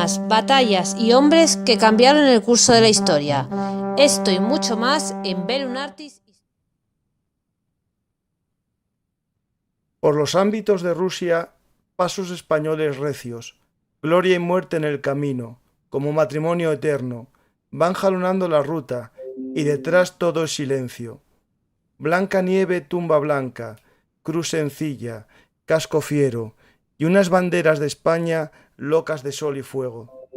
armas, batallas y hombres que cambiaron el curso de la historia. Esto y mucho más en Bellum Artis. Por los ámbitos de Rusia, pasos españoles recios, gloria y muerte en el camino, como matrimonio eterno, van jalonando la ruta, y detrás todo es silencio. Blanca nieve, tumba blanca, cruz sencilla, casco fiero, y unas banderas de España locas de sol y fuego.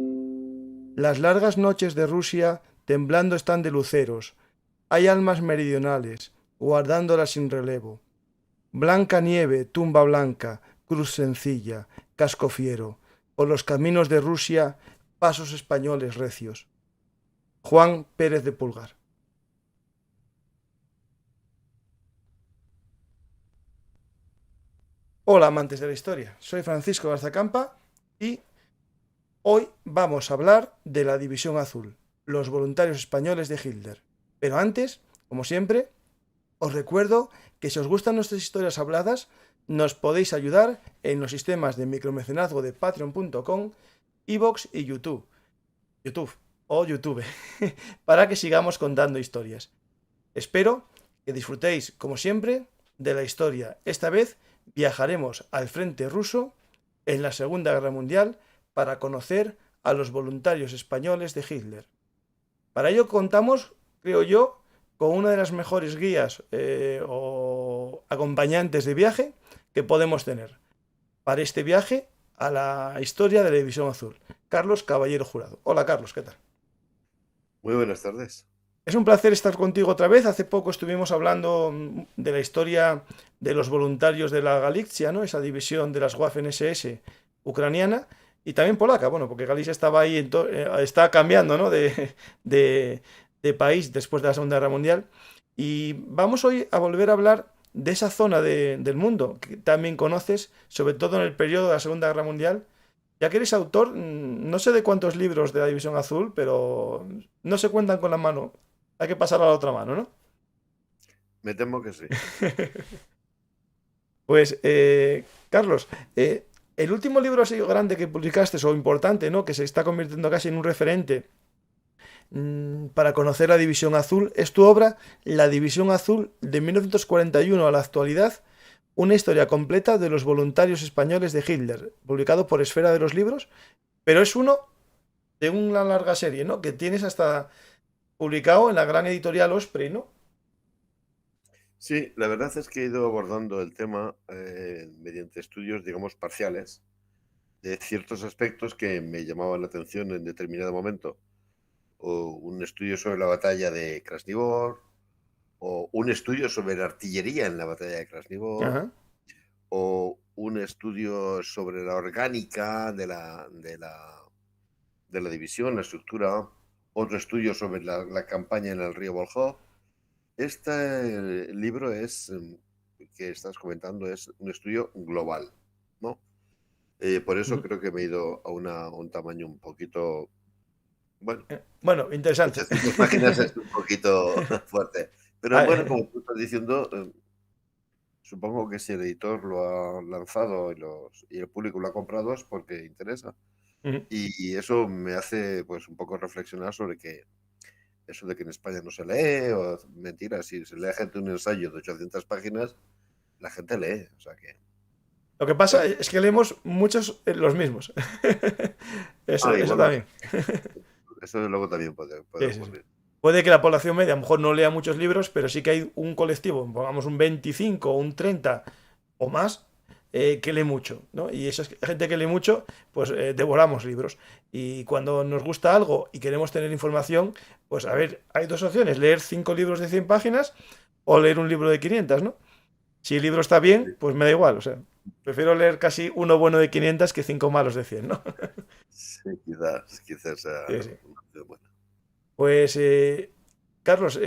Las largas noches de Rusia temblando están de luceros, hay almas meridionales, guardándolas sin relevo. Blanca nieve, tumba blanca, cruz sencilla, casco fiero, por los caminos de Rusia, pasos españoles recios. Juan Pérez de Pulgar. Hola amantes de la historia, soy Francisco Garzacampa y hoy vamos a hablar de la División Azul, los voluntarios españoles de Hitler. Pero antes, como siempre, os recuerdo que si os gustan nuestras historias habladas, nos podéis ayudar en los sistemas de micromecenazgo de patreon.com, iVoox y YouTube, para que sigamos contando historias. Espero que disfrutéis, como siempre, de la historia. Esta vez viajaremos al frente ruso en la Segunda Guerra Mundial para conocer a los voluntarios españoles de Hitler. Para ello contamos, creo yo, con una de las mejores guías o acompañantes de viaje que podemos tener para este viaje a la historia de la División Azul. Carlos Caballero Jurado. Hola Carlos, ¿qué tal? Muy buenas tardes. Es un placer estar contigo otra vez. Hace poco estuvimos hablando de la historia de los voluntarios de la Galicia, ¿no? Esa división de las Waffen-SS ucraniana y también polaca, bueno, porque Galicia estaba ahí, está cambiando, ¿no? de país después de la Segunda Guerra Mundial. Y vamos hoy a volver a hablar de esa zona del mundo que también conoces, sobre todo en el periodo de la Segunda Guerra Mundial. Ya que eres autor, no sé de cuántos libros de la División Azul, pero no se cuentan con la mano. Hay que pasar a la otra mano, ¿no? Me temo que sí. Pues, Carlos, el último libro así grande que publicaste, o importante, ¿no? Que se está convirtiendo casi en un referente para conocer la División Azul, es tu obra La División Azul de 1941 a la actualidad, una historia completa de los voluntarios españoles de Hitler, publicado por Esfera de los Libros, pero es uno de una larga serie, ¿no? Que tienes hasta publicado en la gran editorial Osprey, ¿no? Sí, la verdad es que he ido abordando el tema mediante estudios, digamos, parciales de ciertos aspectos que me llamaban la atención en determinado momento. O un estudio sobre la batalla de Krasnivor, o un estudio sobre la artillería en la batalla de Krasnivor, Ajá. o un estudio sobre la orgánica de la división, la estructura, otro estudio sobre la campaña en el río Volkhov. Este libro que estás comentando es un estudio global, ¿no? Por eso Ujú. creo que me he ido a un tamaño un poquito, bueno, Bueno, interesante. 800 páginas es un poquito fuerte. Pero Ah, bueno, como tú estás diciendo, supongo que si el editor lo ha lanzado y el público lo ha comprado es porque interesa. ujú. Y eso me hace pues un poco reflexionar sobre que eso de que en España no se lee, o mentira, si se lee gente un ensayo de 800 páginas, la gente lee, o sea que... Lo que pasa Bueno, es que leemos muchos los mismos. Eso igual, también. eso luego también puede Sí, sí, sí. ocurrir. Puede que la población media a lo mejor no lea muchos libros, pero sí que hay un colectivo, pongamos un 25 o un 30 o más, que lee mucho, ¿no? Y esa gente que lee mucho, pues devoramos libros. Y cuando nos gusta algo y queremos tener información, pues a ver, hay dos opciones, leer 5 libros de 100 páginas o leer un libro de 500, ¿no? Si el libro está bien, Sí, pues me da igual, o sea, prefiero leer casi uno bueno de 500 que 5 malos de 100, ¿no? sí, quizás sea Sí, sí. una opción buena. Pues, Carlos,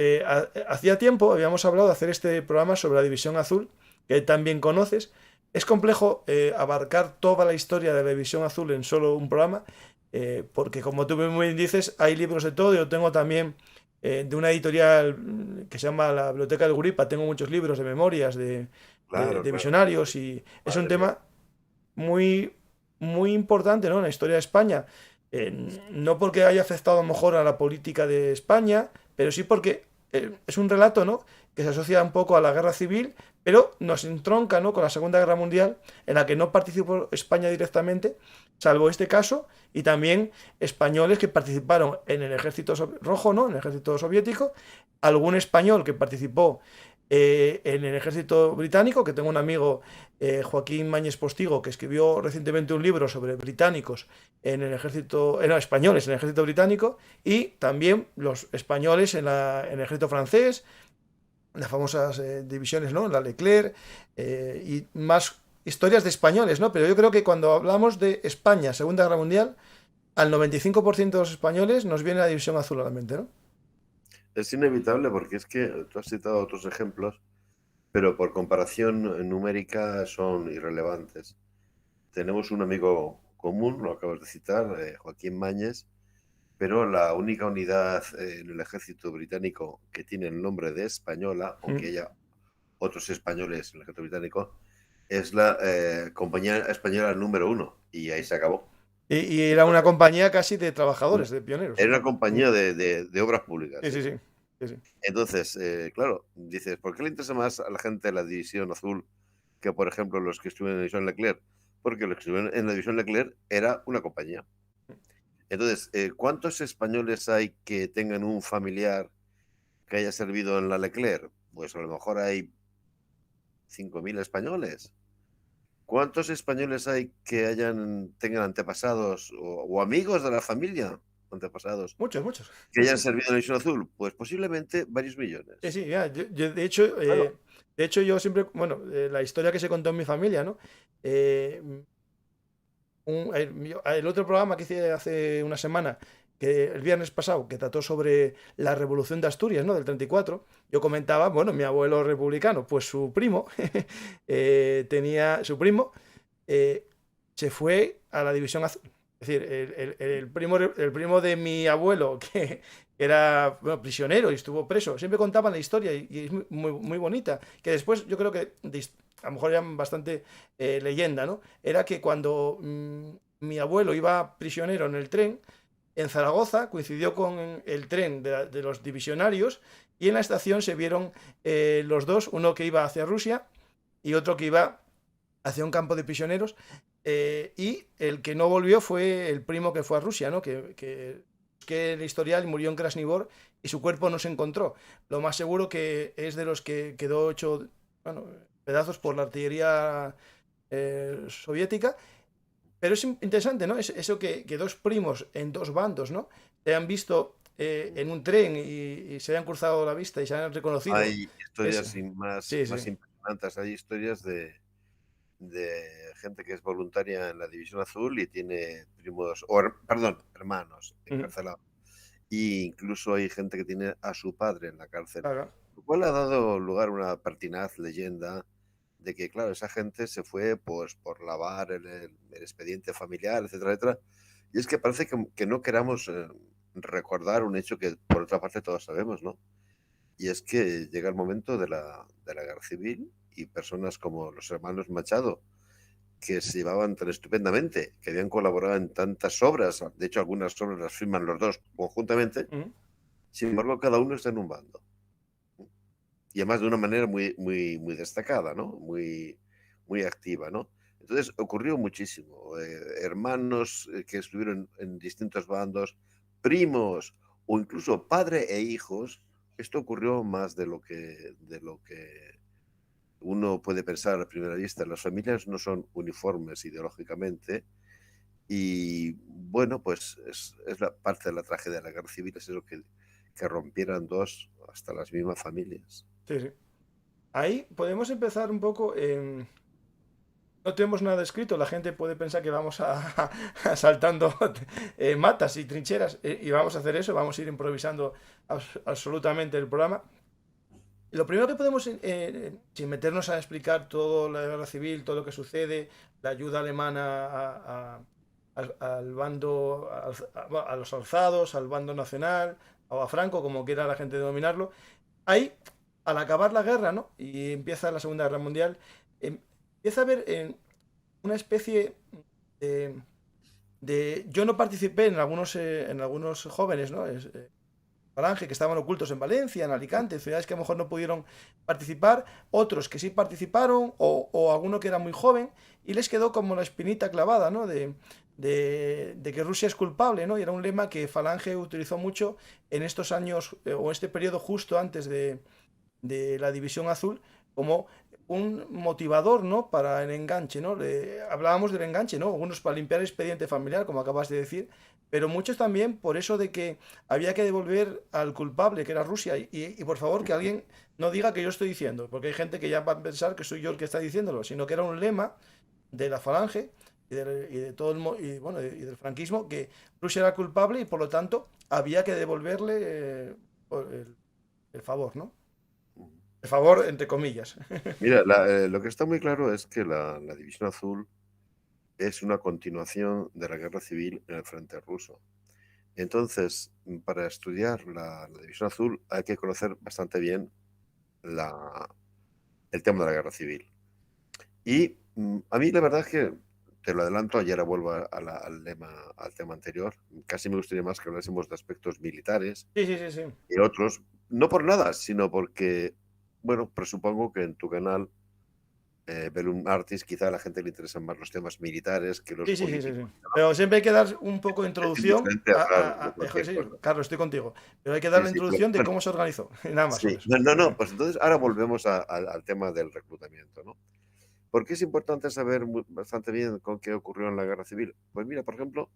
hacía tiempo habíamos hablado de hacer este programa sobre la División Azul, que también conoces. Es complejo abarcar toda la historia de la División Azul en solo un programa, porque como tú muy bien dices, hay libros de todo. Yo tengo también de una editorial que se llama la Biblioteca del Guripa, tengo muchos libros de memorias Claro, de claro. visionarios y es un Madre mía. tema muy, muy importante, ¿no? En la historia de España. No porque haya afectado a lo mejor a la política de España, pero sí porque es un relato, ¿no?, que se asocia un poco a la guerra civil, pero nos entronca, ¿no?, con la Segunda Guerra Mundial, en la que no participó España directamente, salvo este caso, y también españoles que participaron en el ejército rojo, ¿no?, en el ejército soviético, algún español que participó en el ejército británico, que tengo un amigo, Joaquín Mañez Postigo, que escribió recientemente un libro sobre británicos en el ejército, no, españoles en el ejército británico, y también los españoles en el ejército francés, las famosas divisiones, ¿no?, la Leclerc, y más historias de españoles, ¿no? Pero yo creo que cuando hablamos de España, Segunda Guerra Mundial, al 95% de los españoles nos viene la División Azul a la mente, ¿no? Es inevitable porque es que tú has citado otros ejemplos, pero por comparación numérica son irrelevantes. Tenemos un amigo común, lo acabas de citar, Joaquín Mañez, pero la única unidad en el ejército británico que tiene el nombre de española, aunque haya otros españoles en el ejército británico, es la compañía española número 1, y ahí se acabó. Y era una compañía casi de trabajadores, de pioneros. Era una compañía de obras públicas. Sí, ¿sí? sí, sí. Sí, sí. Entonces, claro, dices, ¿por qué le interesa más a la gente la División Azul que, por ejemplo, los que estuvieron en la División Leclerc? Porque los que estuvieron en la División Leclerc era una compañía. Entonces, ¿cuántos españoles hay que tengan un familiar que haya servido en la Leclerc? Pues a lo mejor hay 5.000 españoles. ¿Cuántos españoles hay que tengan antepasados o amigos de la familia, antepasados, Muchos, muchos. que hayan servido en la División Azul? Pues posiblemente varios millones. Sí, sí, ya, de hecho yo siempre, bueno, la historia que se contó en mi familia, ¿no? Eh, el otro programa que hice hace una semana, que el viernes pasado, que trató sobre la Revolución de Asturias, ¿no?, del 34, yo comentaba, bueno, mi abuelo republicano, pues su primo, su primo se fue a la División Azul. Es decir, el primo de mi abuelo, que era, bueno, prisionero y estuvo preso, siempre contaban la historia y es muy, muy bonita, que después yo creo que a lo mejor era bastante leyenda, ¿no? Era que cuando mi abuelo iba prisionero en el tren, en Zaragoza coincidió con el tren de los divisionarios y en la estación se vieron los dos, uno que iba hacia Rusia y otro que iba hacia un campo de prisioneros, y el que no volvió fue el primo que fue a Rusia, ¿no? Que el historial murió en Krasnivor y su cuerpo no se encontró. Lo más seguro que es de los que quedó hecho, bueno, pedazos por la artillería soviética. Pero es interesante, ¿no? Eso que dos primos en dos bandos, ¿no?, te han visto en un tren y se hayan cruzado la vista y se han reconocido. Hay historias Sí, más sí. impresionantes. Hay historias de gente que es voluntaria en la División Azul y tiene primos, perdón, hermanos encarcelados. Y incluso hay gente que tiene a su padre en la cárcel. Claro. Lo cual ha dado lugar a una pertinaz leyenda de que, claro, esa gente se fue pues por lavar el expediente familiar, etcétera, etcétera. Y es que parece que no queramos recordar un hecho que, por otra parte, todos sabemos, ¿no? Y es que llega el momento de la guerra civil y personas como los hermanos Machado, que se llevaban tan estupendamente, que habían colaborado en tantas obras, de hecho algunas obras las firman los dos conjuntamente, sin embargo cada uno está en un bando. Y además de una manera muy, muy, muy destacada, ¿no? Muy, muy activa, ¿no? Entonces ocurrió muchísimo. Hermanos que estuvieron en distintos bandos, primos o incluso padre e hijos. Esto ocurrió más de lo que uno puede pensar a primera vista. Las familias no son uniformes ideológicamente y bueno, pues es la parte de la tragedia de la guerra civil, es eso que rompieran dos, hasta las mismas familias. Sí, sí. Ahí podemos empezar un poco. No tenemos nada escrito, la gente puede pensar que vamos saltando matas y trincheras, y vamos a hacer eso, vamos a ir improvisando absolutamente el programa. Lo primero que podemos, sin meternos a explicar toda la guerra civil, todo lo que sucede, la ayuda alemana al bando, a los alzados, al bando nacional, o a Franco, como quiera la gente denominarlo, ahí, al acabar la guerra, ¿no?, y empieza la Segunda Guerra Mundial, empieza a haber una especie de Yo no participé en algunos jóvenes, ¿no? Falange, que estaban ocultos en Valencia, en Alicante, ciudades que a lo mejor no pudieron participar, otros que sí participaron, o alguno que era muy joven, y les quedó como la espinita clavada, ¿no? De que Rusia es culpable, ¿no? Y era un lema que Falange utilizó mucho en estos años, o este periodo justo antes de la División Azul, como un motivador, ¿no? Para el enganche, ¿no? Hablábamos del enganche, ¿no? Algunos para limpiar el expediente familiar, como acabas de decir, pero muchos también por eso de que había que devolver al culpable, que era Rusia. Y por favor, que alguien no diga que yo estoy diciendo, porque hay gente que ya va a pensar que soy yo el que está diciéndolo, sino que era un lema de la Falange y de todo y, bueno, y del franquismo, que Rusia era culpable y por lo tanto había que devolverle el favor, ¿no? El favor, entre comillas. Mira, lo que está muy claro es que la División Azul es una continuación de la guerra civil en el frente ruso. Entonces, para estudiar la División Azul hay que conocer bastante bien el tema de la guerra civil. Y a mí la verdad es que, te lo adelanto, ayer vuelvo al tema anterior, casi me gustaría más que hablásemos de aspectos militares Sí, sí, sí, sí. y otros, no por nada, sino porque, bueno, presupongo que en tu canal, Bellum Artis, quizá a la gente le interesan más los temas militares que los Sí, sí, sí, sí, sí. políticos, ¿no? Pero siempre hay que dar un poco de Es introducción indiferente hablar de cualquier sí, cosa. Carlos, estoy contigo. Pero hay que dar Sí, la sí, pero introducción de bueno, cómo se organizó. Y nada más con sí. eso. No, no, no, pues entonces ahora volvemos al tema del reclutamiento, ¿no? ¿Por qué es importante saber bastante bien con qué ocurrió en la guerra civil? Pues mira, por ejemplo,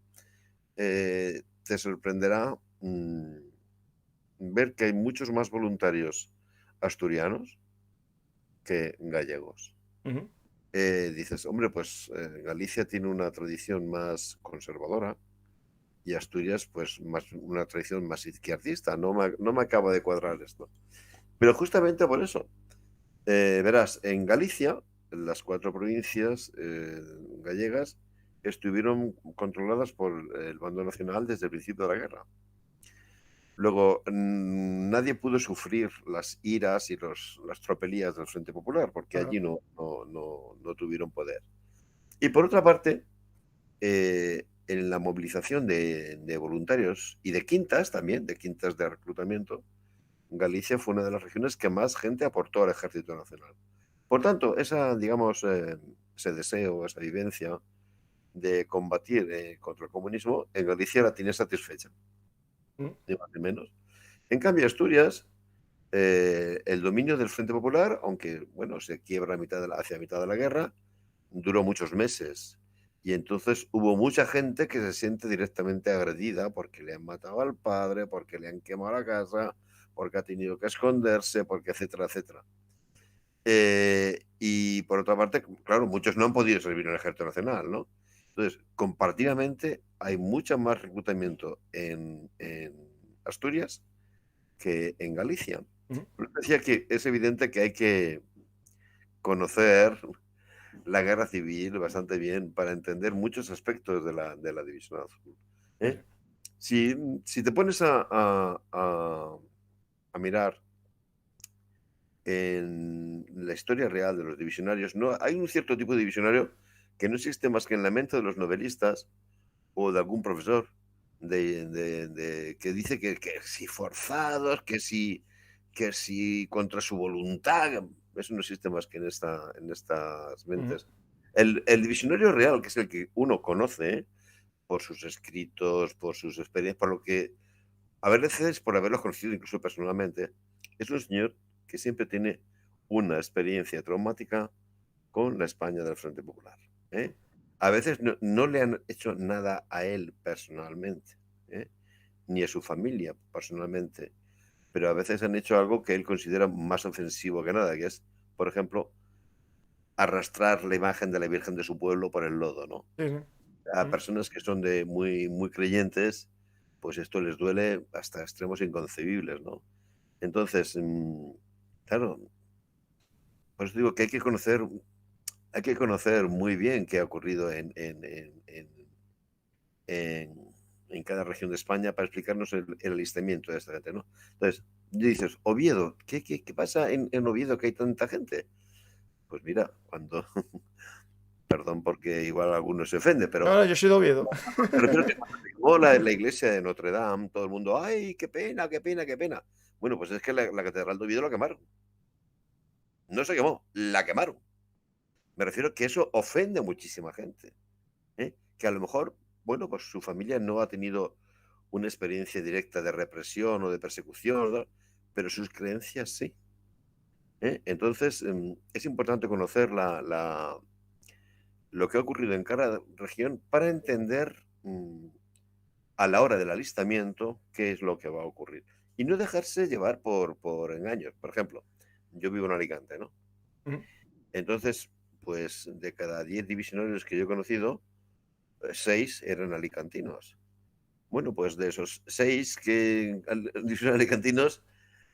te sorprenderá ver que hay muchos más voluntarios asturianos que gallegos. Ujú. Dices, hombre, pues Galicia tiene una tradición más conservadora y Asturias, pues más, una tradición más izquierdista. No me acaba de cuadrar esto. Pero justamente por eso, verás, en Galicia, las 4 provincias gallegas estuvieron controladas por el bando nacional desde el principio de la guerra. Luego, nadie pudo sufrir las iras y las tropelías del Frente Popular, porque Claro. allí no tuvieron poder. Y por otra parte, en la movilización de voluntarios y de quintas también, de quintas de reclutamiento, Galicia fue una de las regiones que más gente aportó al Ejército Nacional. Por tanto, digamos, ese deseo, esa vivencia de combatir contra el comunismo, en Galicia la tiene satisfecha, Ujú. ni más ni menos. En cambio, Asturias, el dominio del Frente Popular, aunque bueno, se quiebra hacia mitad de la guerra, duró muchos meses. Y entonces hubo mucha gente que se siente directamente agredida porque le han matado al padre, porque le han quemado la casa, porque ha tenido que esconderse, porque etcétera, etcétera. Y por otra parte, claro, muchos no han podido servir en el Ejército Nacional, ¿no? Entonces, comparativamente, hay mucho más reclutamiento en Asturias que en Galicia. Ujú. Pero decía que es evidente que hay que conocer la guerra civil bastante bien para entender muchos aspectos de la División Azul. Sí, sí. ¿eh? Si te pones a mirar en la historia real de los divisionarios, no, hay un cierto tipo de divisionario que no existe más que en la mente de los novelistas o de algún profesor que dice que si forzados, que si contra su voluntad. Eso no existe más que en estas Ujú. mentes. El divisionario real, que es el que uno conoce, por sus escritos, por sus experiencias, por lo que a veces por haberlo conocido incluso personalmente, es un señor que siempre tiene una experiencia traumática con la España del Frente Popular. ¿eh? A veces no le han hecho nada a él personalmente, ¿eh? ni a su familia personalmente, pero a veces han hecho algo que él considera más ofensivo que nada, que es, por ejemplo, arrastrar la imagen de la Virgen de su pueblo por el lodo, ¿no? Sí, sí. A Ujú. personas que son muy, muy creyentes, pues esto les duele hasta extremos inconcebibles, ¿no? Entonces, claro, por eso digo que hay que conocer muy bien qué ha ocurrido en cada región de España para explicarnos el alistamiento de esta gente, ¿no? Entonces, dices, Oviedo, ¿qué pasa en Oviedo que hay tanta gente? Pues mira, cuando perdón porque igual alguno se ofende, No, pero no, yo soy de Oviedo. me refiero que cuando se quemó la iglesia de Notre Dame, todo el mundo, ¡ay, qué pena, qué pena, qué pena! Bueno, pues es que la catedral de Oviedo la quemaron. No se quemó, la quemaron. Me refiero que eso ofende a muchísima gente, ¿eh? Que a lo mejor, bueno, pues su familia no ha tenido una experiencia directa de represión o de persecución, ¿no? Pero sus creencias sí, ¿eh? Entonces, es importante conocer lo que ha ocurrido en cada región para entender a la hora del alistamiento qué es lo que va a ocurrir. Y no dejarse llevar por engaños. Por ejemplo, yo vivo en Alicante, ¿no? Ujú. Entonces, pues de cada 10 divisionarios que yo he conocido, 6 eran alicantinos. Bueno, pues de esos 6 divisionarios alicantinos,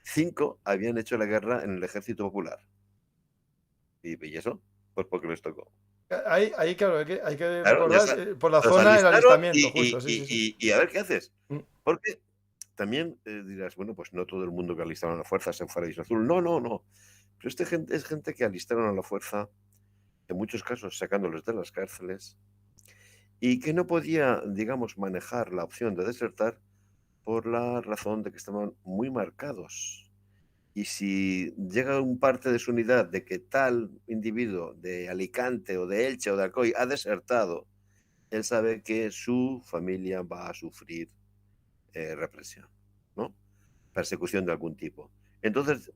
5 habían hecho la guerra en el Ejército Popular. ¿Y eso? Pues porque les tocó. Ahí, claro, hay que Claro, recordar por la los zona el alistaron alistamiento, justo, sí, sí, sí. y a ver qué haces. Mm, Porque también dirás, bueno, pues no todo el mundo que alistaron a la fuerza se fue a la Isla Azul. No, no, no. Pero es gente que alistaron a la fuerza, en muchos casos sacándoles de las cárceles, y que no podía, digamos, manejar la opción de desertar por la razón de que estaban muy marcados. Y si llega un parte de su unidad de que tal individuo de Alicante o de Elche o de Alcoy ha desertado, él sabe que su familia va a sufrir represión, ¿no? Persecución de algún tipo. Entonces,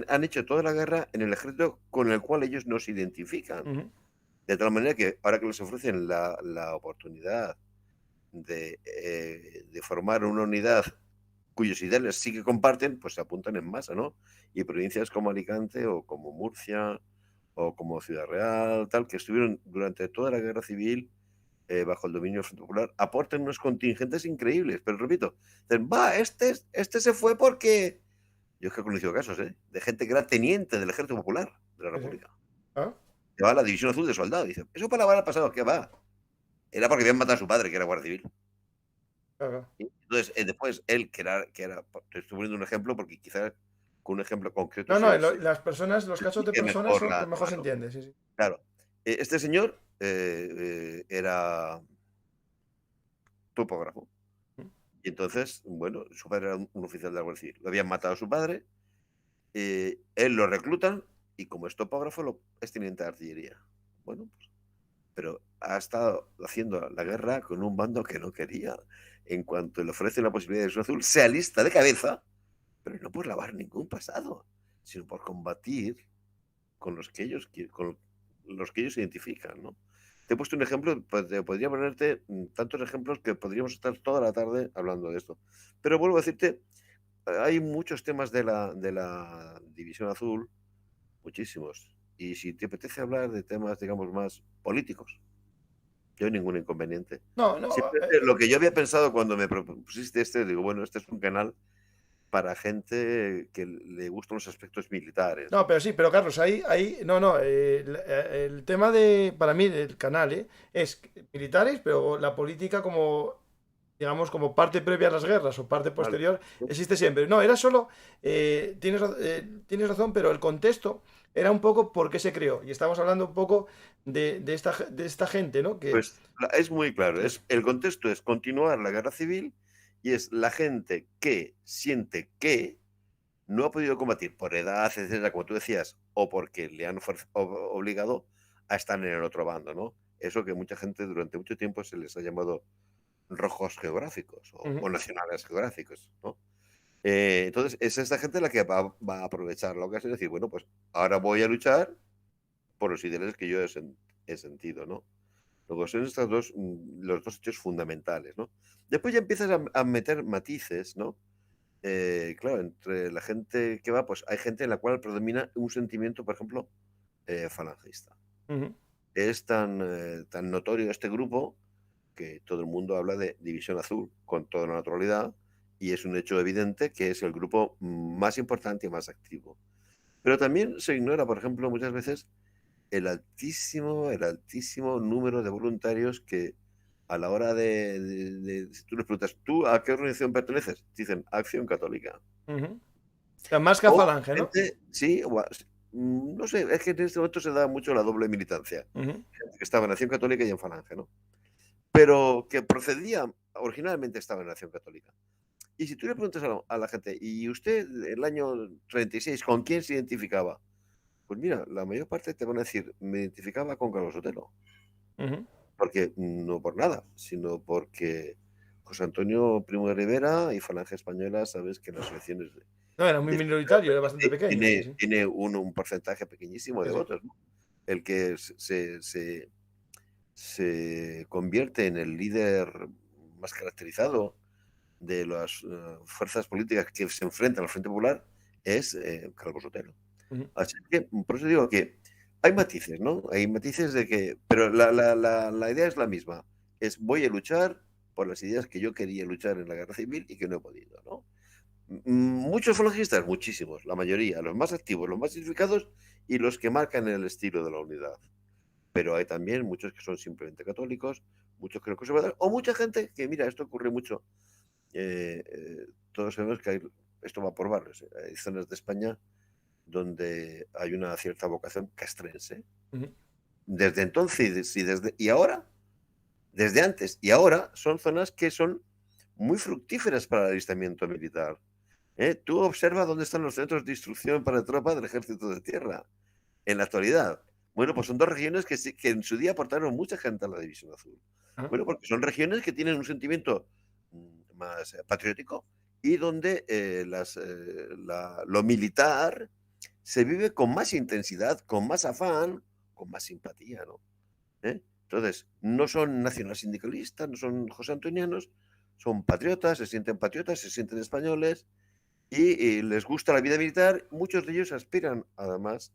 han hecho toda la guerra en el ejército con el cual ellos no se identifican. ujú. De tal manera que ahora que les ofrecen la oportunidad de formar una unidad cuyos ideales sí que comparten, pues se apuntan en masa, ¿no? Y provincias como Alicante o como Murcia o como Ciudad Real, tal, que estuvieron durante toda la guerra civil bajo el dominio del Frente Popular, aportan unos contingentes increíbles. Pero repito, dicen, va, este se fue porque... Yo es que he conocido casos, ¿eh? De gente que era teniente del Ejército Popular de la Sí, sí. República. Ah, Que va a la División Azul de Soldado. Dice, eso para la bala pasado, ¿qué va? Era porque habían matado a su padre, que era guardia civil. claro. Y entonces, después, él, te estoy poniendo un ejemplo porque quizás con un ejemplo concreto No, no, se las personas, los casos de explique personas mejor son los que mejor se claro, entiende, sí, sí. claro. Este señor era topógrafo. Mm, Y entonces, bueno, su padre era un oficial de la Guardia Civil. Lo habían matado a su padre, él lo reclutan y como es topógrafo es teniente de artillería. Bueno, pues, pero ha estado haciendo la guerra con un bando que no quería. En cuanto le ofrecen la posibilidad de su azul, se alista de cabeza, pero no por lavar ningún pasado, sino por combatir con los que ellos se identifican, ¿no? Te he puesto un ejemplo, pues podría ponerte tantos ejemplos que podríamos estar toda la tarde hablando de esto. Pero vuelvo a decirte, hay muchos temas de la División Azul, muchísimos. Y si te apetece hablar de temas, digamos, más políticos, yo ningún inconveniente. No, no, Simplemente lo que yo había pensado cuando me propusiste digo, bueno, este es un canal para gente que le gustan los aspectos militares, no, ¿no? pero sí, pero Carlos, no, no, el tema para mí, del canal, es militares, pero la política como, digamos, como parte previa a las guerras o parte Vale. posterior, existe siempre. No, era solo, tienes razón, pero el contexto era un poco por qué se creó. Y estamos hablando un poco de esta gente, ¿no? Que, Pues es muy claro, que- el contexto es continuar la guerra civil y es la gente que siente que no ha podido combatir por edad, etcétera, como tú decías, o porque le han obligado a estar en el otro bando, ¿no? Eso que mucha gente durante mucho tiempo se les ha llamado rojos geográficos o Ujú. nacionales geográficos, ¿no? Entonces, es esta gente la que va a aprovechar la ocasión y decir, bueno, pues ahora voy a luchar por los ideales que yo he sentido, ¿no? Luego son los dos hechos fundamentales, ¿no? Después ya empiezas a meter matices, ¿no? Claro, entre la gente que va, pues hay gente en la cual predomina un sentimiento, por ejemplo, falangista. Ujú. Es tan notorio este grupo que todo el mundo habla de División Azul con toda la naturalidad y es un hecho evidente que es el grupo más importante y más activo. Pero también se ignora, por ejemplo, muchas veces el altísimo número de voluntarios que a la hora si tú les preguntas, ¿tú a qué organización perteneces? Dicen Acción Católica. Ujú. O sea, más que a O Falange, ¿no? gente, sí, no sé, es que en este momento se da mucho la doble militancia. Ujú. Gente que estaba en Acción Católica y en Falange, ¿no? Pero que procedía, originalmente estaba en Acción Católica. Y si tú le preguntas a la gente, ¿y usted el año 36 con quién se identificaba? Pues mira, la mayor parte te van a decir, me identificaba con Carlos Sotelo. Ujú. Porque no por nada, sino porque José Antonio Primo de Rivera y Falange Española, sabes que en las elecciones No, era muy de minoritario, era bastante pequeño, sí, sí. tiene un porcentaje pequeñísimo Sí, de sí. votos, ¿no? El que se convierte en el líder más caracterizado de las fuerzas políticas que se enfrentan al Frente Popular es Calvo Sotelo. Ujú. Así que por eso digo que hay matices, ¿no? Hay matices de que, pero la idea es la misma. Es voy a luchar por las ideas que yo quería luchar en la guerra civil y que no he podido, ¿no? Muchos falangistas, muchísimos, la mayoría, los más activos, los más identificados y los que marcan el estilo de la unidad. Pero hay también muchos que son simplemente católicos, muchos que no conservadores, o mucha gente que, mira, esto ocurre mucho. Todos sabemos que esto va por barrios. Hay zonas de España donde hay una cierta vocación castrense. Ujú. Desde entonces y ahora, desde antes y ahora, son zonas que son muy fructíferas para el alistamiento militar. Tú observa dónde están los centros de instrucción para tropas del ejército de tierra en la actualidad. Bueno, pues son dos regiones que en su día aportaron mucha gente a la División Azul. Ajá. Bueno, porque son regiones que tienen un sentimiento más patriótico y donde lo militar se vive con más intensidad, con más afán, con más simpatía, ¿no? Entonces, no son nacionalsindicalistas, no son josé-antonianos, son patriotas, se sienten españoles y les gusta la vida militar. Muchos de ellos aspiran, además,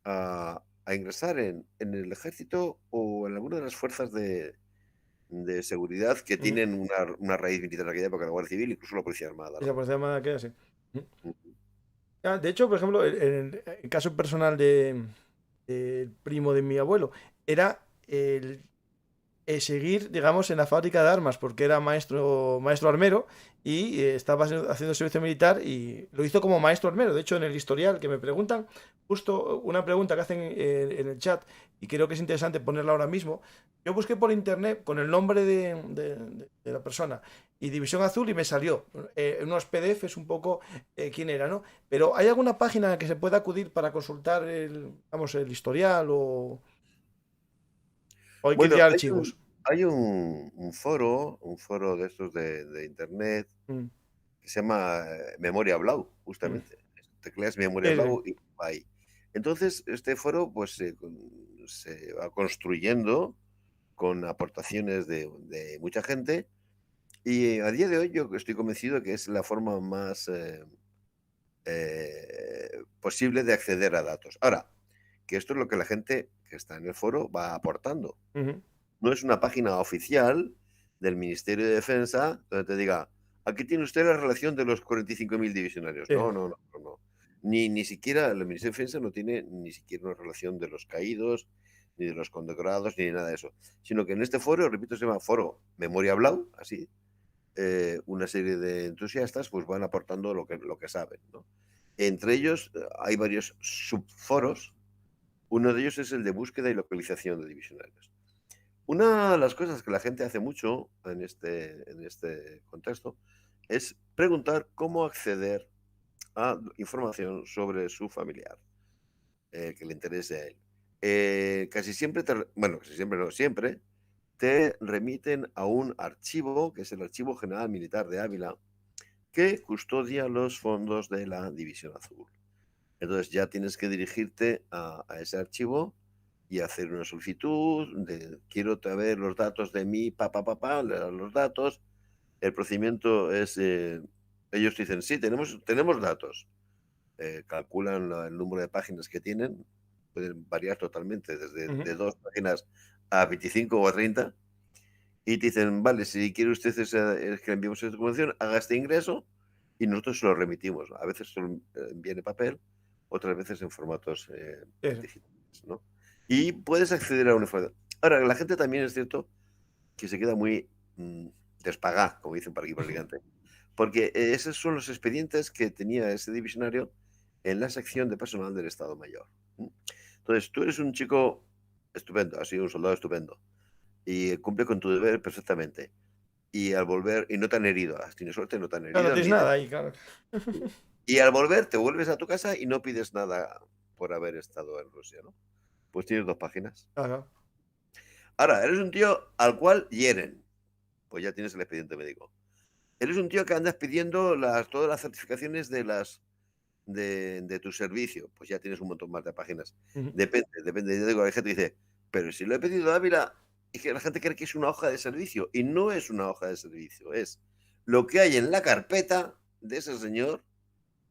a ingresar en el ejército o en alguna de las fuerzas de seguridad que Ujú. tienen una raíz militar en aquella época, la Guardia Civil, incluso la Policía Armada, Y la ¿no? policía armada queda así. Ujú. Ujú. Ah, de hecho, por ejemplo, el caso personal del primo de mi abuelo era seguir, digamos, en la fábrica de armas, porque era maestro armero y estaba haciendo servicio militar y lo hizo como maestro armero. De hecho, en el historial que me preguntan, justo una pregunta que hacen en el chat, y creo que es interesante ponerla ahora mismo. Yo busqué por internet con el nombre de la persona y División Azul y me salió unos PDFs un poco quién era, ¿no? Pero ¿hay alguna página a la que se pueda acudir para consultar vamos, el historial o hay que ir Bueno, ya a hay archivos? un foro de estos de internet Mm. que se llama Memoria Blau, Mm. justamente. Tecleas Memoria Sí, sí. Blau y va ahí. Entonces, este foro pues se va construyendo con aportaciones de mucha gente y a día de hoy yo estoy convencido que es la forma más posible de acceder a datos. Ahora, que esto es lo que la gente que está en el foro va aportando. Ujú. No es una página oficial del Ministerio de Defensa donde te diga, aquí tiene usted la relación de los 45.000 divisionarios. Sí. No, no, no, no, no. Ni siquiera el Ministerio de Defensa no tiene ni siquiera una relación de los caídos, ni de los condecorados, ni de nada de eso. Sino que en este foro, repito, se llama Foro Memoria Blau, así, una serie de entusiastas pues van aportando lo que saben, ¿no? Entre ellos hay varios subforos. Uno de ellos es el de búsqueda y localización de divisionarios. Una de las cosas que la gente hace mucho en este contexto es preguntar cómo acceder a información sobre su familiar que le interese a él. Casi siempre, bueno, casi siempre no, siempre te remiten a un archivo, que es el Archivo General Militar de Ávila, que custodia los fondos de la División Azul. Entonces ya tienes que dirigirte a ese archivo y hacer una solicitud de quiero saber los datos de mi papá, le dan los datos. El procedimiento es, ellos dicen, sí, tenemos datos. Calculan el número de páginas que tienen, pueden variar totalmente, desde Ujú. de 2 páginas a 25 o a 30, y te dicen, vale, si quiere usted que le enviemos esta documentación, haga este ingreso y nosotros se lo remitimos. A veces se lo envían en papel, otras veces en formatos Sí, sí. digitales, ¿no? Y puedes acceder a una información. Ahora, la gente también es cierto que se queda muy despagada, como dicen por aquí por Alicante, porque esos son los expedientes que tenía ese divisionario en la sección de personal del Estado Mayor. Entonces, tú eres un chico estupendo, has sido un soldado estupendo y cumple con tu deber perfectamente. Y al volver, y no te han herido, has tenido suerte, no te han Claro, no herido, tienes ni nada ahí, claro. y al volver te vuelves a tu casa y no pides nada por haber estado en Rusia, ¿no? Pues tienes 2 páginas. Claro. Ahora, eres un tío al cual hieren, pues ya tienes el expediente médico. Eres un tío que andas pidiendo todas las certificaciones de tu servicio, pues ya tienes un montón más de páginas. Ujú. Depende. Yo digo, hay gente que dice, pero si lo he pedido a Ávila, y que la gente cree que es una hoja de servicio, y no es una hoja de servicio, es lo que hay en la carpeta de ese señor,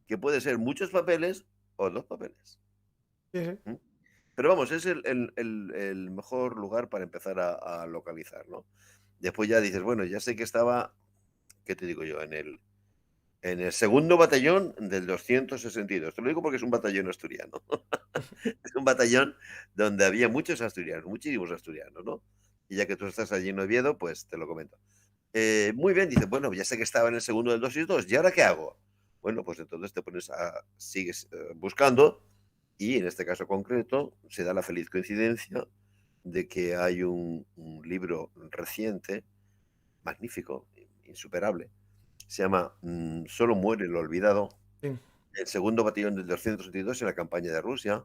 que puede ser muchos papeles o 2 papeles. Sí, sí. ¿Mm? Pero vamos, es el mejor lugar para empezar a localizar, ¿no? Después ya dices, bueno, ya sé que estaba, ¿qué te digo yo? En el segundo batallón del 262. Te lo digo porque es un batallón asturiano. Es un batallón donde había muchos asturianos, muchísimos asturianos, ¿no? Y ya que tú estás allí en Oviedo, pues te lo comento. Muy bien, dice, bueno, ya sé que estaba en el segundo del 262, ¿y ahora qué hago? Bueno, pues entonces te pones sigues buscando, y en este caso concreto se da la feliz coincidencia de que hay un libro reciente, magnífico, insuperable, se llama Solo muere el olvidado, Sí. el segundo batallón del 262 en la campaña de Rusia.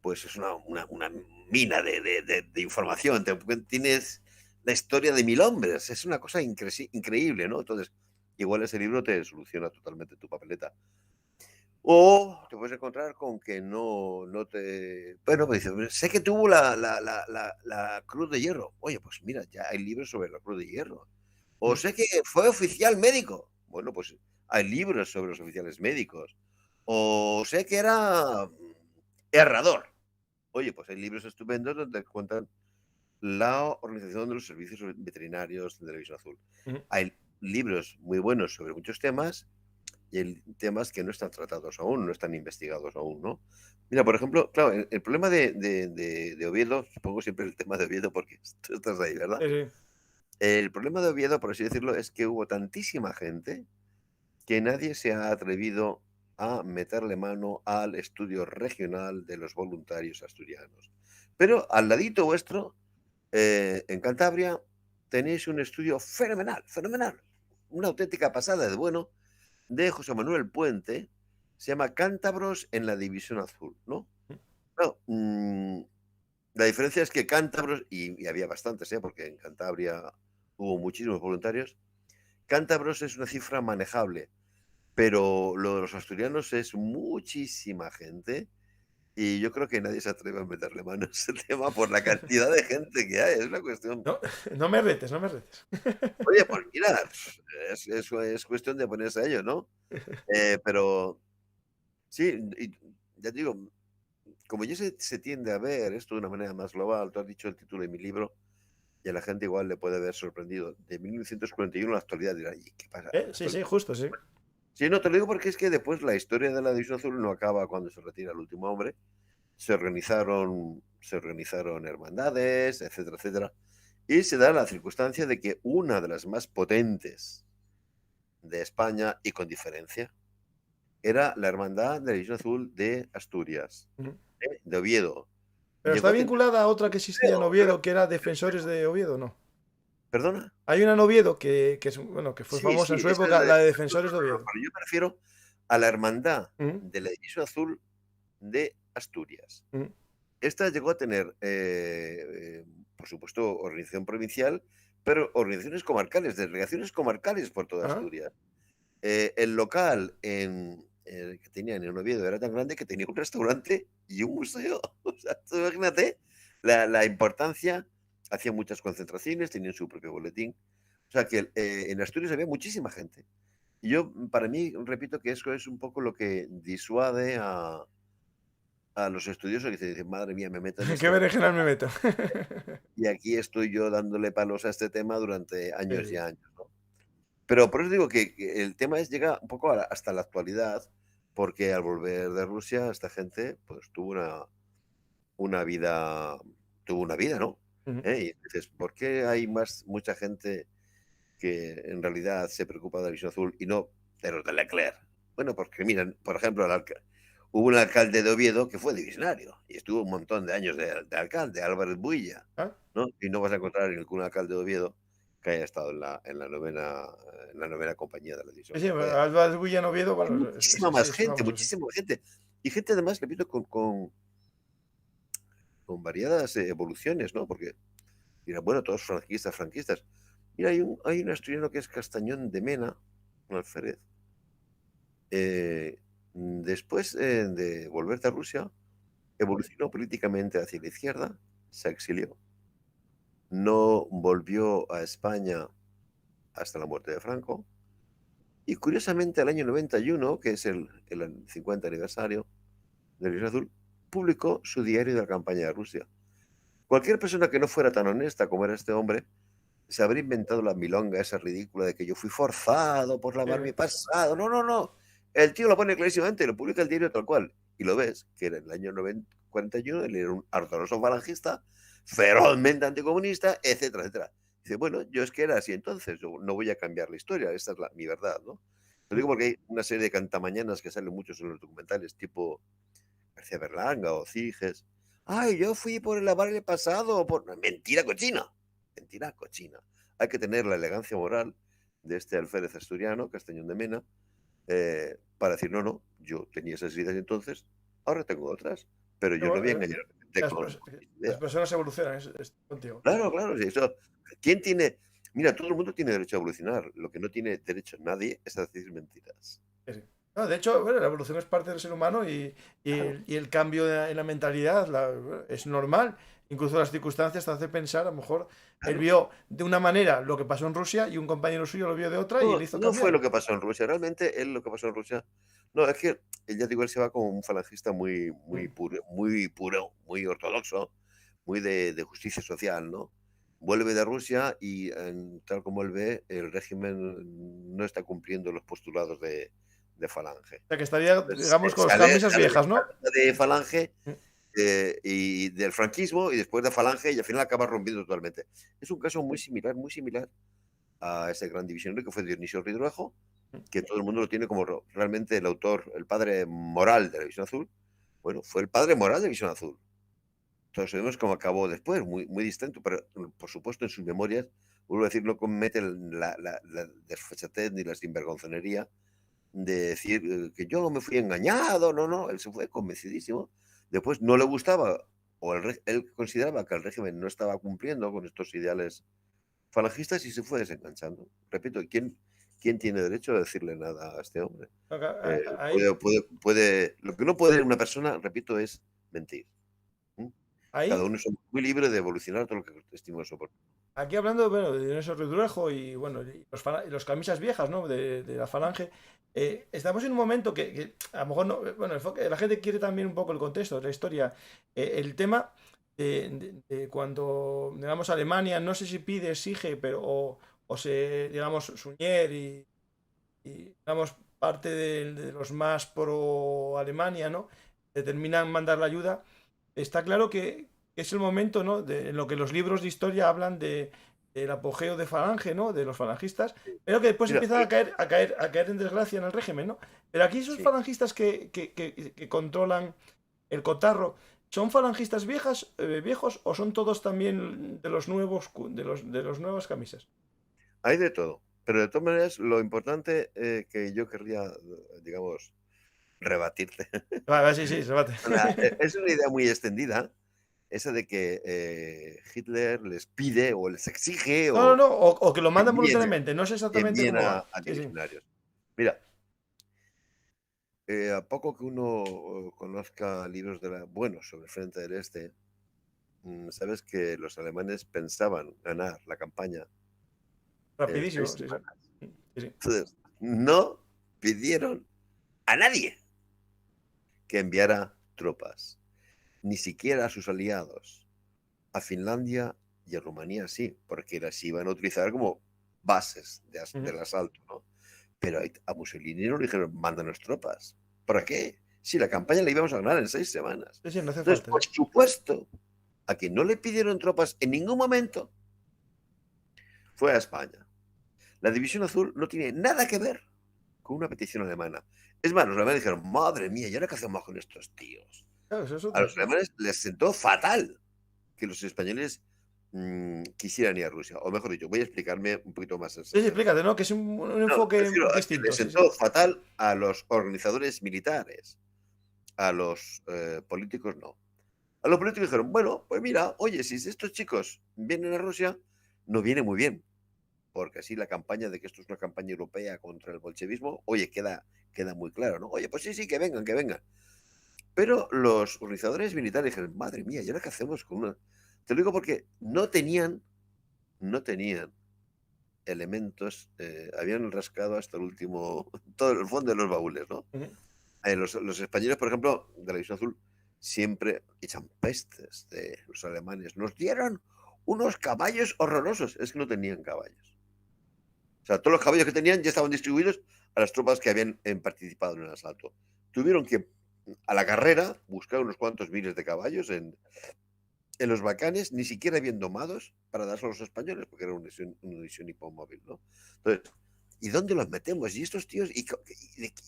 Pues es una mina de información. Tienes la historia de 1000 hombres. Es una cosa increíble, ¿no? Entonces, igual ese libro te soluciona totalmente tu papeleta. O te puedes encontrar con que no te... Bueno, pues dices, sé que tuvo la Cruz de Hierro. Oye, pues mira, ya hay libros sobre la Cruz de Hierro. O Mm. sé que fue oficial médico. Bueno, pues hay libros sobre los oficiales médicos. O sé que era herrador. Oye, pues hay libros estupendos donde cuentan la organización de los servicios veterinarios de Televisión Azul. Ujú. Hay libros muy buenos sobre muchos temas y hay temas que no están tratados aún, no están investigados aún, ¿no? Mira, por ejemplo, claro, el problema de Oviedo, supongo siempre el tema de Oviedo porque tú estás ahí, ¿verdad? Sí, sí. El problema de Oviedo, por así decirlo, es que hubo tantísima gente que nadie se ha atrevido a meterle mano al estudio regional de los voluntarios asturianos. Pero al ladito vuestro, en Cantabria, tenéis un estudio fenomenal, fenomenal, una auténtica pasada de bueno, de José Manuel Puente, se llama Cántabros en la División Azul, ¿no? Claro, la diferencia es que cántabros, y había bastantes, porque en Cantabria hubo muchísimos voluntarios, cántabros es una cifra manejable, pero lo de los asturianos es muchísima gente y yo creo que nadie se atreve a meterle mano a ese tema por la cantidad de gente que hay. Es una cuestión. No, no me retes, no me retes. Oye, pues mira, es cuestión de ponerse a ello, ¿no? Pero sí, y ya te digo, como ya se tiende a ver esto de una manera más global, tú has dicho el título de mi libro y a la gente igual le puede haber sorprendido. De 1941 a la actualidad dirá, ¿y qué pasa? Sí, sí, justo, sí. Sí, no, te lo digo porque es que después la historia de la División Azul no acaba cuando se retira el último hombre. Se organizaron hermandades, etcétera, etcétera. Y se da la circunstancia de que una de las más potentes de España, y con diferencia, era la Hermandad de la División Azul de Asturias, Ujú. de Oviedo. Pero Llegó está a tener... vinculada a otra que existía en Oviedo, que era Defensores de Oviedo, ¿no? ¿Perdona? Hay una en Oviedo bueno, que fue Sí, famosa en sí, su esa es época, la la de División Azul, Defensores de Oviedo. pero yo me refiero a la Hermandad Ujú, de la División Azul de Asturias. ujú. Esta llegó a tener, por supuesto, organización provincial, pero organizaciones comarcales, delegaciones comarcales por toda Ah, Asturias. El local que tenían en Oviedo era tan grande que tenía un restaurante y un museo. O sea, tú imagínate la importancia. Hacían muchas concentraciones, tenían su propio boletín. O sea que en Asturias había muchísima gente. Y yo, para mí, repito que eso es un poco lo que disuade a los estudiosos que se dicen, madre mía, me meto en qué esto. berenjenal me meto. Y aquí estoy yo dándole palos a este tema durante años y Sí. años, ¿no? Pero por eso digo que el tema llega un poco hasta la actualidad, porque al volver de Rusia, esta gente pues una vida, tuvo una vida, ¿no? Ujú. Y dices, ¿por qué hay mucha gente que en realidad se preocupa de la visión azul y no de los de Leclerc? Bueno, porque miran, por ejemplo, hubo un alcalde de Oviedo que fue divisionario y estuvo un montón de años de alcalde, Álvarez Builla, ¿Ah? ¿no? Y no vas a encontrar ningún alcalde de Oviedo que haya estado en la novena compañía de la división Sí, sí, francesa. Álvarez Builla en Oviedo, Hay bueno, muchísima sí, más es gente, famoso, sí. muchísima gente. Y gente además, repito, con variadas evoluciones, ¿no? Porque dirán, bueno, todos franquistas, franquistas. Mira, hay un asturiano que es Castañón de Mena, un alférez. Después de volver a Rusia, evolucionó políticamente hacia la izquierda, se exilió, no volvió a España hasta la muerte de Franco, y curiosamente el año 91, que es el 50 aniversario del División Azul, publicó su diario de la campaña de Rusia. Cualquier persona que no fuera tan honesta como era este hombre, se habría inventado la milonga esa ridícula de que yo fui forzado por lavar mi pasado. No, no, no. El tío lo pone clarísimamente, lo publica el diario tal cual. Y lo ves, que era en el año 41, él era un ardoroso falangista, ferozmente anticomunista, etcétera, etcétera. Dice, bueno, yo es que era así entonces, yo no voy a cambiar la historia, esta es mi verdad, ¿no? Lo digo porque hay una serie de cantamañanas que salen muchos en los documentales, tipo García Berlanga o Ciges. Ay, yo fui por lavar el pasado. Mentira cochina. Mentira cochina. Hay que tener la elegancia moral de este alférez asturiano, Castañón de Mena, para decir, no, no, yo tenía esas ideas entonces, ahora tengo otras, pero yo no voy a engañar a la gente Las, con pers- mis las ideas. personas evolucionan, estoy contigo. Claro, claro, sí, eso. ¿Quién tiene? Mira, todo el mundo tiene derecho a evolucionar. Lo que no tiene derecho nadie es a decir mentiras. Sí, sí. No, de hecho, bueno, la evolución es parte del ser humano Claro. y el cambio en la mentalidad es normal. Incluso las circunstancias te hacen pensar, a lo mejor él Claro. vio de una manera lo que pasó en Rusia y un compañero suyo lo vio de otra y No, le hizo no fue cambiar. lo que pasó en Rusia. Realmente, él lo que pasó en Rusia. No, es que ya digo, él se va como un falangista muy, muy Mm. puro, muy puro, muy ortodoxo, muy de justicia social, ¿no? Vuelve de Rusia y, tal como él ve, el régimen no está cumpliendo los postulados de Falange. O sea, que estaría, Entonces, digamos, con las camisas viejas, ¿no? de Falange Mm. y del franquismo y después de Falange y al final acaba rompiendo totalmente. Es un caso muy similar a ese gran divisionario que fue Dionisio Ridruejo, que todo el mundo lo tiene como realmente el autor, el padre moral de la División Azul. Bueno, fue el padre moral de la División Azul. Todos sabemos cómo acabó después, muy distinto, pero por supuesto en sus memorias, vuelvo a decir, no comete la desfachatez ni la sinvergonzonería de decir que yo me fui engañado. No, no, él se fue convencidísimo. Después no le gustaba, o él consideraba que el régimen no estaba cumpliendo con estos ideales falangistas y se fue desenganchando. Repito, ¿quién tiene derecho a decirle nada a este hombre? Ahí, Lo que no puede una persona, repito, es mentir. ¿Mm? Cada ahí, uno es muy libre de evolucionar todo lo que estima soportar. aquí hablando, bueno, de Dionisio Ridruejo y bueno, y los camisas viejas, ¿no? De la Falange. Estamos en un momento que a lo mejor no, bueno, la gente quiere también un poco el contexto de la historia. El tema de cuando, digamos, Alemania, no sé si pide, exige, pero o se, digamos, Suñer y, digamos, parte de los más pro Alemania, ¿no? Determinan mandar la ayuda. Está claro que es el momento, ¿no? En lo que los libros de historia hablan del apogeo de Falange, ¿no? De los falangistas, pero que después Mira, empiezan a caer en desgracia en el régimen, ¿no? Pero aquí esos sí. falangistas que controlan el cotarro, ¿son falangistas viejos o son todos también de los nuevos, de los nuevas camisas? Hay de todo. Pero de todas maneras, lo importante que yo querría, digamos, rebatirte, Vale, sí, sí, se bate. es una idea muy extendida, esa de que Hitler les pide o les exige No, no, o no, o que lo mandan envíen, voluntariamente, no sé exactamente envíen cómo va. a Sí, sí. divisionarios. Mira, a poco que uno conozca libros buenos sobre el Frente del Este, sabes que los alemanes pensaban ganar la campaña en Rapidísimo, 6 sí, sí. semanas. Sí, sí. Entonces, no pidieron a nadie que enviara tropas, ni siquiera a sus aliados. A Finlandia y a Rumanía sí, porque las iban a utilizar como bases Ujú. del asalto, ¿no? Pero a Mussolini no le dijeron, mándanos tropas. ¿Para qué? Si la campaña la íbamos a ganar en 6 semanas. Sí, sí, no hace Entonces, falta, por sí. supuesto, a quien no le pidieron tropas en ningún momento fue a España. La División Azul no tiene nada que ver con una petición alemana. Es más, los alemanes dijeron, madre mía, ¿y ahora qué hacemos con estos tíos? Claro, eso es A otra. los alemanes les sentó fatal que los españoles quisieran ir a Rusia. O mejor dicho, voy a explicarme un poquito más en Sí, serio. explícate, ¿no? Que es un No, me enfoque refiero a que distinto. les Sí, sí. sentó fatal a los organizadores militares. A los políticos no. A los políticos dijeron, bueno, pues mira, oye, si estos chicos vienen a Rusia, no viene muy bien. Porque así la campaña de que esto es una campaña europea contra el bolchevismo, oye, queda muy claro, ¿no? Oye, pues sí, que vengan, que vengan. Pero los organizadores militares dijeron, madre mía, ¿y ahora qué hacemos con una? Te lo digo porque no tenían elementos, habían rascado hasta el último, todo el fondo de los baúles, ¿no? Ujú. Los españoles, por ejemplo, de la División Azul, siempre echan pestes de los alemanes. Nos dieron unos caballos horrorosos. Es que no tenían caballos. O sea, todos los caballos que tenían ya estaban distribuidos a las tropas que habían participado en el asalto. Tuvieron que, a la carrera, buscar unos cuantos miles de caballos en los Balcanes, ni siquiera bien domados, para darse a los españoles, porque era una división hipomóvil, ¿no? Entonces, ¿y dónde los metemos? ¿Y estos tíos? ¿Y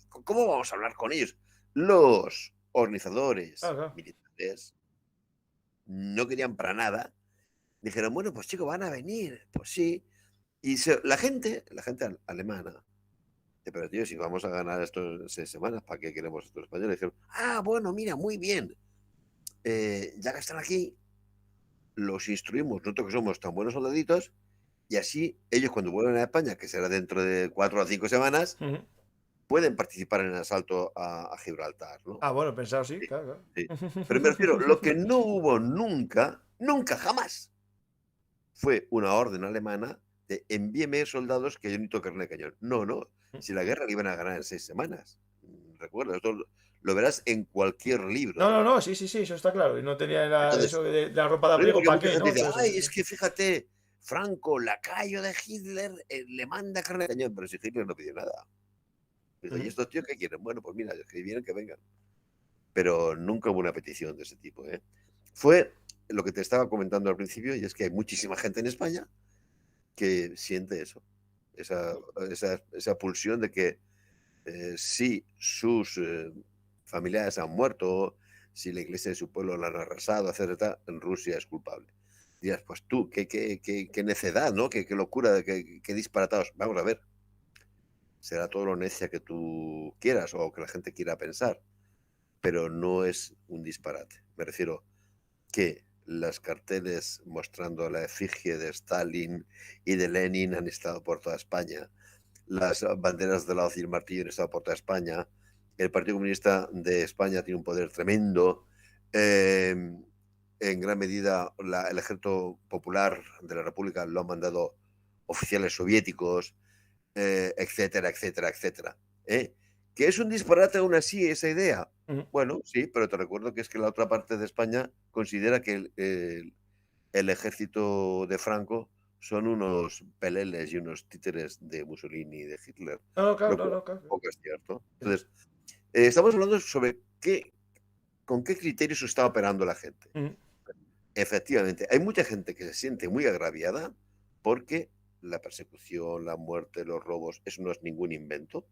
cómo vamos a hablar con ellos? Los organizadores Claro. militares no querían para nada. Dijeron, bueno, pues chicos, van a venir. Pues sí. Y la gente alemana, pero tío, si vamos a ganar estos 6 semanas, ¿para qué queremos estos españoles? Dijeron, bueno, mira, muy bien. Ya que están aquí, los instruimos, nosotros que somos tan buenos soldaditos, y así ellos cuando vuelven a España, que será dentro de 4 o 5 semanas, Ujú. pueden participar en el asalto a Gibraltar, ¿no? Bueno, pensado sí, Sí, claro. sí. Pero me refiero, lo que no hubo nunca, jamás, fue una orden alemana de envíeme soldados que yo necesito carne de cañón. No, si la guerra la iban a ganar en 6 semanas. Recuerda, esto lo verás en cualquier libro. No, sí, eso está claro. Y no tenía Entonces, eso de la ropa de lo digo abrigo, porque ¿para mucha qué? gente ¿No? dice, Todo eso. ay, es que fíjate, Franco, lacayo de Hitler, le manda carne de cañón, pero si Hitler no pidió nada. Dice, ¿y estos tíos qué quieren? Bueno, pues mira, que vienen, que vengan. Pero nunca hubo una petición de ese tipo. Fue lo que te estaba comentando al principio, y es que hay muchísima gente en España que siente eso, esa pulsión de que si sus familiares han muerto, si la iglesia de su pueblo la han arrasado, etcétera, en Rusia es culpable. Dirás, pues tú, qué necedad, ¿no? Qué locura, qué disparatados. Vamos a ver, será todo lo necia que tú quieras o que la gente quiera pensar, pero no es un disparate. Me refiero que las carteles mostrando la efigie de Stalin y de Lenin han estado por toda España. Las banderas de la hoz y el martillo han estado por toda España. El Partido Comunista de España tiene un poder tremendo. En gran medida, el Ejército Popular de la República lo han mandado oficiales soviéticos, etcétera, etcétera, etcétera. ¿Que es un disparate aún así esa idea? Ujú. Bueno, sí, pero te recuerdo que es que la otra parte de España considera que el ejército de Franco son unos peleles y unos títeres de Mussolini y de Hitler, No, claro, lo cual claro. tampoco es cierto. Entonces, estamos hablando sobre con qué criterios está operando la gente. Ujú. Efectivamente, hay mucha gente que se siente muy agraviada porque la persecución, la muerte, los robos, eso no es ningún invento.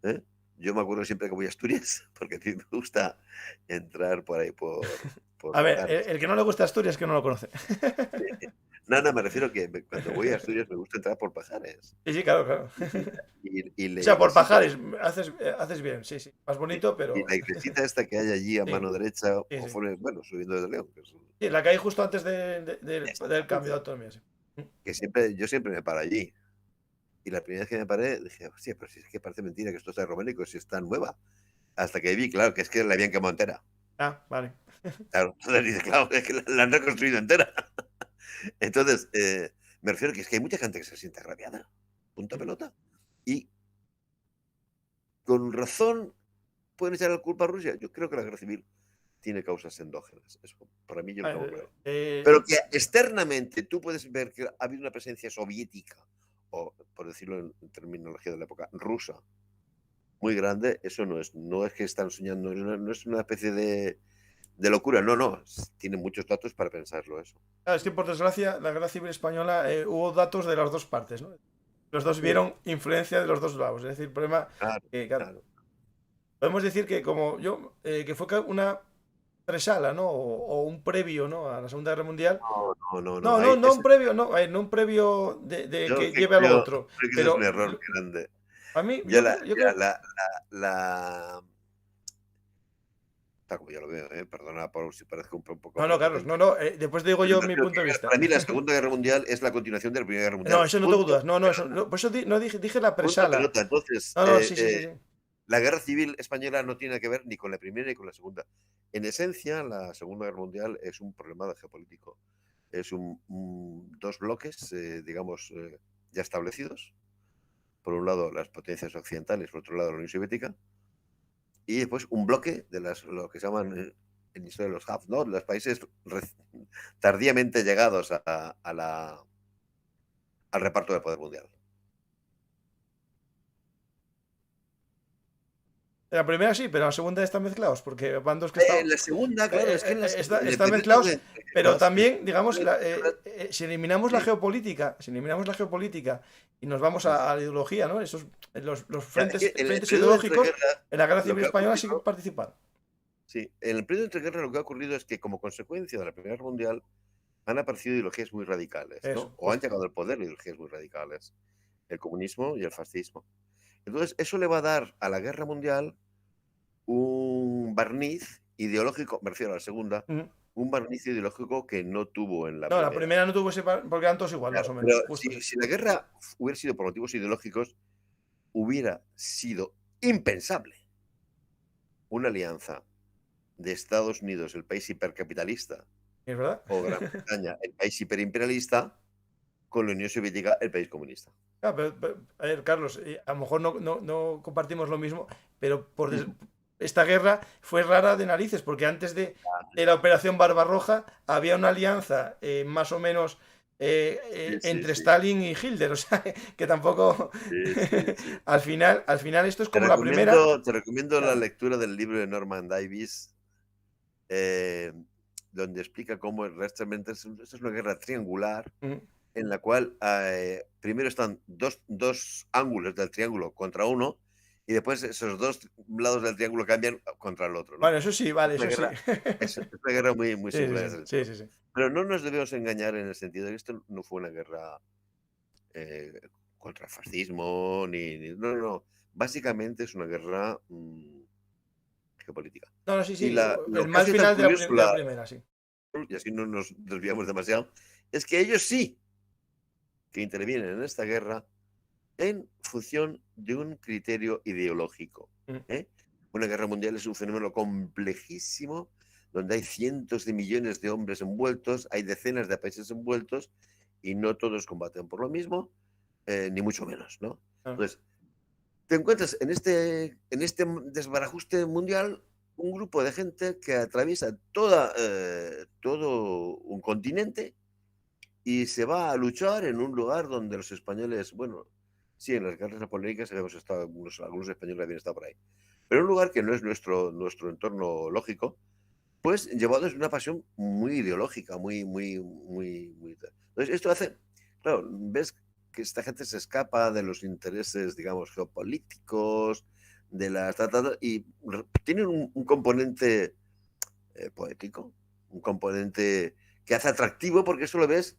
¿eh? Yo me acuerdo siempre que voy a Asturias, porque a mí me gusta entrar por ahí por A ver, Pajares. el que no le gusta Asturias es que no lo conoce. No, me refiero que cuando voy a Asturias me gusta entrar por Pajares. Sí, claro. Y O la sea, por iglesita, Pajares, haces bien, sí. Más bonito, y pero. la iglesita esta que hay allí a Sí, mano derecha, sí. bueno, subiendo desde León, Sí, la que hay justo antes del cambio exactamente, de autonomía, sí. que yo siempre me paro allí. Y la primera vez que me paré, dije, hostia, pero si es que parece mentira que esto está románico, si está nueva. Hasta que vi, claro, que es que la habían quemado entera. Vale. Claro, entonces dice, claro, es que la han reconstruido entera. Entonces, me refiero que es que hay mucha gente que se siente agraviada. Punta pelota. Y con razón pueden echar la culpa a Rusia. Yo creo que la guerra civil tiene causas endógenas. Eso para mí yo lo tengo claro. Pero que externamente tú puedes ver que ha habido una presencia soviética, o por decirlo en terminología de la época, rusa, muy grande, eso no es que están soñando, no es una especie de locura, no, tiene muchos datos para pensarlo eso. Claro, es que por desgracia, la guerra civil española hubo datos de las dos partes, ¿no? Los dos vieron influencia de los dos lados. Es decir, el problema Claro, que, claro, claro. podemos decir que como yo, que fue una tresala, ¿no? O un previo, ¿no? A la Segunda Guerra Mundial. No, no, no, no. No, no, no un previo, no, no un previo de Yo que que lleve a lo creo, otro. creo que eso es un Pero error grande. a mí, Yo la, yo mira, creo. la, tal como yo lo veo, perdona por si parezco un poco No, no, Carlos, prepotente. no, no. Después digo Yo yo me mi refiero punto de que vista. para mí la Segunda Guerra Mundial es la continuación de la Primera Guerra No, Mundial. eso no tengo Punto, dudas. No, no, eso, pelota, por eso no dije la punto, presala. pelota. Entonces, No, no, sí, sí, sí, sí. la Guerra Civil Española no tiene que ver ni con la Primera ni con la Segunda. En esencia, la Segunda Guerra Mundial es un problema geopolítico. Es dos bloques, digamos, ya establecidos. Por un lado, las potencias occidentales, por otro lado, la Unión Soviética. Y después un bloque de lo que se llaman en historia los have-not, los países tardíamente llegados al reparto del poder mundial. En la primera sí, pero en la segunda están mezclados, porque van dos que están. La segunda, claro, es que en la segunda, Están mezclados, pero también, digamos, si eliminamos la geopolítica, y nos vamos a la ideología, ¿no? Los frentes ideológicos, en la Guerra Civil Española sí que participan. Sí, en el periodo de entreguerra lo que ha ocurrido es que como consecuencia de la Primera Guerra Mundial han aparecido ideologías muy radicales, ¿no? Eso, O han llegado al poder ideologías muy radicales, el comunismo y el fascismo. Entonces, eso le va a dar a la Guerra Mundial un barniz ideológico, me refiero a la segunda, un barniz ideológico que no tuvo en la primera. No, la primera no tuvo ese porque eran todos igual, Claro, más o menos. pero si la guerra hubiera sido por motivos ideológicos, hubiera sido impensable una alianza de Estados Unidos, el país hipercapitalista, ¿Es verdad? o Gran Bretaña, el país hiperimperialista, con la Unión Soviética, el país comunista. Ah, pero, a ver, Carlos, a lo mejor no compartimos lo mismo, pero esta guerra fue rara de narices, porque antes de la Operación Barbarroja había una alianza más o menos entre Stalin y Hitler, o sea, que tampoco. Al final esto es como la primera. Te recomiendo la lectura del libro de Norman Davies, donde explica cómo realmente esto es una guerra triangular, en la cual primero están dos ángulos del triángulo contra uno, y después esos dos lados del triángulo cambian contra el otro, ¿no? Bueno, eso sí, vale, eso sí. Es una guerra muy, muy simple. Sí. Pero no nos debemos engañar en el sentido de que esto no fue una guerra contra el fascismo, no. Básicamente es una guerra geopolítica. No, sí. Y el mal final de la primera, sí. Y así no nos desviamos demasiado. Es que ellos sí que intervienen en esta guerra en función de un criterio ideológico. Una guerra mundial es un fenómeno complejísimo, donde hay cientos de millones de hombres envueltos, hay decenas de países envueltos, y no todos combaten por lo mismo, ni mucho menos, ¿no? Entonces, te encuentras en este desbarajuste mundial un grupo de gente que atraviesa todo un continente y se va a luchar en un lugar donde los españoles, bueno, sí, en las guerras napoleónicas hemos estado, algunos españoles habían estado por ahí, pero un lugar que no es nuestro entorno lógico, pues llevado es una pasión muy ideológica, muy. Entonces, esto hace, claro, ves que esta gente se escapa de los intereses, digamos, geopolíticos, de las y tienen un componente poético, un componente que hace atractivo, porque eso lo ves.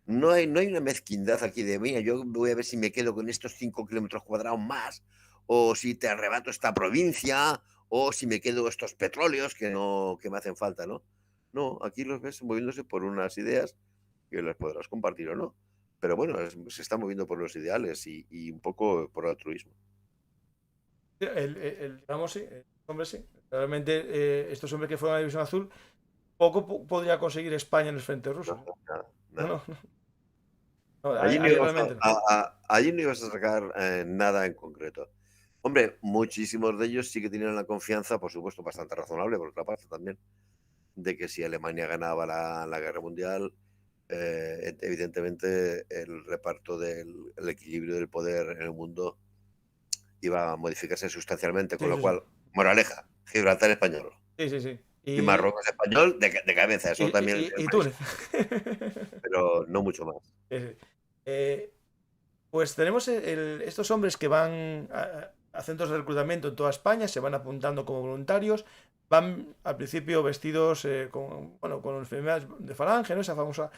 No hay una mezquindad aquí de, mira, yo voy a ver si me quedo con estos 5 kilómetros cuadrados más, o si te arrebato esta provincia, o si me quedo estos petróleos que me hacen falta, ¿no? No, aquí los ves moviéndose por unas ideas que las podrás compartir o no. Pero bueno, se está moviendo por los ideales y un poco por el altruismo. Digamos, sí, hombre, sí. Realmente, estos hombres que fueron a la División Azul, poco podría conseguir España en el frente ruso. Nada. No, allí no ibas a sacar nada en concreto. Hombre, muchísimos de ellos sí que tenían la confianza, por supuesto, bastante razonable, por otra parte también, de que si Alemania ganaba la guerra mundial, evidentemente el reparto del equilibrio del poder en el mundo iba a modificarse sustancialmente, con lo cual, moraleja, Gibraltar español. Sí. Y Marruecos español de cabeza, eso también. Y Túnez. Pero no mucho más. Pues tenemos estos hombres que van a centros de reclutamiento en toda España, se van apuntando como voluntarios, van al principio vestidos con, bueno, con enfermedades de Falange, ¿no? Esa famosa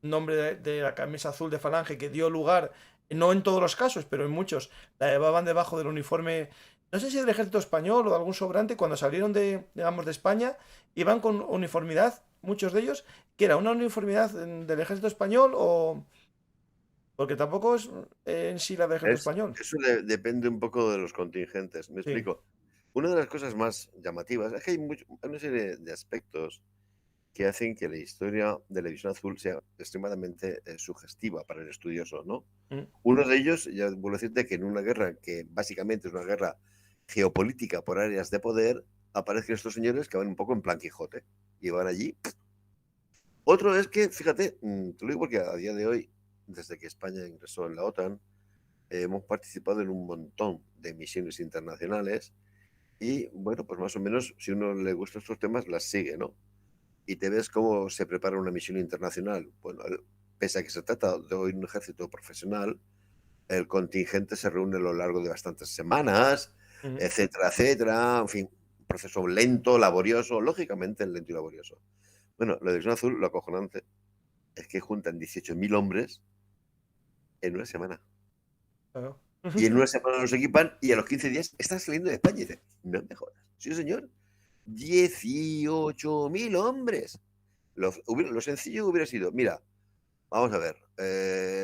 nombre de la camisa azul de Falange que dio lugar, no en todos los casos, pero en muchos, la llevaban debajo del uniforme, no sé si del ejército español o de algún sobrante, cuando salieron digamos, de España, iban con uniformidad, muchos de ellos, que era una uniformidad del ejército español o... Porque tampoco es en sí la del ejército español. Eso depende un poco de los contingentes. Me Sí. explico. Una de las cosas más llamativas es que hay una serie de aspectos que hacen que la historia de la División Azul sea extremadamente sugestiva para el estudioso, ¿no? Mm. Uno de ellos, ya vuelvo a decirte que en una guerra que básicamente es una guerra geopolítica por áreas de poder, aparecen estos señores que van un poco en plan Quijote y van allí. Otro es que, fíjate, te lo digo porque a día de hoy, desde que España ingresó en la OTAN, hemos participado en un montón de misiones internacionales y, bueno, pues más o menos, si uno le gustan estos temas, las sigue, ¿no? Y te ves cómo se prepara una misión internacional. Bueno, pese a que se trata de hoy un ejército profesional, el contingente se reúne a lo largo de bastantes semanas, Ujú. etcétera, etcétera. En fin, un proceso lento, laborioso, lógicamente lento y laborioso. Bueno, la División Azul, lo acojonante es que juntan 18.000 hombres en una semana. Claro. Y en una semana los equipan y a los 15 días están saliendo de España. Y dicen, no me jodas. Sí, señor. 18.000 hombres. Lo sencillo hubiera sido, mira, vamos a ver,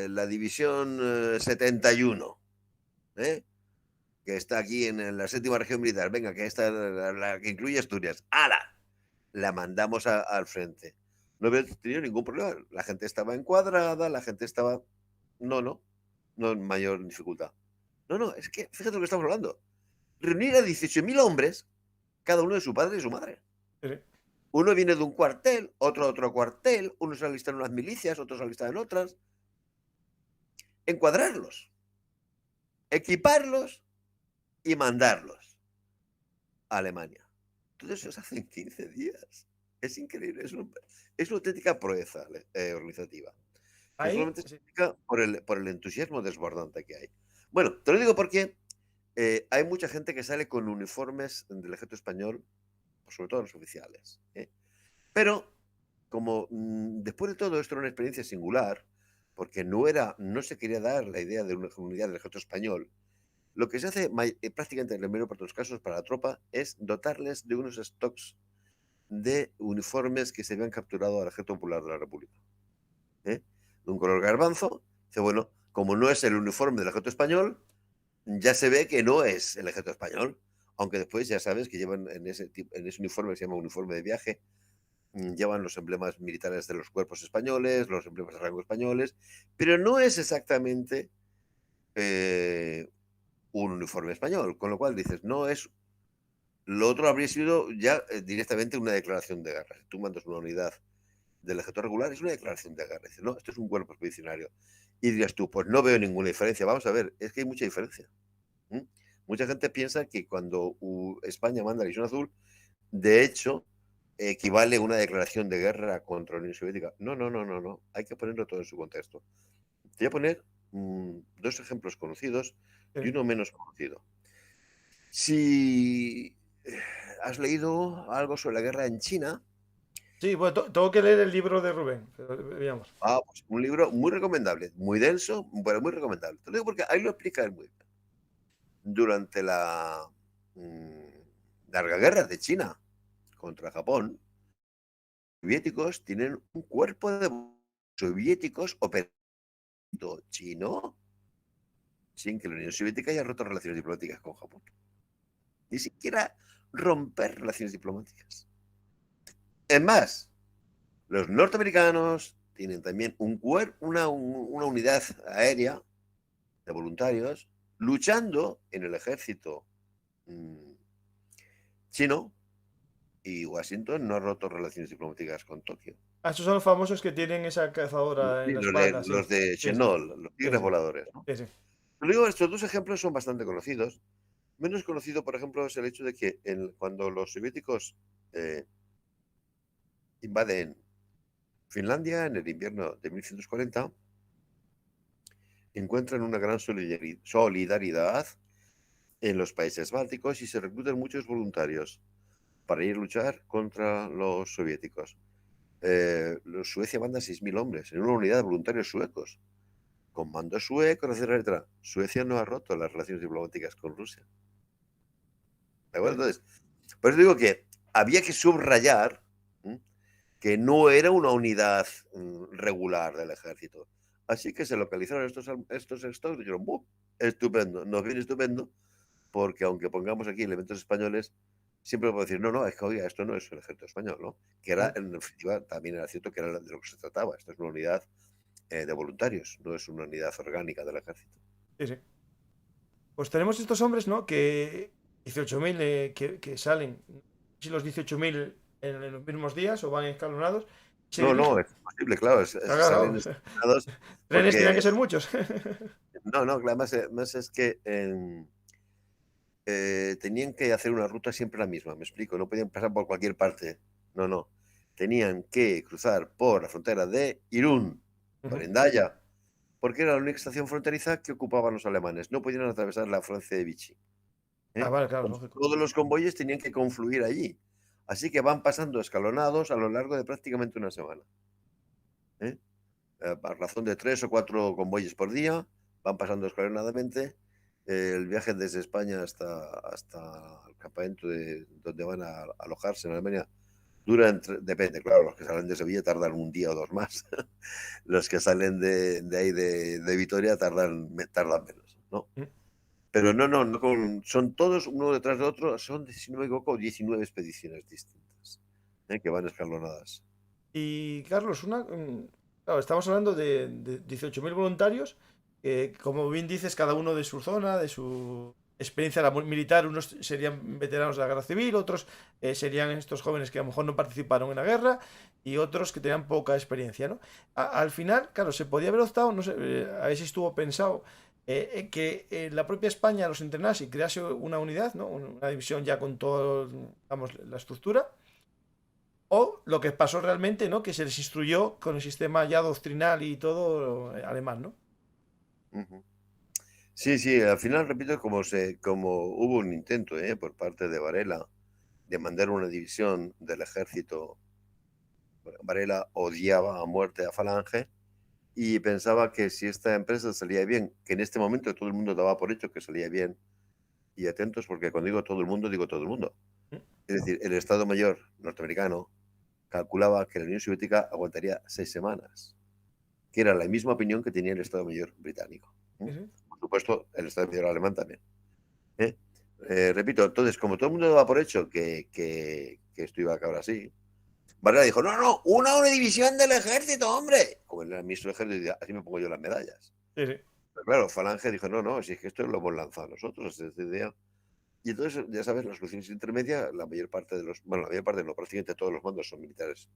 la división 71, ¿eh? Que está aquí en la séptima región militar, venga, que esta la que incluye Asturias, ¡hala! La mandamos al frente. No hubiera tenido ningún problema. La gente estaba encuadrada, la gente estaba... No hay mayor dificultad. No, es que fíjate lo que estamos hablando. Reunir a 18.000 hombres, cada uno de su padre y su madre. Sí. Uno viene de un cuartel, otro de otro cuartel, unos se alistan en unas milicias, otros se alistan en otras. Encuadrarlos, equiparlos y mandarlos a Alemania. Todo eso se hace en 15 días. Es increíble, es una auténtica proeza organizativa, que Ahí, solamente se sí. explica por el entusiasmo desbordante que hay. Bueno, te lo digo porque hay mucha gente que sale con uniformes del ejército español, sobre todo los oficiales. Pero, como después de todo esto era una experiencia singular, porque no se quería dar la idea de una comunidad del ejército español, lo que se hace prácticamente en el mayor parte de los casos para la tropa es dotarles de unos stocks de uniformes que se habían capturado al Ejército Popular de la República. De un color garbanzo. Dice, bueno, como no es el uniforme del Ejército Español, ya se ve que no es el Ejército Español, aunque después ya sabes que llevan en ese uniforme que se llama uniforme de viaje, llevan los emblemas militares de los cuerpos españoles, los emblemas de rango españoles, pero no es exactamente un uniforme español, con lo cual dices, no es... Lo otro habría sido ya directamente una declaración de guerra. Si tú mandas una unidad del ejército regular, es una declaración de guerra. Dices, no, esto es un cuerpo expedicionario. Y dirías tú, pues no veo ninguna diferencia. Vamos a ver, es que hay mucha diferencia. Mucha gente piensa que cuando España manda la División Azul, de hecho, equivale a una declaración de guerra contra la Unión Soviética. No. Hay que ponerlo todo en su contexto. Te voy a poner dos ejemplos conocidos y Sí. uno menos conocido. Si has leído algo sobre la guerra en China, Sí, bueno, tengo que leer el libro de Rubén, pero veamos. pues un libro muy recomendable, muy denso, pero muy recomendable. Te lo digo porque ahí lo explica él muy bien. Durante la larga guerra de China contra Japón, los soviéticos tienen un cuerpo de soviéticos operando chino sin que la Unión Soviética haya roto relaciones diplomáticas con Japón. Ni siquiera romper relaciones diplomáticas. Es más, los norteamericanos tienen también una unidad aérea de voluntarios luchando en el ejército chino, y Washington no ha roto relaciones diplomáticas con Tokio. Ah, estos son los famosos que tienen esa cazadora Sí, en la espalda, sí. los de Sí, sí. Chenol, los Sí, tigres sí. voladores, ¿no? Sí, sí. Luego, estos dos ejemplos son bastante conocidos. Menos conocido, por ejemplo, es el hecho de que cuando los soviéticos invaden Finlandia en el invierno de 1940, encuentran una gran solidaridad en los países bálticos y se reclutan muchos voluntarios para ir a luchar contra los soviéticos. Suecia manda 6.000 hombres en una unidad de voluntarios suecos, con mando sueco, etcétera, etcétera. Suecia no ha roto las relaciones diplomáticas con Rusia. ¿De acuerdo? Entonces, por eso digo que había que subrayar que no era una unidad regular del ejército. Así que se localizaron estos estados y dijeron, estupendo, nos viene estupendo, porque aunque pongamos aquí elementos españoles, siempre puedo decir, no, es que oiga, esto no es el ejército español, ¿no? Que era, en definitiva, también era cierto que era de lo que se trataba. Esto es una unidad de voluntarios, no es una unidad orgánica del ejército. Sí, sí. Pues tenemos estos hombres, ¿no? Que 18.000 que salen, si los 18.000 en los mismos días o van escalonados. No, es imposible, claro, salen escalonados. Trenes tenían que ser muchos. No, además es que tenían que hacer una ruta siempre la misma, me explico, no podían pasar por cualquier parte, no. Tenían que cruzar por la frontera de Irún, por Hendaya, porque era la única estación fronteriza que ocupaban los alemanes. No podían atravesar la Francia de Vichy. Vale, claro, lógico. Todos los convoyes tenían que confluir allí. Así que van pasando escalonados a lo largo de prácticamente una semana. A razón de 3 o 4 convoyes por día, van pasando escalonadamente. El viaje desde España hasta el campamento donde van a alojarse en Alemania dura depende, claro, los que salen de Sevilla tardan un día o dos más. Los que salen de ahí de Vitoria tardan menos, ¿no? Pero no son todos uno detrás de otro, son, si no me equivoco, 19 expediciones distintas que van escalonadas. Y Carlos, claro, estamos hablando de 18.000 voluntarios, como bien dices, cada uno de su zona, de su experiencia militar. Unos serían veteranos de la guerra civil, otros serían estos jóvenes que a lo mejor no participaron en la guerra y otros que tenían poca experiencia, ¿no? Al final, claro, se podía haber optado, no sé, a ver si estuvo pensado, que la propia España los entrenase y crease una unidad, ¿no? Una división ya con toda, digamos, la estructura. O lo que pasó realmente, ¿no? Que se les instruyó con el sistema ya doctrinal y todo alemán, ¿no? Sí, al final, repito, como hubo un intento por parte de Varela de mandar una división del ejército. Varela odiaba a muerte a Falange y pensaba que si esta empresa salía bien, que en este momento todo el mundo daba por hecho que salía bien, y atentos porque cuando digo todo el mundo, digo todo el mundo. Es decir, el Estado Mayor norteamericano calculaba que la Unión Soviética aguantaría 6 semanas, que era la misma opinión que tenía el Estado Mayor británico. Por supuesto, el Estado Mayor alemán también. Repito, entonces, como todo el mundo daba por hecho que esto iba a acabar así, Varela dijo, no, una división del ejército, hombre. Como él era ministro del ejército, así me pongo yo las medallas. Sí. Pero claro, Falange dijo, no, si es que esto lo hemos lanzado nosotros desde ese día. Y entonces, ya sabes, las soluciones intermedias, la mayor parte no, prácticamente todos los mandos son militares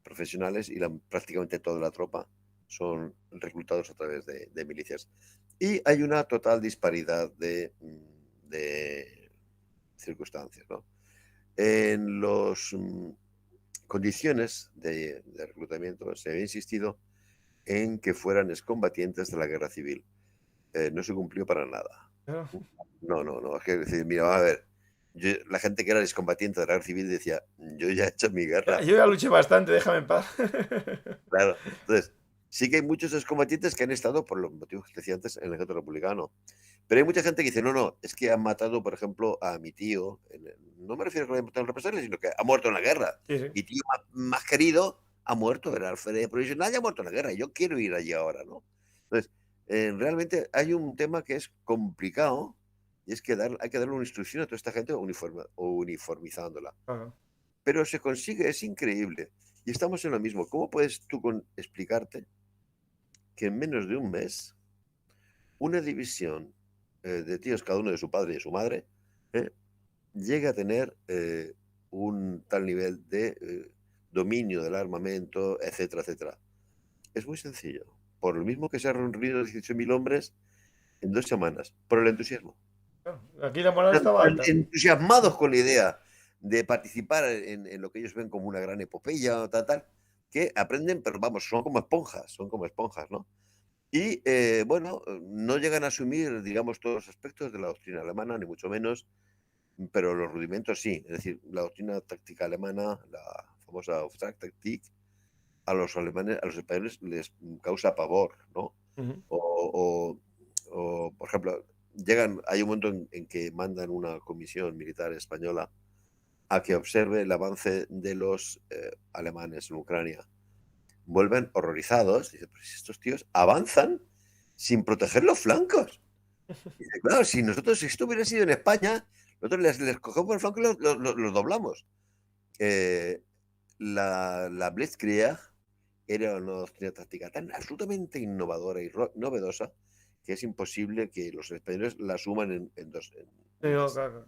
profesionales y prácticamente toda la tropa son reclutados a través de milicias. Y hay una total disparidad de circunstancias, ¿no? En las condiciones de reclutamiento se había insistido en que fueran excombatientes de la guerra civil. No se cumplió para nada. No. Es que decir, mira, a ver, la gente que era excombatiente de la guerra civil decía, yo ya he hecho mi guerra. Yo ya luché bastante, déjame en paz. Claro, entonces, sí que hay muchos excombatientes que han estado, por los motivos que decía antes, en el ejército republicano. Pero hay mucha gente que dice, no, es que han matado, por ejemplo, a mi tío. No me refiero a que lo hayan matado en represalias, sino que ha muerto en la guerra. Sí. Mi tío más querido ha muerto, era alférez provisional y ha muerto en la guerra. Yo quiero ir allí ahora, ¿no? Entonces, realmente hay un tema que es complicado y es que hay que darle una instrucción a toda esta gente uniformizándola. Pero se consigue, es increíble. Y estamos en lo mismo. ¿Cómo puedes tú explicarte que en menos de un mes una división de tíos, cada uno de su padre y de su madre, llega a tener un tal nivel de dominio del armamento, etcétera, etcétera? Es muy sencillo. Por lo mismo que se han reunido 18.000 hombres en 2 semanas, por el entusiasmo. Aquí la moral estaba alta. Entusiasmados con la idea de participar en lo que ellos ven como una gran epopeya o tal, que aprenden, pero vamos, son como esponjas, ¿no? Y bueno, no llegan a asumir, digamos, todos los aspectos de la doctrina alemana, ni mucho menos, pero los rudimentos sí. Es decir, la doctrina táctica alemana, la famosa Auftragtaktik, a los alemanes, a los españoles les causa pavor, ¿no? Ujú. O, por ejemplo, hay un momento en que mandan una comisión militar española a que observe el avance de los alemanes en Ucrania. Vuelven horrorizados. Dicen, pues estos tíos avanzan sin proteger los flancos. Dice, claro, si esto hubiera sido en España, nosotros les cogemos el flanco y los doblamos. Eh, la Blitzkrieg era una doctrina táctica tan absolutamente innovadora y novedosa que es imposible que los españoles la asuman en dos. Sí, no, claro, claro.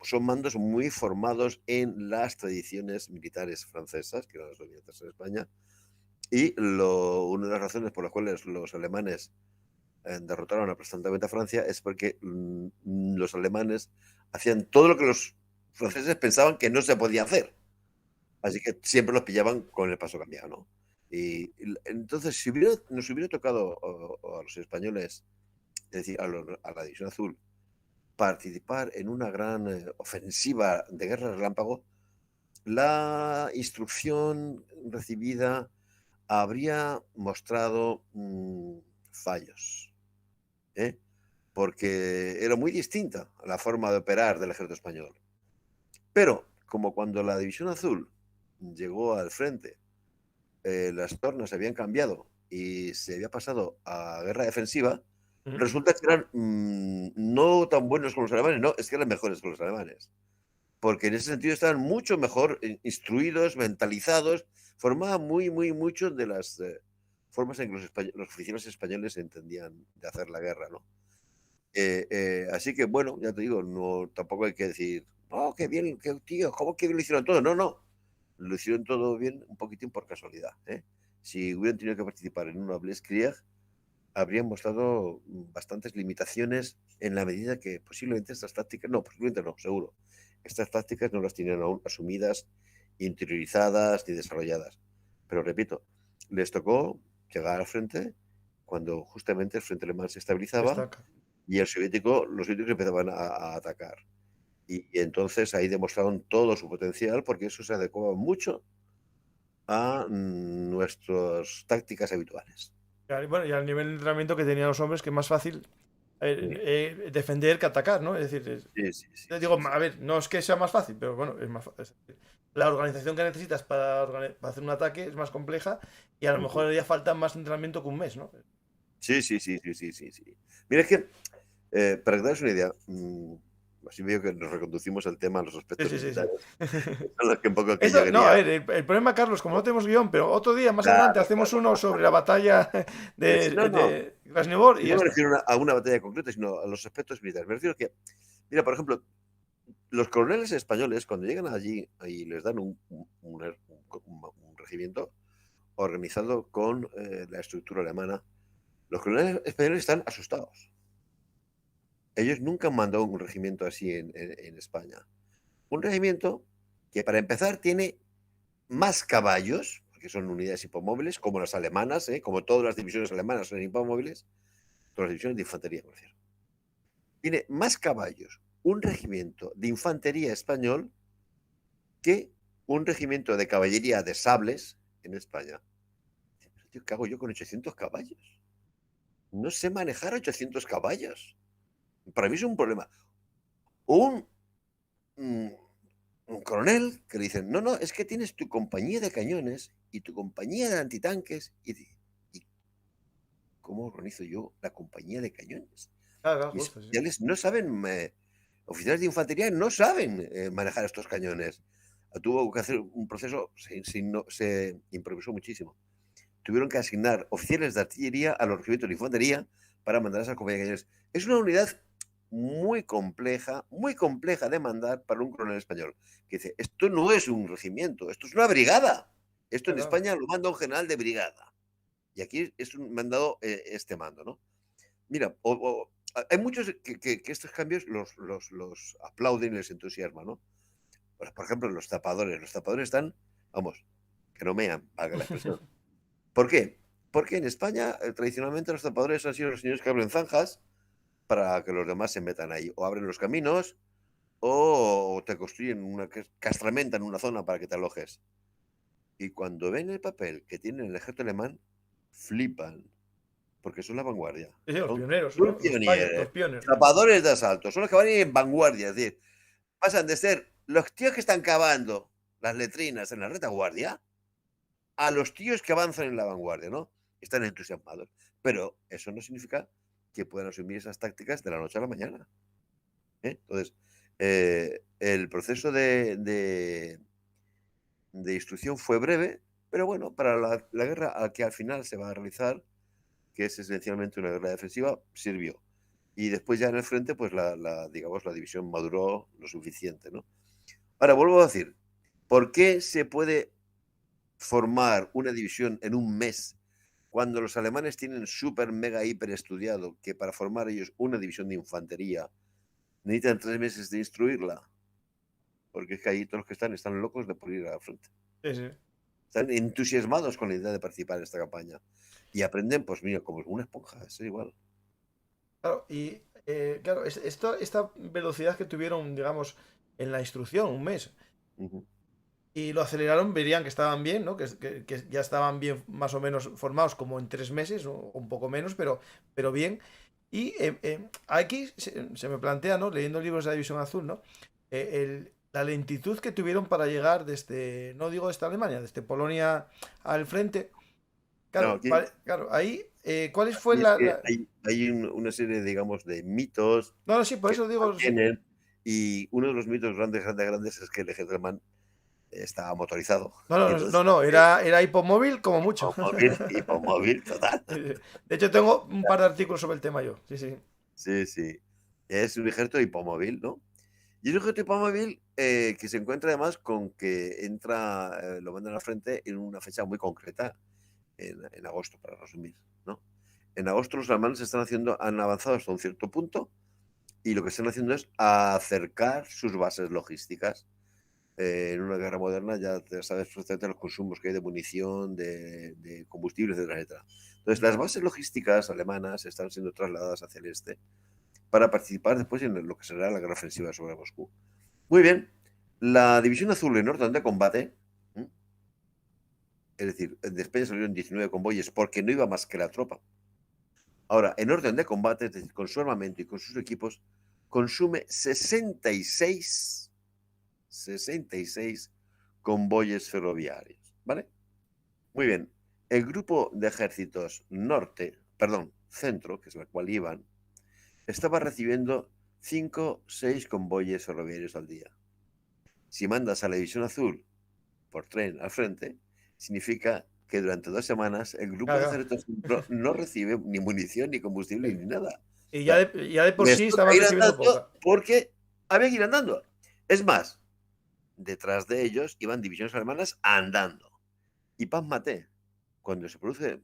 Son mandos muy formados en las tradiciones militares francesas, que eran las dominantes en España, y una de las razones por las cuales los alemanes derrotaron aplastantemente a Francia es porque los alemanes hacían todo lo que los franceses pensaban que no se podía hacer. Así que siempre los pillaban con el paso cambiado, ¿no? Y entonces, si nos hubiera tocado a los españoles, es decir, a la División Azul, participar en una gran ofensiva de guerra relámpago, la instrucción recibida habría mostrado fallos, ¿eh? Porque era muy distinta la forma de operar del ejército español. Pero, como cuando la División Azul llegó al frente, las tornas se habían cambiado y se había pasado a guerra defensiva, Ujú. resulta que eran no tan buenos como los alemanes, no, es que eran mejores que los alemanes. Porque en ese sentido estaban mucho mejor instruidos, mentalizados, formaban mucho de las formas en que los oficiales españoles entendían de hacer la guerra, ¿no? Así que, bueno, ya te digo, no, tampoco hay que decir, oh, qué bien, qué tío, ¿cómo que bien lo hicieron todo? No, no, lo hicieron todo bien un poquitín por casualidad, ¿eh? Si hubieran tenido que participar en una Blitzkrieg, habrían mostrado bastantes limitaciones en la medida que posiblemente estas tácticas, no, posiblemente no, seguro, estas tácticas no las tenían aún asumidas, interiorizadas ni desarrolladas. Pero repito, les tocó llegar al frente cuando justamente el frente alemán se estabilizaba Destaca. y los soviéticos empezaban a atacar. Y entonces ahí demostraron todo su potencial porque eso se adecuaba mucho a nuestras tácticas habituales. Claro, y bueno, y al nivel de entrenamiento que tenían los hombres, que es más fácil Sí, defender que atacar, ¿no? Es decir, sí, sí, sí, te digo, sí, sí. a ver, no es que sea más fácil, pero bueno, es más fácil. La organización que necesitas para hacer un ataque es más compleja y a lo Ujú. mejor haría falta más entrenamiento que un mes, ¿no? Sí, sí, sí, sí, sí, sí, sí. Mira, es que, para que te hagas una idea, así veo que nos reconducimos al tema, a los Sí, aspectos sí, sí, sí. militares, que son los que un poco que yo Esto, no, quería. a ver, el problema, Carlos, como no tenemos guión, pero otro día, más adelante, Claro, hacemos claro. uno sobre la batalla No, no, de Krasnivor y no ya me está. refiero a una batalla concreta, sino a los aspectos militares. Me refiero a que, mira, por ejemplo, los coroneles españoles, cuando llegan allí y les dan un regimiento organizado con la estructura alemana, los coroneles españoles están asustados. Ellos nunca han mandado un regimiento así en España. Un regimiento que, para empezar, tiene más caballos, porque son unidades hipomóviles, como las alemanas, como todas las divisiones alemanas son hipomóviles, todas las divisiones de infantería, por cierto. Tiene más caballos un regimiento de infantería español que un regimiento de caballería de sables en España. Tío, ¿qué hago yo con 800 caballos? No sé manejar 800 caballos. Para mí es un problema. Un, mm, un coronel que le dicen, no, no, es que tienes tu compañía de cañones y tu compañía de antitanques. ¿Y cómo organizo yo la compañía de cañones? Claro, claro, Mis justo, sí. oficiales no saben, oficiales de infantería no saben manejar estos cañones. Tuvo que hacer un proceso, se improvisó muchísimo. Tuvieron que asignar oficiales de artillería a los regimientos de infantería para mandar a esas compañías de cañones. Es una unidad muy compleja de mandar para un coronel español. Que dice, esto no es un regimiento, esto es una brigada. Esto en Claro, claro. España lo manda un general de brigada. Y aquí es un mandado este mando, ¿no? Mira, hay muchos que estos cambios los aplauden y les entusiasma, ¿no? Pues, por ejemplo, los tapadores. Los tapadores están, vamos, que no mean, valga la expresión. ¿Por qué? Porque en España, tradicionalmente, los zapadores han sido los señores que abren zanjas para que los demás se metan ahí. O abren los caminos, o te construyen una castramenta en una zona para que te alojes. Y cuando ven el papel que tiene el ejército alemán, flipan. Porque son la vanguardia. Sí, los Son pioneros, ¿no? Los pioneros. zapadores de asalto. Son los que van a ir en vanguardia. Es decir, pasan de ser los tíos que están cavando las letrinas en la retaguardia a los tíos que avanzan en la vanguardia, ¿no? Están entusiasmados. Pero eso no significa que puedan asumir esas tácticas de la noche a la mañana. Entonces, el proceso de instrucción fue breve, pero bueno, para la guerra a que al final se va a realizar, que es esencialmente una guerra defensiva, sirvió. Y después ya en el frente, pues digamos, la división maduró lo suficiente, ¿no? Ahora, vuelvo a decir, ¿por qué se puede formar una división en un mes cuando los alemanes tienen súper, mega, hiper estudiado que para formar ellos una división de infantería necesitan 3 meses de instruirla? Porque es que ahí todos los que están locos de por ir al frente. Sí, sí. Están entusiasmados con la idea de participar en esta campaña. Y aprenden, pues mira, como una esponja, es igual. Claro, y claro, esta velocidad que tuvieron, digamos, en la instrucción, un mes, y lo aceleraron, verían que estaban bien, ¿no? Que ya estaban bien, más o menos formados, como en 3 meses, o un poco menos, pero bien. Y aquí se me plantea, ¿no? Leyendo libros de la División Azul, ¿no? La lentitud que tuvieron para llegar desde, no digo desde Alemania, desde Polonia al frente. Claro, No, claro, ahí, ¿cuál fue es que hay una serie, digamos, de mitos No, no, sí, por que eso se digo. mantienen, y uno de los mitos grandes es que el ejército alemán estaba motorizado. No, no, Entonces, no, no, era hipomóvil como mucho. hipomóvil total. De hecho, tengo un par de artículos sobre el tema yo. Sí, sí. Sí, sí. Es un ejército hipomóvil, ¿no? Y es un ejército hipomóvil que se encuentra además con que entra, lo mandan al frente en una fecha muy concreta, en agosto, para resumir, ¿no? En agosto los alemanes han avanzado hasta un cierto punto, y lo que están haciendo es acercar sus bases logísticas. En una guerra moderna ya sabes perfectamente los consumos que hay de munición, de combustible, etcétera, etcétera. Entonces, las bases logísticas alemanas están siendo trasladadas hacia el este para participar después en lo que será la guerra ofensiva sobre Moscú. Muy bien, la División Azul en orden de combate, es decir, de España salieron 19 convoyes porque no iba más que la tropa. Ahora, en orden de combate, es decir, con su armamento y con sus equipos, consume 66 convoyes ferroviarios, ¿vale? Muy bien. El grupo de ejércitos centro, que es la cual iban, estaba recibiendo 5 o 6 convoyes ferroviarios al día. Si mandas a la División Azul por tren al frente, significa que durante 2 semanas el grupo de ejércitos centro no recibe ni munición, ni combustible, ni nada. Y ya de por sí estaban recibiendo poca. Porque había que ir andando. Es más, detrás de ellos iban divisiones alemanas andando. Y pásmate, cuando se produce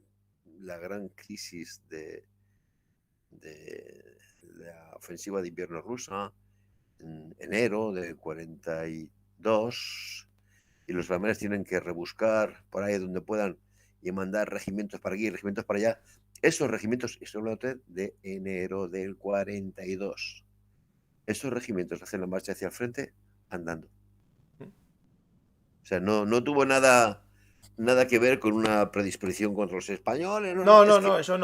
la gran crisis de la ofensiva de invierno rusa, en enero del 42, y los alemanes tienen que rebuscar por ahí donde puedan y mandar regimientos para aquí, regimientos para allá. Esos regimientos, estoy hablando de enero del 42, esos regimientos hacen la marcha hacia el frente andando. O sea, no tuvo nada que ver con una predisposición contra los españoles. No, eso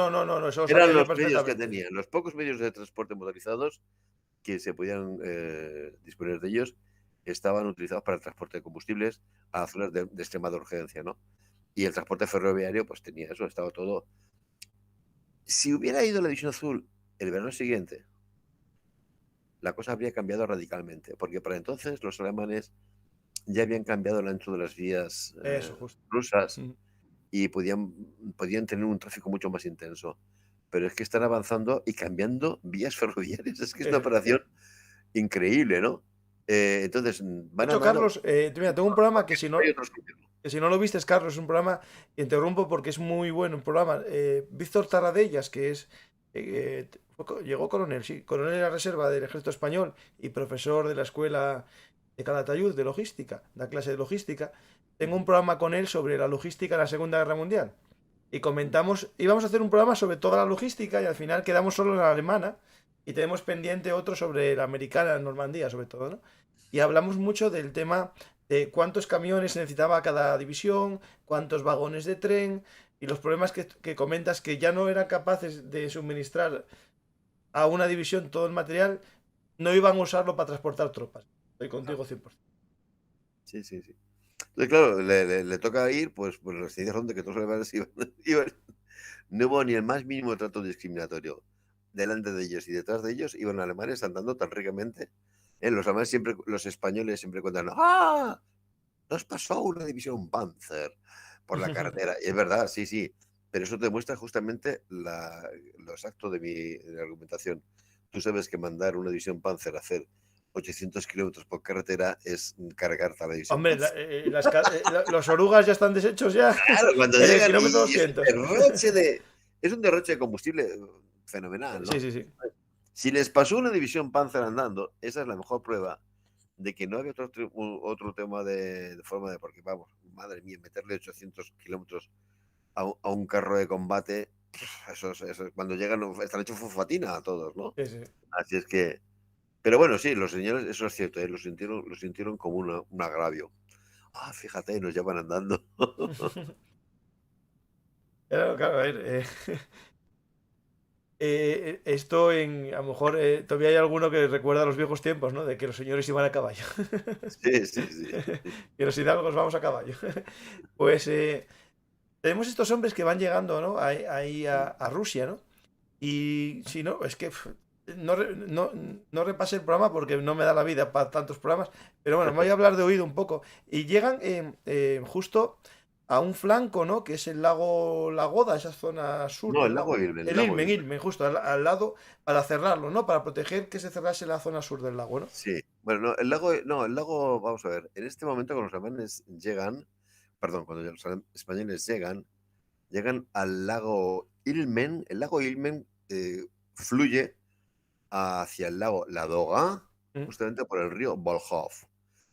eran los medios que tenían, los pocos medios de transporte motorizados que se podían disponer de ellos, estaban utilizados para el transporte de combustibles a zonas de extremada urgencia, ¿no? Y el transporte ferroviario, pues tenía eso, estaba todo. Si hubiera ido la División Azul el verano siguiente, la cosa habría cambiado radicalmente, porque para entonces los alemanes ya habían cambiado el ancho de las vías rusas y podían tener un tráfico mucho más intenso. Pero es que están avanzando y cambiando vías ferroviarias. Es que es una operación increíble, ¿no? Entonces, van a... Carlos, mira, tengo un programa que si no lo viste, Carlos, es un programa, interrumpo porque es muy bueno, un programa. Víctor Tarradellas, que es... llegó coronel de la reserva del ejército español y profesor de la escuela de Calatayud de logística, da clase de logística. Tengo un programa con él sobre la logística en la Segunda Guerra Mundial. y comentamos, íbamos a hacer un programa sobre toda la logística y al final quedamos solo en la alemana y tenemos pendiente otro sobre la americana, en Normandía sobre todo, ¿no? Y hablamos mucho del tema de cuántos camiones necesitaba cada división, cuántos vagones de tren y los problemas que comentas que ya no eran capaces de suministrar a una división todo el material, no iban a usarlo para transportar tropas. Estoy contigo 100%. Sí, sí, sí. Entonces, claro, le toca ir, pues las noticias son de que todos los alemanes no hubo ni el más mínimo trato discriminatorio. Delante de ellos y detrás de ellos iban alemanes andando tan ricamente. Los alemanes siempre, los españoles siempre cuentan, ¡ah! Nos pasó una división Panzer por la carretera. Y es verdad, sí, sí. Pero eso demuestra justamente lo exacto de mi argumentación. Tú sabes que mandar una división Panzer a hacer 800 kilómetros por carretera es cargar a la división Hombre, Panzer. los orugas ya están deshechos ya Claro, cuando en el llegan kilómetro y 200. es un derroche de combustible fenomenal, Sí, ¿no? sí, sí. Si les pasó una división Panzer andando, esa es la mejor prueba de que no había otro tema de forma de, porque vamos, madre mía, meterle 800 kilómetros a un carro de combate, cuando llegan están hechos fosfatina a todos, ¿no? Sí, sí. Así es que, pero bueno, sí, los señores, eso es cierto, lo sintieron como un agravio. Ah, fíjate, nos llevan andando. Claro, claro, a ver. Esto a lo mejor todavía hay alguno que recuerda los viejos tiempos, ¿no? De que los señores iban a caballo. Sí, sí, sí. Que los hidalgos vamos a caballo. Pues tenemos estos hombres que van llegando, ¿no? Ahí a Rusia, ¿no? Y si no, es que no repasé el programa porque no me da la vida para tantos programas, pero bueno, me voy a hablar de oído un poco. Y llegan justo a un flanco, ¿no? Que es el lago Lagoda, esa zona sur No, del el lago lago. Ilmen, el El lago Ilmen, Ilmen. Ilmen, justo al lado, para cerrarlo, ¿no? Para proteger que se cerrase la zona sur del lago, ¿no? Sí, bueno, no, el lago, vamos a ver, en este momento cuando los alemanes llegan, perdón, cuando los españoles llegan al lago Ilmen, el lago Ilmen fluye hacia el lago Ladoga, Mm. justamente por el río Volkhov.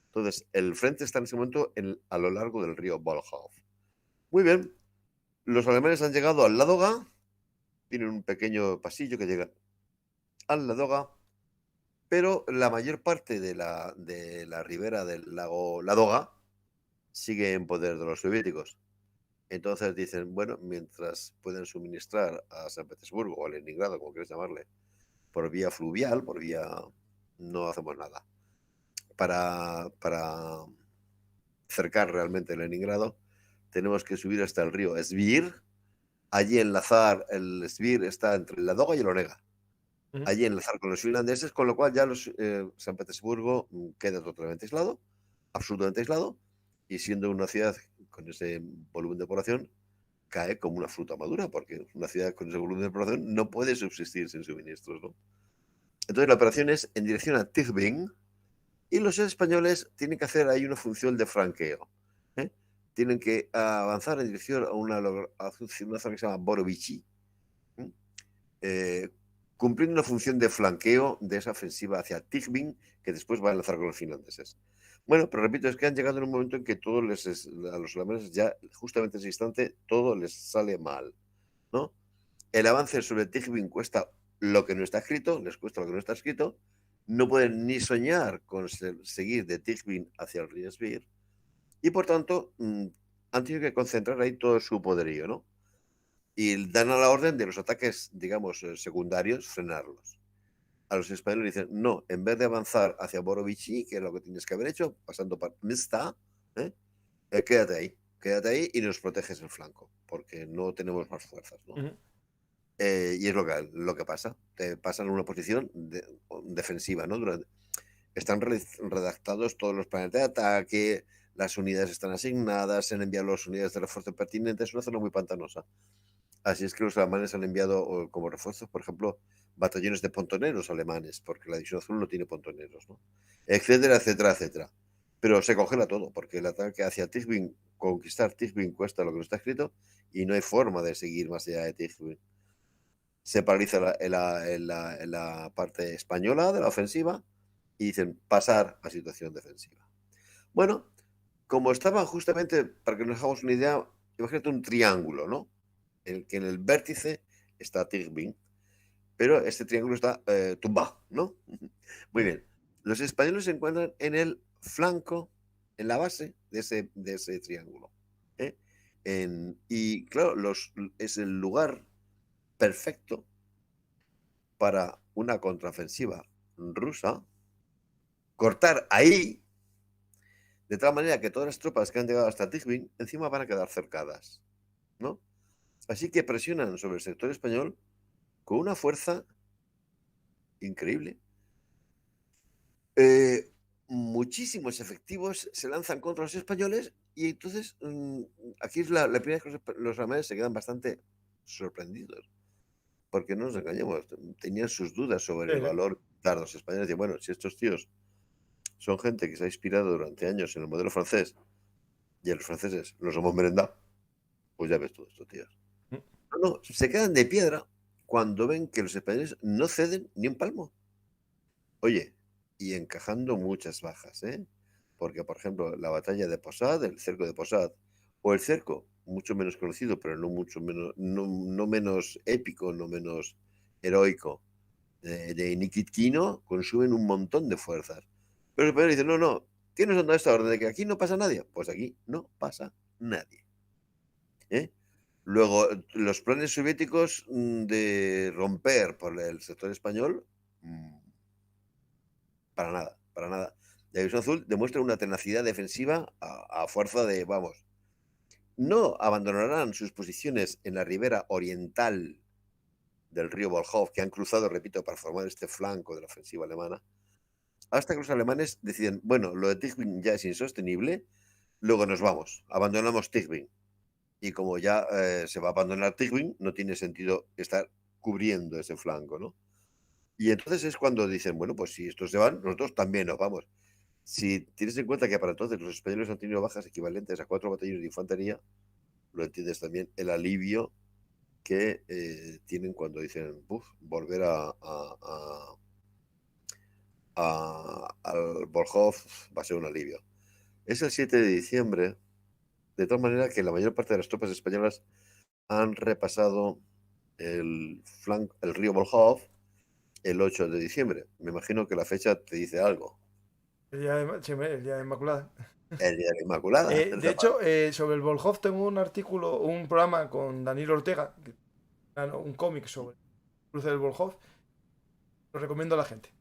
Entonces, el frente está en ese momento a lo largo del río Volkhov. Muy bien, los alemanes han llegado al Ladoga, tienen un pequeño pasillo que llega al Ladoga, pero la mayor parte de la ribera del lago Ladoga sigue en poder de los soviéticos. Entonces dicen, bueno, mientras pueden suministrar a San Petersburgo o a Leningrado, como quieras llamarle, por vía fluvial, no hacemos nada. Para cercar realmente Leningrado, tenemos que subir hasta el río Svir. Allí enlazar, el Svir está entre la Ladoga y el Onega. Ujú. Allí enlazar con los finlandeses, con lo cual ya San Petersburgo queda totalmente aislado, absolutamente aislado, y siendo una ciudad con ese volumen de población, cae como una fruta madura, porque una ciudad con ese volumen de población no puede subsistir sin suministros, ¿no? Entonces la operación es en dirección a Tikhvin y los españoles tienen que hacer ahí una función de franqueo. ¿eh? Tienen que avanzar en dirección a a una zona que se llama Borovichi, ¿eh? Eh, cumpliendo una función de flanqueo de esa ofensiva hacia Tikhvin, que después va a enlazar con los finlandeses. Bueno, pero repito, es que han llegado en un momento en que a los alemanes ya, justamente en ese instante, todo les sale mal, ¿no? El avance sobre Tikhvin cuesta lo que no está escrito, les cuesta lo que no está escrito, no pueden ni soñar con seguir de Tikhvin hacia el río Svir, y por tanto han tenido que concentrar ahí todo su poderío, ¿no? Y dan a la orden de los ataques, digamos, secundarios, frenarlos. A los españoles dicen, no, en vez de avanzar hacia Borovichi, que es lo que tienes que haber hecho, pasando por Msta, ¿eh? Quédate ahí y nos proteges el flanco, porque no tenemos más fuerzas, ¿no? Ujú. Y es lo que pasa, te pasan a una posición defensiva, ¿no? Están redactados todos los planes de ataque, las unidades están asignadas, se han enviado las unidades de refuerzo pertinentes, es una zona muy pantanosa. Así es que los alemanes han enviado como refuerzos, por ejemplo, batallones de pontoneros alemanes, porque la División Azul no tiene pontoneros, ¿no? Etcétera, etcétera, etcétera. Pero se congela todo, porque el ataque hacia Tikhvin, conquistar Tikhvin cuesta lo que no está escrito y no hay forma de seguir más allá de Tikhvin. Se paraliza la parte española de la ofensiva y dicen pasar a situación defensiva. Bueno, como estaban justamente, para que nos hagamos una idea, imagínate un triángulo, ¿no? que en el vértice está Tigbin, pero este triángulo está tumbado, ¿no? Muy bien. Los españoles se encuentran en el flanco, en la base de ese triángulo. ¿eh? Y claro, es el lugar perfecto para una contraofensiva rusa, cortar ahí, de tal manera que todas las tropas que han llegado hasta Tigbin encima van a quedar cercadas, ¿no? Así que presionan sobre el sector español con una fuerza increíble. Muchísimos efectivos se lanzan contra los españoles y entonces aquí es la primera vez que los alemanes se quedan bastante sorprendidos, porque no nos engañemos, tenían sus dudas sobre el valor de los españoles. Y bueno, si estos tíos son gente que se ha inspirado durante años en el modelo francés y a los franceses los hemos merendado, pues ya ves tú, estos tíos. No, se quedan de piedra cuando ven que los españoles no ceden ni un palmo. Oye, y encajando muchas bajas, ¿eh? Porque, por ejemplo, la batalla de Posad, el cerco de Posad, o el cerco, mucho menos conocido, pero no menos épico, no menos heroico, de Nikitkino, consumen un montón de fuerzas. Pero el español dice, no, ¿qué nos han dado esta orden de que aquí no pasa nadie? Pues aquí no pasa nadie. ¿eh? Luego, los planes soviéticos de romper por el sector español, para nada, para nada. La División Azul demuestra una tenacidad defensiva a fuerza de, vamos, no abandonarán sus posiciones en la ribera oriental del río Volkhov, que han cruzado, repito, para formar este flanco de la ofensiva alemana, hasta que los alemanes deciden, bueno, lo de Tigrin ya es insostenible, luego nos vamos, abandonamos Tigrin. Y como ya se va a abandonar Tigrin, no tiene sentido estar cubriendo ese flanco, ¿no? Y entonces es cuando dicen, bueno, pues si estos se van, nosotros también nos vamos. Si tienes en cuenta que para entonces los españoles han tenido bajas equivalentes a 4 batallones de infantería, lo entiendes también el alivio que tienen cuando dicen, volver al Volkhov va a ser un alivio. Es el 7 de diciembre, de tal manera que la mayor parte de las tropas españolas han repasado el río Volkhov el 8 de diciembre. Me imagino que la fecha te dice algo. El día de Inmaculada. El día de la Inmaculada. De hecho, sobre el Volhov tengo un artículo, un programa con Daniel Ortega, un cómic sobre el cruce del Volhov. Lo recomiendo a la gente.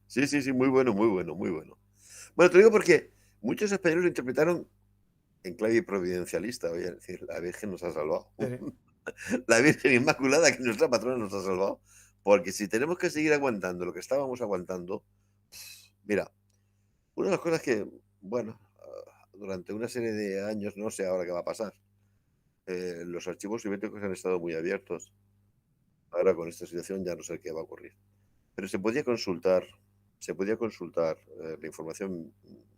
Sí, muy bueno, muy bueno, muy bueno. Bueno, te digo porque muchos españoles lo interpretaron en clave providencialista, oye, es decir, la Virgen nos ha salvado. Sí. La Virgen Inmaculada, que nuestra patrona, nos ha salvado. Porque si tenemos que seguir aguantando lo que estábamos aguantando, mira, una de las cosas que, bueno, durante una serie de años, no sé ahora qué va a pasar, los archivos soviéticos han estado muy abiertos. Ahora con esta situación ya no sé qué va a ocurrir. Pero se podía consultar la información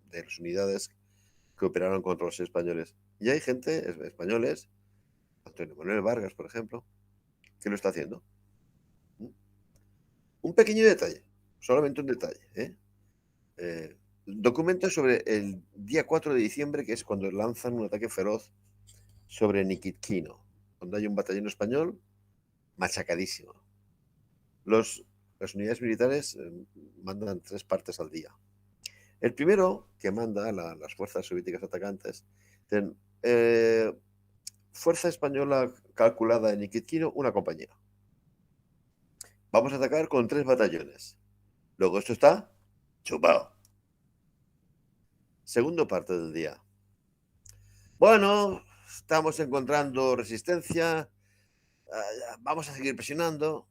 de las unidades que operaron contra los españoles. Y hay gente, españoles, Antonio Manuel Vargas, por ejemplo, que lo está haciendo. Un pequeño detalle, solamente un detalle. Documentos sobre el día 4 de diciembre, que es cuando lanzan un ataque feroz sobre Nikitkino, donde hay un batallón español machacadísimo. Las unidades militares mandan 3 partes al día. El primero que manda las fuerzas soviéticas atacantes, dicen, fuerza española calculada en Nikitkino, una compañía. Vamos a atacar con 3 batallones. Luego esto está chupado. Segundo parte del día. Bueno, estamos encontrando resistencia. Vamos a seguir presionando.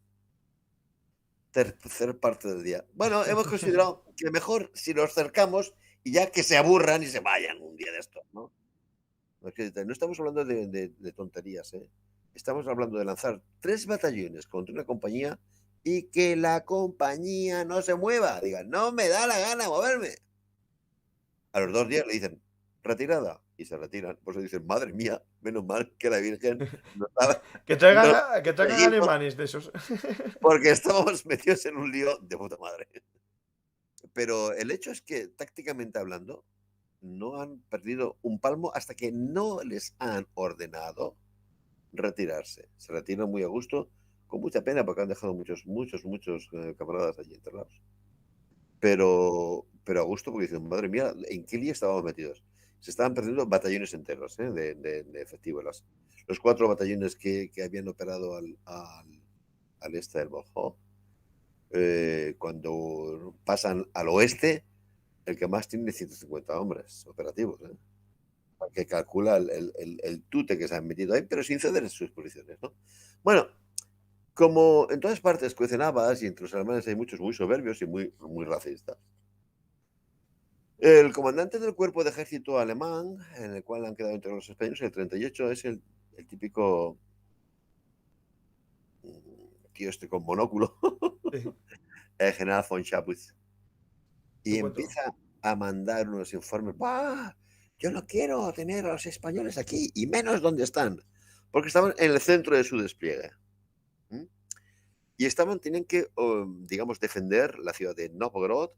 Tercer parte del día. Bueno, hemos considerado que mejor si los cercamos y ya que se aburran y se vayan un día de estos, ¿no? No estamos hablando de tonterías, ¿eh? Estamos hablando de lanzar 3 batallones contra una compañía y que la compañía no se mueva. Digan, no me da la gana moverme. A los 2 días le dicen, retirada. Y se retiran. Por eso dicen, madre mía, menos mal que la Virgen no estaba. Que traigan alemanes de esos. Porque estábamos metidos en un lío de puta madre. Pero el hecho es que, tácticamente hablando, no han perdido un palmo hasta que no les han ordenado retirarse. Se retiran muy a gusto, con mucha pena, porque han dejado muchos camaradas allí enterrados. Pero a gusto, porque dicen, madre mía, ¿en qué lío estábamos metidos? Se estaban perdiendo batallones enteros de efectivo. Los 4 batallones que habían operado al este del Bojó, cuando pasan al oeste, el que más tiene 150 hombres operativos, que calcula el tute que se han metido ahí, pero sin ceder en sus posiciones, ¿no? Bueno, como en todas partes cuecen habas y entre los alemanes hay muchos muy soberbios y muy racistas. El comandante del cuerpo de ejército alemán, en el cual han quedado entre los españoles, el 38, es el típico tío este con monóculo, Sí, el general von Schaputz. te Y cuento. empieza a mandar unos informes. ¡Bah! Yo no quiero tener a los españoles aquí, y menos donde están, porque estaban en el centro de su despliegue. ¿Mm? Y tenían que, digamos, defender la ciudad de Novgorod.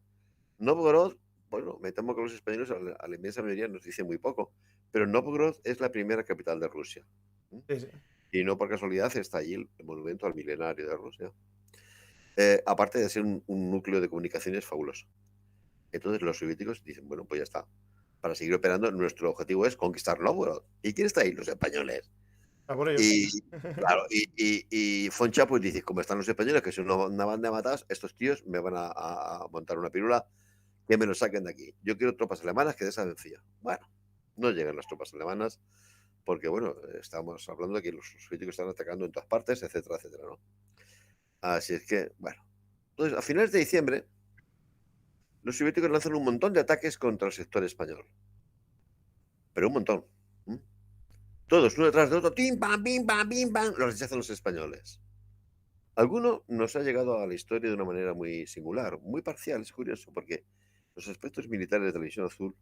Novgorod, bueno, me temo que los españoles a la inmensa mayoría nos dicen muy poco, pero Novgorod es la primera capital de Rusia. ¿Mm? Sí, sí. Y no por casualidad está allí el monumento al milenario de Rusia. Aparte de ser un núcleo de comunicaciones fabuloso. Entonces los soviéticos dicen, bueno, pues ya está. Para seguir operando, nuestro objetivo es conquistar Novgorod. ¿Y quién está ahí? Los españoles. A por ellos. Y claro, y von Chapuis dice, como están los españoles, que son una banda de matados, estos tíos me van a montar una pirula, que me lo saquen de aquí. Yo quiero tropas alemanas que de esa vencía. Bueno, no llegan las tropas alemanas, porque bueno, estamos hablando de que los soviéticos están atacando en todas partes, etcétera, etcétera, ¿no? Así es que, bueno. Entonces, a finales de diciembre, los soviéticos lanzan un montón de ataques contra el sector español. Pero un montón. ¿Mm? Todos, uno detrás de otro, tim, pam, pim, pam, pim, pam, los rechazan los españoles. Alguno nos ha llegado a la historia de una manera muy singular, muy parcial, es curioso, porque los aspectos militares de la División Azul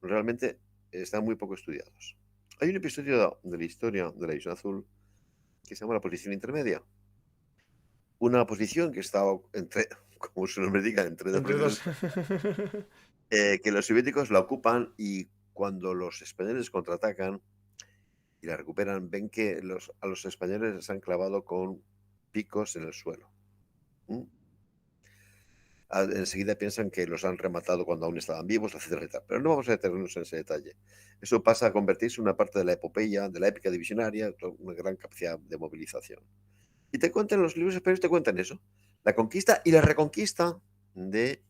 realmente están muy poco estudiados. Hay un episodio de la historia de la División Azul que se llama la posición intermedia. Una posición que estaba entre, como su nombre diga, entre dos Entre dos. posiciones, que los soviéticos la ocupan, y cuando los españoles contraatacan y la recuperan, ven que a los españoles les han clavado con picos en el suelo. ¿Mm? Enseguida piensan que los han rematado cuando aún estaban vivos, etcétera, etcétera. Pero no vamos a detenernos en ese detalle. Eso pasa a convertirse en una parte de la epopeya, de la épica divisionaria, una gran capacidad de movilización. Y te cuentan, los libros españoles te cuentan eso, la conquista y la reconquista de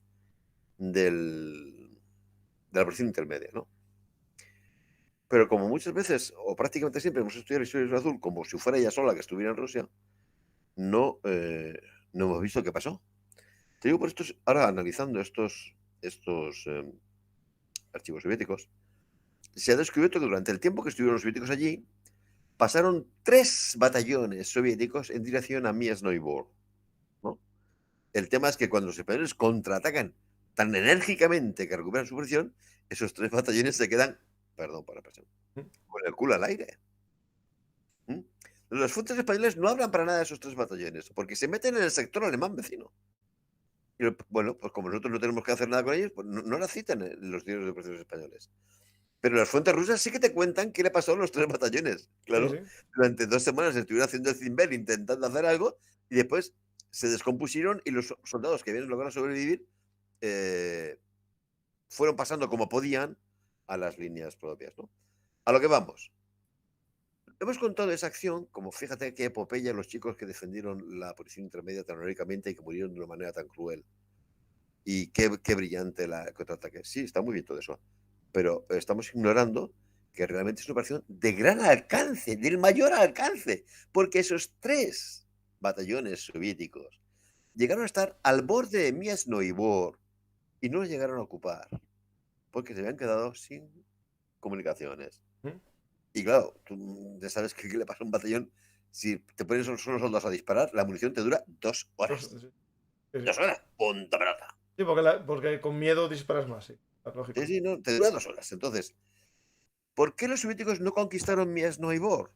la posición intermedia, ¿no? Pero como muchas veces, o prácticamente siempre, hemos estudiado la historia de Azul como si fuera ella sola que estuviera en Rusia, no, no hemos visto qué pasó. Te digo por esto, ahora analizando estos archivos soviéticos, se ha descubierto que durante el tiempo que estuvieron los soviéticos allí, pasaron 3 batallones soviéticos en dirección a Miasny Bor, ¿no? El tema es que cuando los españoles contraatacan tan enérgicamente que recuperan su posición, esos 3 batallones se quedan, perdón por la expresión, con el culo al aire. ¿Mm? Las fuentes españoles no hablan para nada de esos 3 batallones, porque se meten en el sector alemán vecino. Y bueno, pues como nosotros no tenemos que hacer nada con ellos, pues no la citan en los diarios de operaciones españoles. Pero las fuentes rusas sí que te cuentan qué le pasó a los 3 batallones. Sí, Claro, sí. durante 2 semanas estuvieron haciendo el cimbel intentando hacer algo, y después se descompusieron, y los soldados que habían logrado sobrevivir fueron pasando como podían a las líneas propias, ¿no? A lo que vamos. Hemos contado esa acción, como fíjate qué epopeya los chicos que defendieron la posición intermedia tan heroicamente y que murieron de una manera tan cruel. Y qué brillante el contraataque. Sí, está muy bien todo eso. Pero estamos ignorando que realmente es una operación de gran alcance, del mayor alcance, porque esos 3 batallones soviéticos llegaron a estar al borde de Miasny Bor y no lo llegaron a ocupar, porque se habían quedado sin comunicaciones. ¿Mm? Y claro, tú ya sabes qué le pasa a un batallón. Si te pones solo soldados a disparar, la munición te dura 2 horas. Sí, sí, sí. 2 horas, punto pelota. Sí, porque con miedo disparas más, sí. Es Sí, lógico. sí, no, te dura 2 horas. Entonces, ¿por qué los soviéticos no conquistaron Miasny Bor?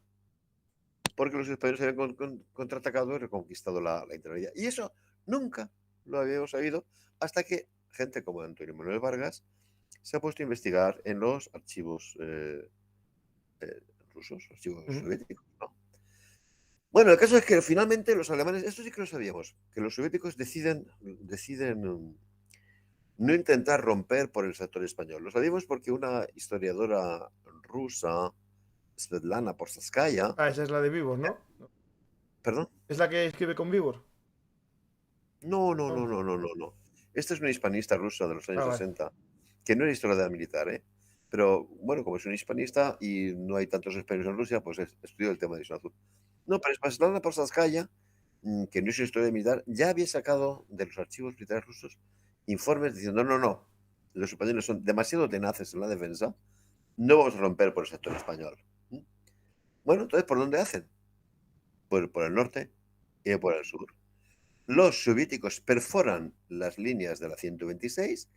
Porque los españoles habían contraatacado y reconquistado la intermedia. Y eso nunca lo habíamos sabido hasta que gente como Antonio Manuel Vargas se ha puesto a investigar en los archivos rusos, archivos Ujú. soviéticos, ¿no? Bueno, el caso es que finalmente los alemanes, esto sí que lo sabíamos, que los soviéticos deciden no intentar romper por el sector español. Lo sabíamos porque una historiadora rusa, Svetlana Postskaya, Ah, esa es la de Vivor, ¿no? perdón, ¿Es la que escribe con Vivor? no, no, no, No. no, no, no, no. Esta es una hispanista rusa de los años Ah, vale. 60, que no era historiadora militar, ¿eh? Pero bueno, como es una hispanista y no hay tantos españoles en Rusia, pues estudió el tema de División Azul. No, pero Svetlana Postskaya, que no es una historia militar, ya había sacado de los archivos militares rusos informes diciendo, no, no, no, los españoles son demasiado tenaces en la defensa, no vamos a romper por el sector español. Bueno, entonces, ¿por dónde hacen? Pues por el norte y por el sur. Los soviéticos perforan las líneas de la 126,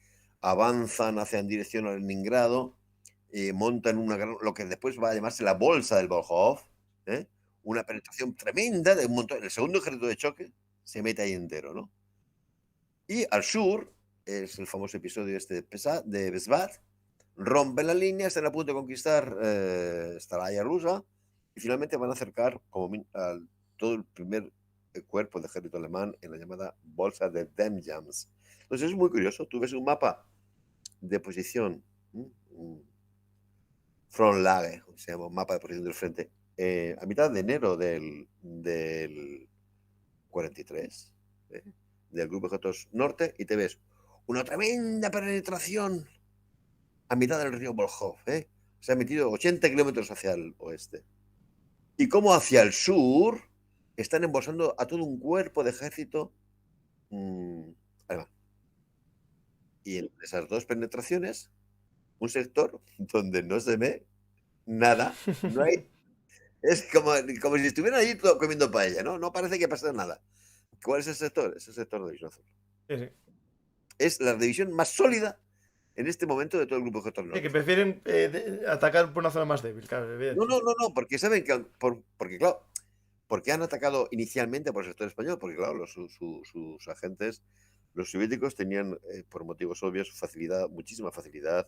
avanzan hacia en dirección a Leningrado, montan lo que después va a llamarse la bolsa del Volkhov, ¿eh? Una penetración tremenda de un montón. El segundo ejército de choque se mete ahí entero, ¿no? Y al sur, es el famoso episodio este de Besvat, rompen la línea, están a punto de conquistar Staraya rusa y finalmente van a acercar a todo el primer cuerpo de ejército alemán en la llamada Bolsa de Demjans. Entonces es muy curioso, tú ves un mapa de posición, Frontlage, se llama un mapa de posición del frente, a mitad de enero del 43, del Grupo de Ejércitos Norte, y te ves una tremenda penetración a mitad del río Volkhov. Se ha metido 80 kilómetros hacia el oeste. Y como hacia el sur están embolsando a todo un cuerpo de ejército alemán. Y en esas dos penetraciones, un sector donde no se ve nada, no hay. Es como si estuvieran ahí comiendo paella, ¿no? No parece que pase nada. ¿Cuál es el sector? Es el sector de División Azul. Sí, sí. Es la división más sólida en este momento de todo el grupo de Ejército Sí, que Norte. prefieren atacar por una zona más débil, claro, No, evidente. no, no, no, porque saben que, porque claro, porque han atacado inicialmente por el sector español, porque claro, sus agentes, los soviéticos tenían, por motivos obvios, muchísima facilidad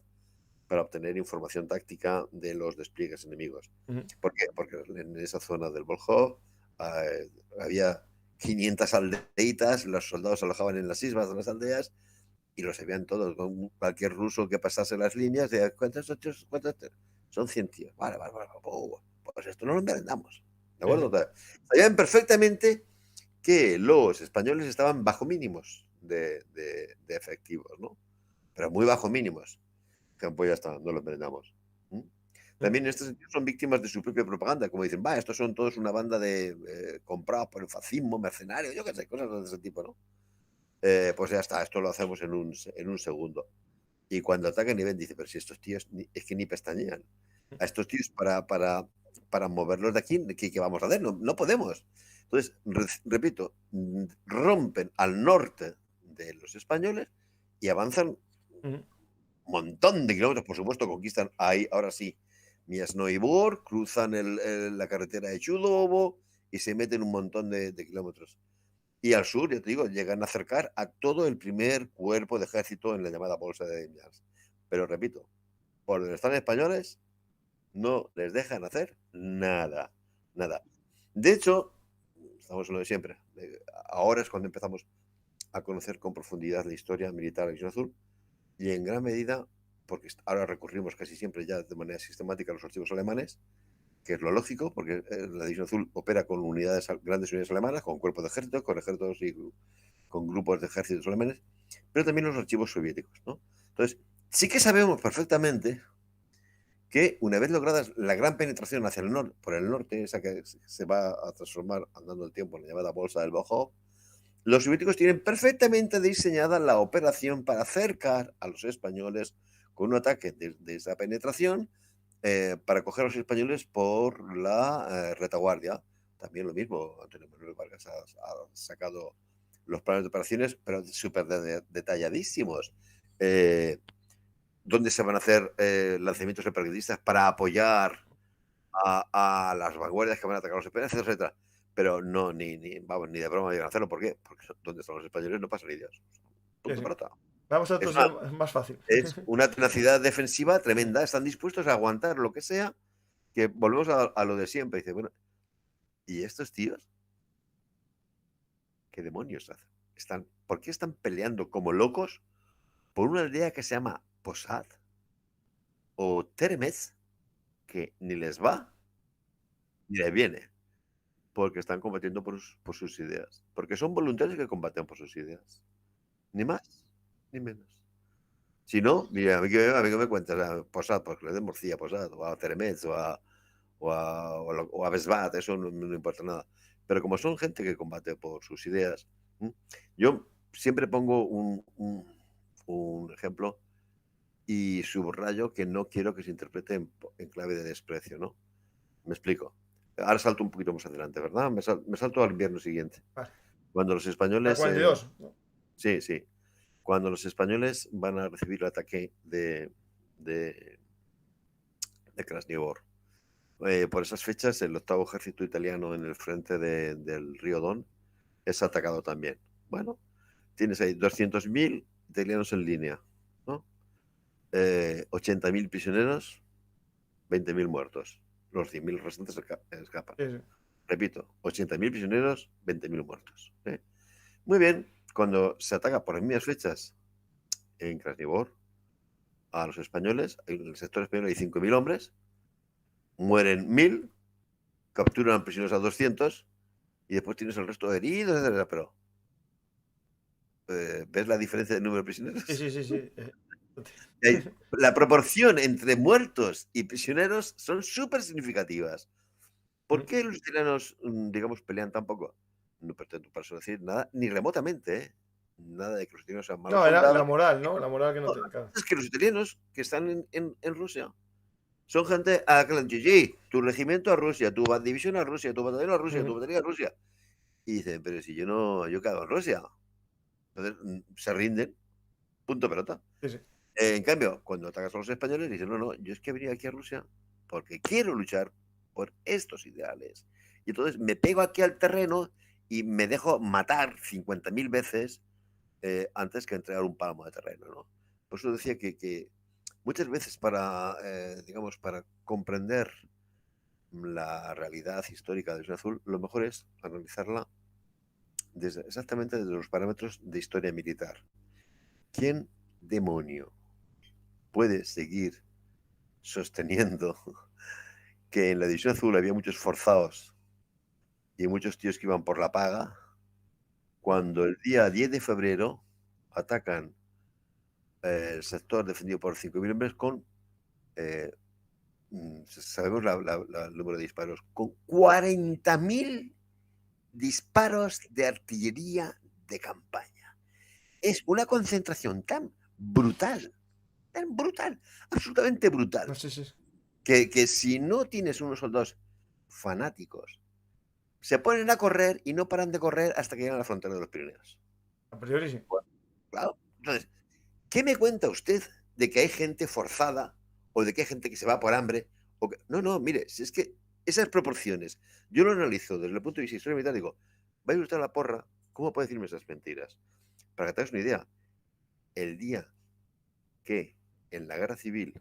para obtener información táctica de los despliegues enemigos. Ujú. ¿Por qué? Porque en esa zona del Volkhov había 500 aldeitas, los soldados se alojaban en las islas de las aldeas y lo sabían todos. Cualquier ruso que pasase las líneas, decía, ¿cuántos tíos? Son 100 tíos. Vale, vale, vale. Pues esto no lo envenenamos. ¿De Sí, acuerdo? sí. O sea, sabían perfectamente que los españoles estaban bajo mínimos de efectivos, ¿no? Pero muy bajo mínimos. Que pues ya está, no lo envenenamos. También en este sentido son víctimas de su propia propaganda, como dicen, va, estos son todos una banda de comprados por el fascismo, mercenarios, yo qué sé, cosas de ese tipo, ¿no? Pues ya está, esto lo hacemos en un segundo. Y cuando atacan y ven, dice, pero si estos tíos es que ni pestañean. A estos tíos para moverlos de aquí, ¿qué vamos a hacer? No, no podemos. Entonces, repito, rompen al norte de los españoles y avanzan Ujú. montón de kilómetros, por supuesto, conquistan ahí, ahora sí, Miasnoibor, cruzan la carretera de Chudovo y se meten un montón de kilómetros. Y al sur, ya te digo, llegan a acercar a todo el primer cuerpo de ejército en la llamada Bolsa de Demjans. Pero repito, por donde están españoles, no les dejan hacer nada, nada. De hecho, estamos en lo de siempre. Ahora es cuando empezamos a conocer con profundidad la historia militar de la División Azul y en gran medida, porque ahora recurrimos casi siempre ya de manera sistemática a los archivos alemanes, que es lo lógico, porque la División Azul opera con grandes unidades alemanas, con cuerpos de ejército, con ejércitos y con grupos de ejércitos alemanes, pero también los archivos soviéticos, ¿no? Entonces, sí que sabemos perfectamente que una vez lograda la gran penetración hacia el norte, por el norte, esa que se va a transformar andando el tiempo en la llamada bolsa del Volkhov, los soviéticos tienen perfectamente diseñada la operación para acercar a los españoles con un ataque de esa penetración para coger a los españoles por la retaguardia. También lo mismo, Antonio Manuel Vargas ha sacado los planes de operaciones, pero súper detalladísimos. ¿Dónde se van a hacer lanzamientos de paracaidistas para apoyar a las vanguardias que van a atacar a los españoles, etcétera? Pero no, vamos, ni de broma llegan a hacerlo. ¿Por qué? Porque donde están los españoles no pasa ni Dios. Sí, Punto sí. pelota. Vamos a otro Es una, sitio más fácil. es una tenacidad defensiva tremenda. Están dispuestos a aguantar lo que sea, que volvemos a lo de siempre. Dice, bueno, ¿Y estos tíos? ¿Qué demonios hacen? ¿Por qué están peleando como locos por una aldea que se llama Posad o Termes, que ni les va ni les viene? Porque están combatiendo por sus ideas. Porque son voluntarios que combaten por sus ideas. Ni más, ni menos. Si no, mira, a mí que me cuentas a Posad, porque le den morcilla a Posad, o a Termes, o a Besbat, eso no importa nada. Pero como son gente que combate por sus ideas, yo siempre pongo un ejemplo y subrayo que no quiero que se interprete en clave de desprecio, ¿no? Me explico. Ahora salto un poquito más adelante, ¿verdad? Me salto al invierno siguiente. Vale. Cuando los La españoles... 42. sí, sí. Cuando los españoles van a recibir el ataque de Krasnivor. Por esas fechas, el octavo ejército italiano en el frente del río Don es atacado también. Bueno, tienes ahí 200.000 italianos en línea, ¿no? 80.000 prisioneros, 20.000 muertos. Los 100.000 restantes escapan. Sí, sí. Repito, 80.000 prisioneros, 20.000 muertos. Muy bien, cuando se ataca por las mismas fechas en Krasnivor a los españoles, en el sector español hay 5.000 hombres, mueren 1.000, capturan prisioneros a 200 y después tienes el resto de heridos, etc. Pero, ¿ves la diferencia de número de prisioneros? Sí, sí, sí, sí. La proporción entre muertos y prisioneros son súper significativas. ¿Por qué los italianos, digamos, pelean tan poco? No pretendo para eso decir nada, ni remotamente, ¿eh? Nada de que los italianos sean malos No, era la soldados. moral, ¿no? La moral que no No, te... Claro. es que los italianos que están en Rusia son gente a la que le han dicho, sí, tu regimiento a Rusia, tu división a Rusia, tu batallón a Rusia, tu batería a Rusia. Y dicen, pero si yo quedo en Rusia. Entonces se rinden, punto pelota. Sí, sí. En cambio, cuando atacas a los españoles, dicen, no, yo es que he venido aquí a Rusia porque quiero luchar por estos ideales. Y entonces me pego aquí al terreno y me dejo matar 50.000 veces antes que entregar un palmo de terreno, ¿no? Por eso decía que muchas veces digamos, para comprender la realidad histórica de Isla Azul, lo mejor es analizarla exactamente desde los parámetros de historia militar. ¿Quién demonio puede seguir sosteniendo que en la División Azul había muchos forzados y muchos tíos que iban por la paga cuando el día 10 de febrero atacan el sector defendido por 5.000 hombres con sabemos el número de disparos, con 40.000 disparos de artillería de campaña. Es una concentración tan brutal, absolutamente brutal, No, sí, sí. que si no tienes unos soldados fanáticos, se ponen a correr y no paran de correr hasta que llegan a la frontera de los Pirineos. A priori sí. Bueno, claro. Entonces, ¿qué me cuenta usted de que hay gente forzada o de que hay gente que se va por hambre? No, mire, si es que esas proporciones, yo lo analizo desde el punto de vista histórico militar, digo, vaya usted a la porra, ¿cómo puede decirme esas mentiras? Para que te hagas una idea, el día que en la guerra civil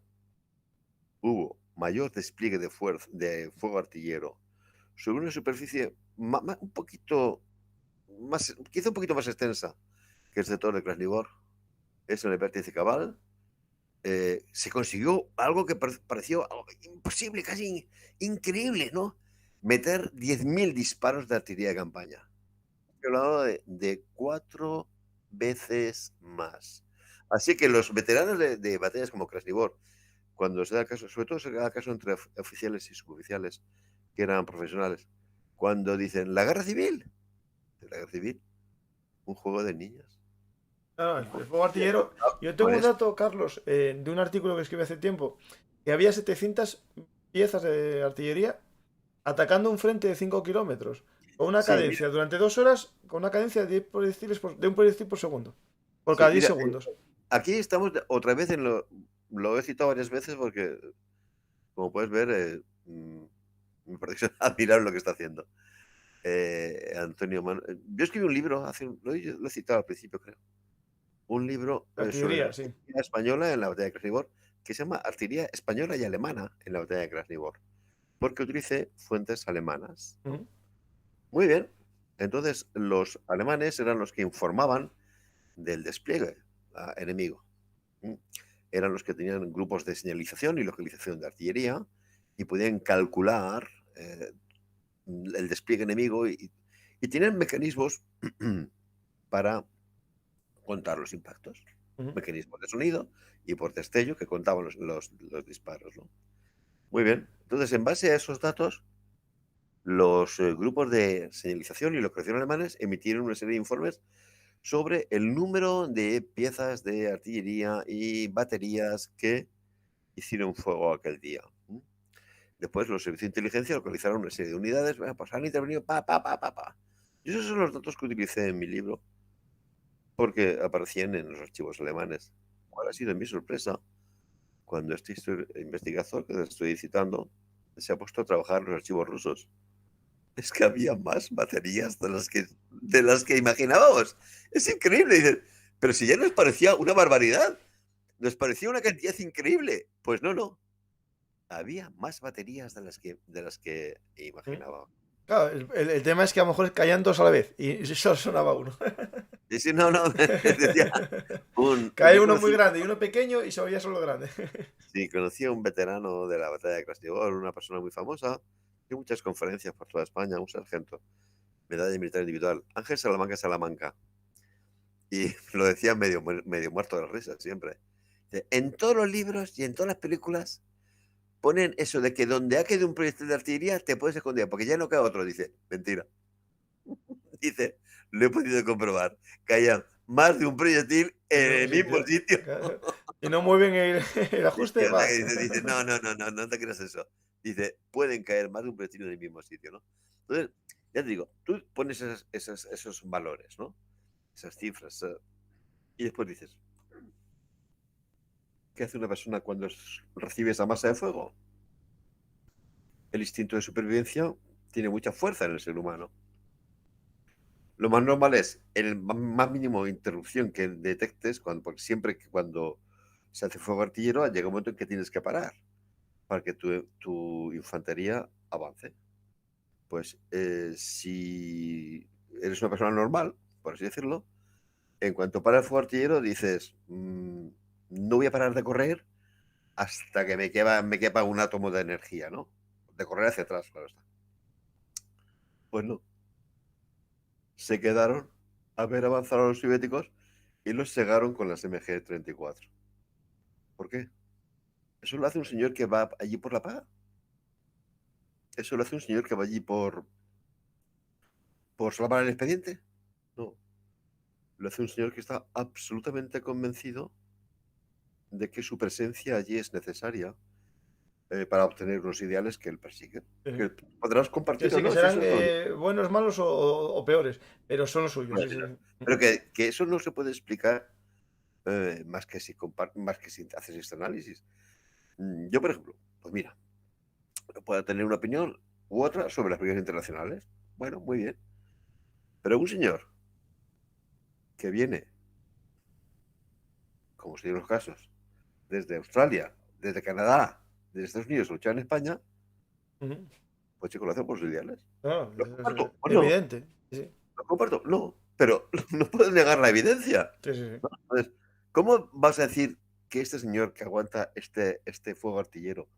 hubo mayor despliegue de fuego artillero sobre una superficie un poquito más, quizá un poquito más extensa que el sector de Krasnivor, es en el vértice Cabal, se consiguió algo que pareció algo imposible, casi increíble, ¿no? Meter 10.000 disparos de artillería de campaña. He hablado de 4 veces más. Así que los veteranos de batallas como Krasnivor, cuando se da caso, sobre todo se da caso entre oficiales y suboficiales que eran profesionales, cuando dicen la guerra civil, un juego de niños. No, el fuego artillero. Yo tengo un dato, Carlos, de un artículo que escribí hace tiempo, que había 700 piezas de artillería atacando un frente de 5 kilómetros, con una cadencia durante 2 horas, con una cadencia de 10 proyectiles de un proyectil por segundo, por cada 10 segundos. Aquí estamos otra vez lo he citado varias veces porque, como puedes ver, me parece admirar lo que está haciendo Antonio Manuel. Yo escribí un libro, lo he citado al principio, creo. Un libro sobre la artillería española en la batalla de Krasnivor, que se llama Artillería española y alemana en la batalla de Krasnivor, porque utilicé fuentes alemanas. Muy bien. Entonces, los alemanes eran los que informaban del despliegue enemigo. ¿Mm? Eran los que tenían grupos de señalización y localización de artillería y podían calcular el despliegue enemigo y tenían mecanismos para contar los impactos. Mecanismos de sonido y por destello que contaban los disparos, ¿no? Muy bien. Entonces, en base a esos datos, los grupos de señalización y localización alemanes emitieron una serie de informes sobre el número de piezas de artillería y baterías que hicieron fuego aquel día. Después los servicios de inteligencia localizaron una serie de unidades, pues han intervenido, Y esos son los datos que utilicé en mi libro, porque aparecían en los archivos alemanes. ¿Cuál ha sido mi sorpresa? Cuando este investigador que estoy citando se ha puesto a trabajar en los archivos rusos. Es que había más baterías de las que imaginábamos. Es increíble. Dicen, pero si ya nos parecía una barbaridad, nos parecía una cantidad increíble. Pues no. Había más baterías de las que imaginaba. Claro, el tema es que a lo mejor caían dos a la vez y solo sonaba uno. Sí, no. Decía, Cae uno muy grande y uno pequeño y se oía solo grande. Sí, conocí a un veterano de la batalla de Krasnodar, una persona muy famosa, dio muchas conferencias por toda España, un sargento, medalla militar individual, Ángel Salamanca. Y lo decía medio muerto de la risa siempre. En todos los libros y en todas las películas ponen eso de que donde ha caído un proyectil de artillería te puedes esconder, porque ya no cae otro. Dice, mentira. Dice, lo he podido comprobar. Caía más de un proyectil en el mismo sitio. Claro. Y no mueven el ajuste. Dice, no te creas eso. Dice, pueden caer más de un proyectil en el mismo sitio, ¿no? Entonces, ya te digo, tú pones esos valores, ¿no? Esas cifras. Y después dices, ¿qué hace una persona cuando recibe esa masa de fuego? El instinto de supervivencia tiene mucha fuerza en el ser humano. Lo más normal es el más mínimo interrupción que detectes, porque siempre que cuando se hace fuego artillero llega un momento en que tienes que parar para que tu infantería avance. Pues si eres una persona normal, por así decirlo, en cuanto para el fuego artillero dices, no voy a parar de correr hasta que me quepa un átomo de energía, ¿no? De correr hacia atrás, claro está. Pues no. Se quedaron a ver avanzar a los soviéticos y los cegaron con las MG-34. ¿Por qué? ¿Eso lo hace un señor que va allí por la paga? ¿Eso lo hace un señor que va allí por salvar el expediente? No. Lo hace un señor que está absolutamente convencido de que su presencia allí es necesaria para obtener unos ideales que él persigue. Que podrás compartir. Que serán buenos, malos o peores, pero son los suyos. Pero que eso no se puede explicar más que si haces este análisis. Yo, por ejemplo, pues mira, puedo tener una opinión u otra sobre las brigadas internacionales. Bueno, muy bien. Pero un señor que viene, como se dio en los casos, desde Australia, desde Canadá, desde Estados Unidos, a luchar en España, pues chicos, lo hacen por sus ideales. ¿Lo comparto? Es evidente. Sí. ¿Lo comparto? No, pero no puedes negar la evidencia. Sí. ¿No? Entonces, ¿cómo vas a decir que este señor que aguanta este fuego artillero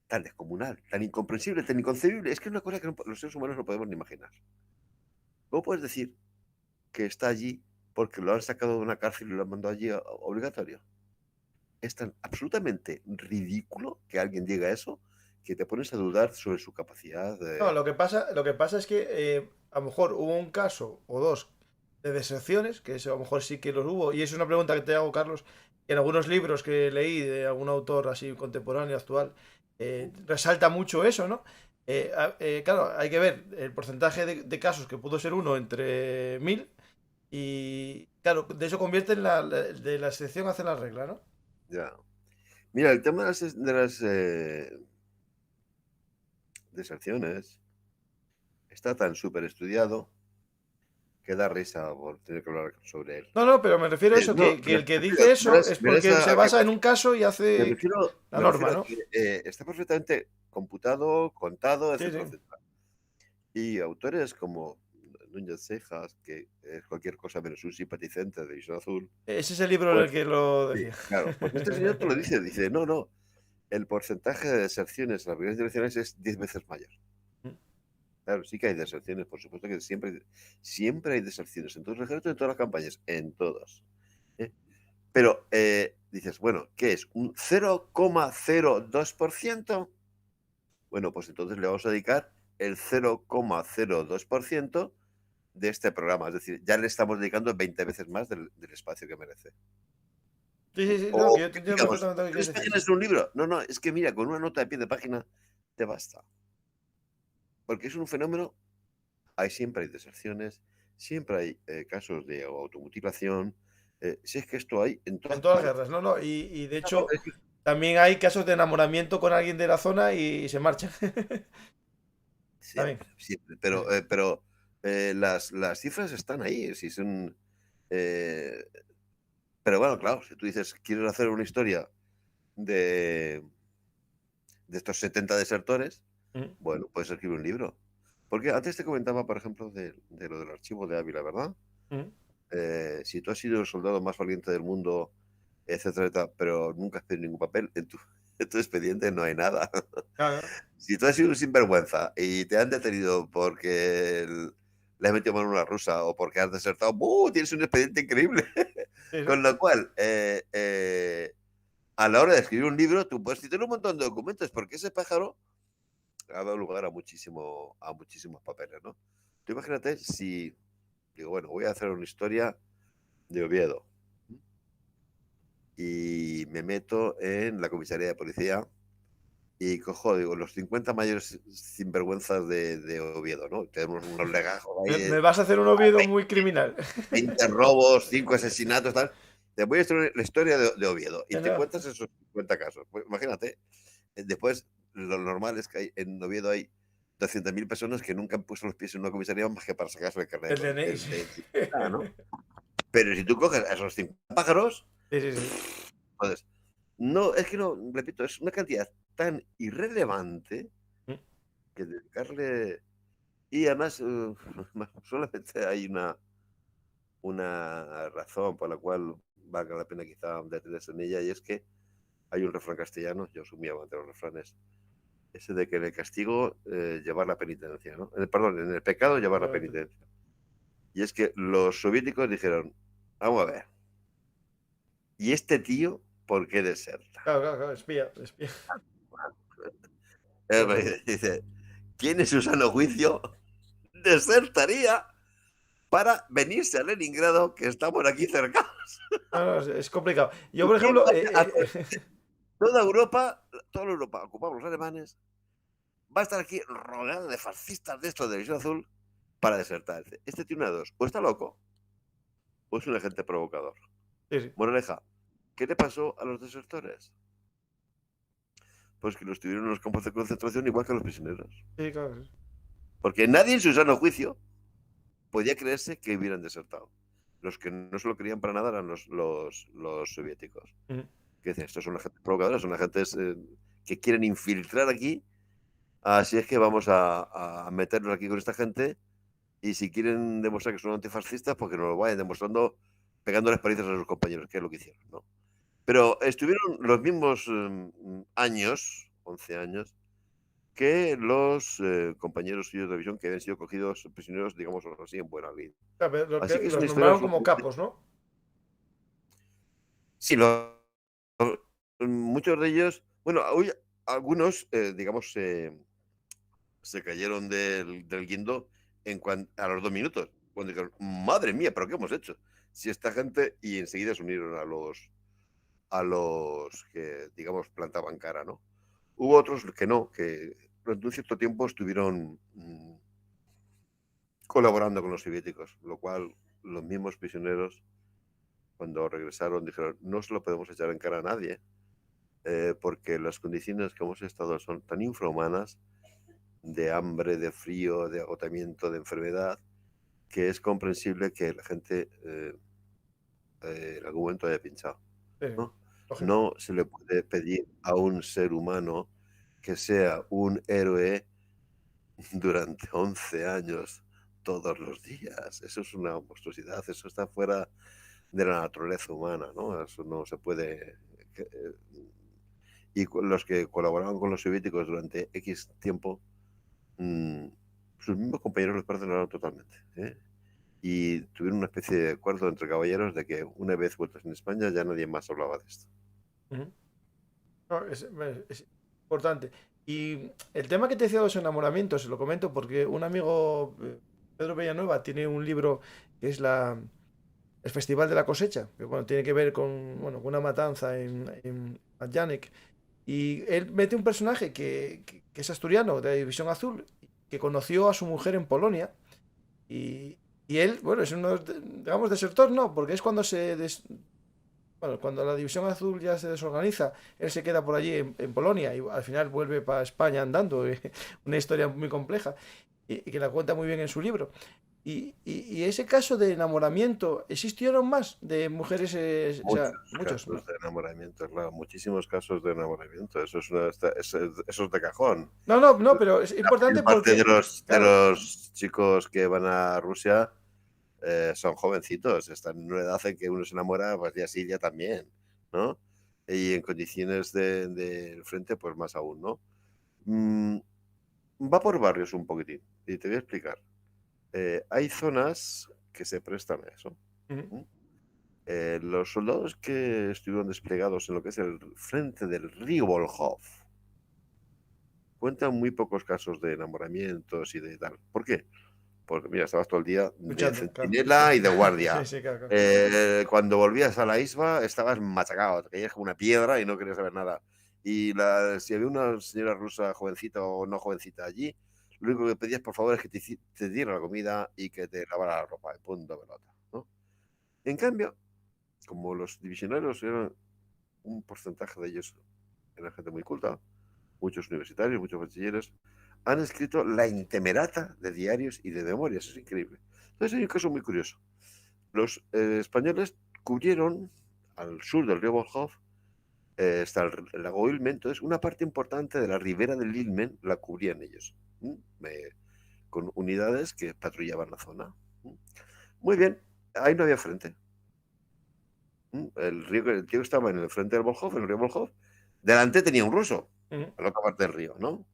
tan descomunal, tan incomprensible, tan inconcebible, es que es una cosa que los seres humanos no podemos ni imaginar? ¿Cómo puedes decir que está allí porque lo han sacado de una cárcel y lo han mandado allí obligatorio? Es tan absolutamente ridículo que alguien diga eso que te pones a dudar sobre su capacidad de... No, lo que pasa es que a lo mejor hubo un caso o dos de deserciones, que eso a lo mejor sí que los hubo, y es una pregunta que te hago, Carlos, en algunos libros que leí de algún autor así contemporáneo, actual, resalta mucho eso, ¿no? Claro, hay que ver el porcentaje de casos que pudo ser uno entre 1000 y, claro, de eso convierte de la excepción hace la regla, ¿no? Ya. Mira, el tema de las deserciones está tan súper estudiado que da risa por tener que hablar sobre él. No, pero me refiero a eso, que el que dice eso es porque se basa en un caso y hace la norma, ¿no? Está perfectamente computado, contado, etcétera, Sí. etcétera. Y autores como Núñez Cejas, que es cualquier cosa menos un simpatizante de Visión Azul, Ese es el libro en pues el que lo sí, decía. claro, pues este señor te lo dice, no, no, el porcentaje de deserciones en las brigadas direccionales es 10 veces mayor. Claro, sí que hay deserciones, por supuesto que siempre hay deserciones en todos los ejércitos, en todas las campañas, en todas. ¿eh? Pero dices, bueno, ¿qué es? ¿Un 0,02%? Bueno, pues entonces le vamos a dedicar el 0,02% de este programa. Es decir, ya le estamos dedicando 20 veces más del espacio que merece. Sí, sí, sí, no, que O yo te entiendo digamos, perfectamente lo que ¿tres quieres decir. páginas de un libro? No, no, es que mira, con una nota de pie de página te basta. Porque es un fenómeno, siempre hay deserciones, siempre hay casos de automutilación. Si es que esto hay en En todas todas las partes. guerras, no, no. Y de No, no, hecho, es que también hay casos de enamoramiento con alguien de la zona y se marchan. También. siempre, siempre. Sí, sí. Pero las cifras están ahí. Si son, eh, pero bueno, claro, si tú dices, quieres hacer una historia de, de estos 70 desertores, Mm, bueno, puedes escribir un libro. Porque antes te comentaba, por ejemplo, de lo del archivo de Ávila, ¿verdad? mm. Si tú has sido el soldado más valiente del mundo, etcétera, etcétera, pero nunca has pedido ningún papel, en tu expediente no hay nada. Claro, claro. Si tú has sido un sinvergüenza y te han detenido porque le has metido mano a una rusa o porque has desertado, tienes un expediente increíble. Sí, sí. Con lo cual, a la hora de escribir un libro, tú puedes citar un montón de documentos porque ese pájaro ha dado lugar a muchísimos papeles, ¿no? Tú imagínate si digo, bueno, voy a hacer una historia de Oviedo y me meto en la comisaría de policía y cojo, digo, los 50 mayores sinvergüenzas de Oviedo, ¿no? Tenemos unos legajos ahí Me de vas a hacer un Oviedo muy criminal. 20 robos, 5 asesinatos, tal. Te voy a hacer la historia de Oviedo y te No. cuentas esos 50 casos. Pues imagínate, después lo normal es que en Oviedo hay 200.000 personas que nunca han puesto los pies en una comisaría más que para sacarse el carnet El DNI. Sí, ¿no? Pero si tú coges a esos 50 pájaros, sí, sí. pues no, es que no, repito, es una cantidad tan irrelevante Mm. que dedicarle. Y además, solamente hay una razón por la cual valga la pena quizá detenerse en ella, y es que hay un refrán castellano, yo soy muy amante de los refranes, ese de que en el castigo llevar la penitencia, ¿no? Perdón, en el pecado llevar la Exactamente. penitencia. Y es que los soviéticos dijeron, vamos a ver, ¿y este tío por qué deserta? Claro, claro, claro, espía, espía. Dice, ¿quién en su sano juicio desertaría para venirse a Leningrado, que estamos aquí cerca? No, no, es complicado. Yo, ¿Y por quién ejemplo, va a hacer toda Europa, ocupamos los alemanes, va a estar aquí rodeada de fascistas de estos de Visión Azul para desertar? Este tiene una de dos, o está loco, o es un agente provocador. sí, sí, Moraleja, ¿qué le pasó a los desertores? Pues que los tuvieron en los campos de concentración igual que a los prisioneros. sí, claro. Sí. Porque nadie en su sano juicio podía creerse que hubieran desertado. Los que no se lo creían para nada eran los soviéticos. Mm. Que dicen, estos son agentes provocadores, son agentes que quieren infiltrar aquí, así es que vamos a meternos aquí con esta gente, y si quieren demostrar que son antifascistas, pues que nos lo vayan demostrando pegándoles palizas a sus compañeros, que es lo que hicieron, ¿no? Pero estuvieron los mismos años, 11 años, que los compañeros suyos de visión que habían sido cogidos prisioneros, digamos así, en buena lid. Claro, pero Así que es los una historia nombraron como absolutamente. capos, ¿no? Sí, muchos de ellos, bueno, hoy algunos, digamos, se cayeron del guindo a los 2 minutos, cuando dijeron, madre mía, ¿pero qué hemos hecho? Si esta gente, y enseguida se unieron a los que, digamos, plantaban cara, ¿no? Hubo otros que no, que durante un cierto tiempo estuvieron colaborando con los soviéticos, lo cual los mismos prisioneros, cuando regresaron, dijeron, no se lo podemos echar en cara a nadie, porque las condiciones que hemos estado son tan infrahumanas, de hambre, de frío, de agotamiento, de enfermedad, que es comprensible que la gente en algún momento haya pinchado, Sí, ¿no? lógico. No se le puede pedir a un ser humano que sea un héroe durante 11 años todos los días. Eso es una monstruosidad, eso está fuera de la naturaleza humana, ¿no? Eso no se puede... Y los que colaboraban con los soviéticos durante X tiempo, mm, sus mismos compañeros los perdonaron totalmente, ¿eh? Y tuvieron una especie de acuerdo entre caballeros de que una vez vueltos en España ya nadie más hablaba de esto. Ujú. No, es importante. Y el tema que te decía de los enamoramientos, se lo comento porque un amigo, Pedro Villanueva, tiene un libro que es el Festival de la Cosecha, que bueno, tiene que ver con, bueno, con una matanza en Majdanek. Y él mete un personaje que es asturiano, de la División Azul, que conoció a su mujer en Polonia. Y él, bueno, es uno, digamos, desertor, no, porque es cuando bueno, cuando la División Azul ya se desorganiza, él se queda por allí en Polonia y al final vuelve para España andando. Una historia muy compleja y que la cuenta muy bien en su libro. Y ese caso de enamoramiento, ¿existieron más de mujeres? O sea, Muchos muchos, casos ¿no? de enamoramiento, claro, muchísimos casos de enamoramiento. Eso es, eso es de cajón. No, no, no, pero es La mayor importante parte porque, de claro, los chicos que van a Rusia son jovencitos, están en una edad en que uno se enamora, pues ya sí, ya también, ¿no? Y en condiciones del frente, pues más aún, ¿no? Mm, va por barrios un poquitín, y te voy a explicar. Hay zonas que se prestan a eso. ujú, ¿Mm? Los soldados que estuvieron desplegados en lo que es el frente del río Volkhov cuentan muy pocos casos de enamoramientos y de tal. ¿Por qué? Porque mira, estabas todo el día de luchando, claro. centinela y de Sí, guardia. sí, claro, claro. Cuando volvías a la isba estabas machacado, te caías como una piedra y no querías saber nada. Y si había una señora rusa jovencita o no jovencita allí, lo único que pedías por favor es que te diera la comida y que te lavara la ropa, y punto pelota, ¿no? En cambio, como los divisionarios eran un porcentaje de ellos, eran gente muy culta, muchos universitarios, muchos bachilleres, han escrito la intemerata de diarios y de memorias. Es increíble. Entonces hay un caso muy curioso. Los españoles cubrieron al sur del río Volkhov hasta el lago Ilmen. Entonces una parte importante de la ribera del Ilmen la cubrían ellos, con unidades que patrullaban la zona. Muy bien, ahí no había frente. El tío estaba en el frente del Volkhov, en el río Volkhov. Delante tenía un ruso, Ujú. a la otra parte del río, ¿no?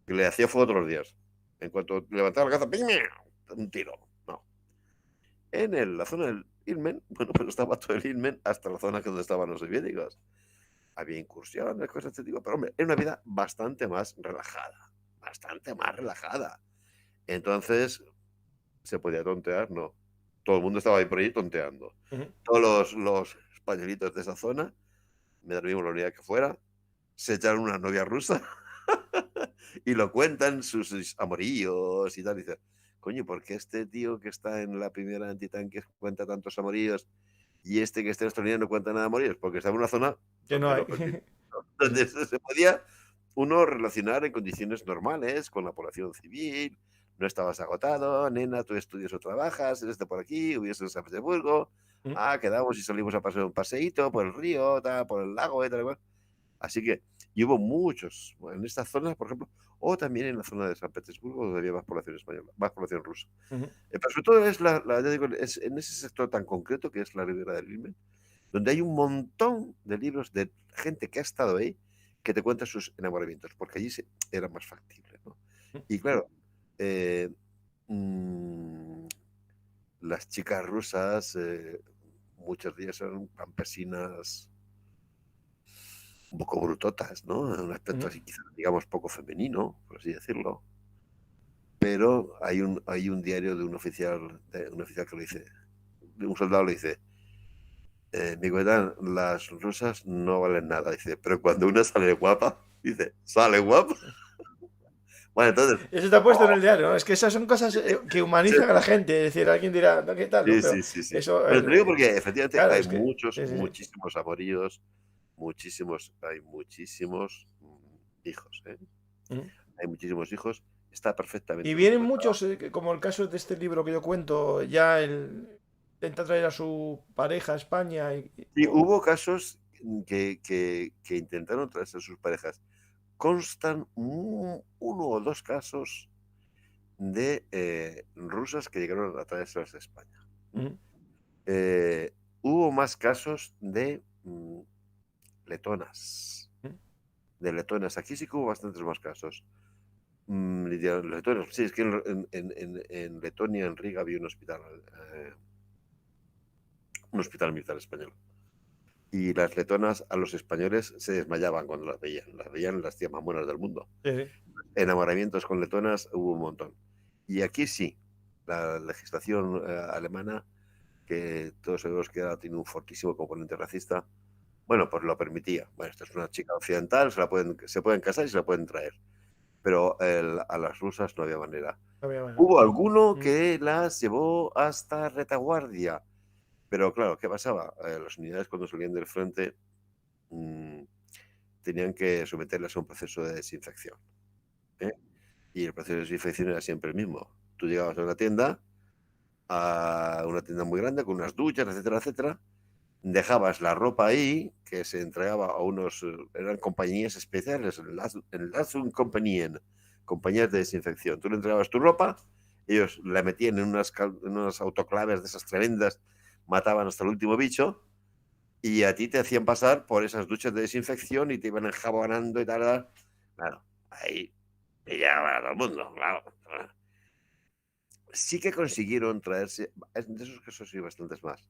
Que le hacía fuego todos los días. En cuanto levantaba la cabeza, ¡pim! Un tiro. No. La zona del Ilmen, bueno, pues estaba todo el Ilmen hasta la zona que donde estaban los soviéticos. Había incursiones, cosas de este tipo, pero hombre, era una vida bastante más relajada. Bastante más relajada. Entonces, ¿se podía tontear? No. Todo el mundo estaba ahí por ahí tonteando. Ujú. Todos los españolitos de esa zona, me da lo mismo la unidad que fuera, se echaron una novia rusa y lo cuentan sus amoríos y tal. Y dice, coño, ¿por qué este tío que está en la primera antitanques cuenta tantos amoríos y este que está en Australia no cuenta nada de amoríos? Porque estaba en una zona Que no donde, hay. donde se podía uno relacionar en condiciones normales con la población civil. No estabas agotado, nena, tú estudias o trabajas, eres de por aquí, vives en San Petersburgo. Ujú. Ah, quedamos y salimos a pasar un paseíto por el río, tal, por el lago y tal, igual. Así que y hubo muchos en estas zonas, por ejemplo, o también en la zona de San Petersburgo, donde había más población española, más población rusa. Ujú. Pero sobre todo es, ya digo, es en ese sector tan concreto que es la ribera del Ilmen, donde hay un montón de libros de gente que ha estado ahí que te cuenta sus enamoramientos, porque allí era más factible, ¿no? Y claro, eh, mmm, las chicas rusas, muchas de ellas eran campesinas un poco brutotas, ¿no? En un aspecto Ujú. así, quizás, digamos, poco femenino, por así decirlo. Pero hay un diario de un oficial que lo dice, de un soldado le dice, mi capitán, las rusas no valen nada, dice, pero cuando una sale guapa, dice, ¿sale guapa? Bueno, entonces, Eso está puesto en oh, el diario, ¿no? Es que esas son cosas que sí, humanizan a la gente. Es decir, alguien dirá, no, ¿qué tal? ¿No? sí, Pero sí, sí, sí. eso, Pero te lo digo porque efectivamente claro, hay es que. muchos, Sí, sí, sí. muchísimos amoríos, hay muchísimos hijos, ¿eh? Ujú. Hay muchísimos hijos, está Y perfectamente vienen documentado. muchos, como el caso de este libro que yo cuento, ya él intenta traer a su pareja a España. Y hubo casos que intentaron traerse a sus parejas. Constan uno o dos casos de rusas que llegaron a través de España. Ujú. Hubo más casos de letonas. Ujú. De letonas. Aquí sí que hubo bastantes más casos. Letonas. Sí, es que en Letonia, en Riga, había un hospital militar español. Y las letonas a los españoles se desmayaban cuando las veían. Las veían las tías más buenas del mundo. Sí, sí. Enamoramientos con letonas hubo un montón. Y aquí sí, la legislación alemana, que todos sabemos que tiene un fortísimo componente racista, bueno, pues lo permitía. Bueno, esta es una chica occidental, se pueden casar y se la pueden traer. Pero a las rusas no había manera. No había manera. Hubo alguno Ujú. que las llevó hasta retaguardia. Pero claro, ¿qué pasaba? Las unidades cuando salían del frente tenían que someterlas a un proceso de desinfección. ¿eh? Y el proceso de desinfección era siempre el mismo. Tú llegabas a una tienda muy grande, con unas duchas, etcétera, etcétera. Dejabas la ropa ahí, que se entregaba a eran compañías especiales, el Lazun Kompanien, compañías de desinfección. Tú le entregabas tu ropa, ellos la metían en unas autoclaves de esas tremendas, mataban hasta el último bicho, y a ti te hacían pasar por esas duchas de desinfección y te iban enjabonando y tal. Claro, ahí pillaba a todo el mundo, claro. Sí que consiguieron traerse, de esos casos sí, bastantes más,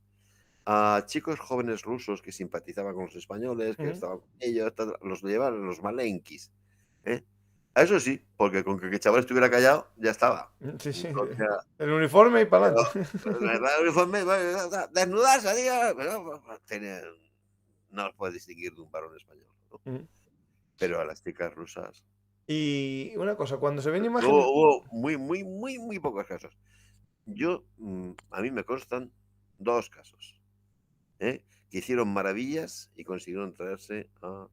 a chicos jóvenes rusos que simpatizaban con los españoles, que Ujú. estaban con ellos, los llevaban los malenkis. ¿eh? A eso sí, porque con que el chaval estuviera callado, ya estaba. Sí, sí. No tenía- El uniforme y para adelante. Desnudarse, no los puede distinguir de un varón español. ¿no? Ujú. Pero a las chicas rusas Y una cosa, cuando se ven imágenes. hubo muy pocos casos. A mí me constan 2 casos, que hicieron maravillas y consiguieron traerse a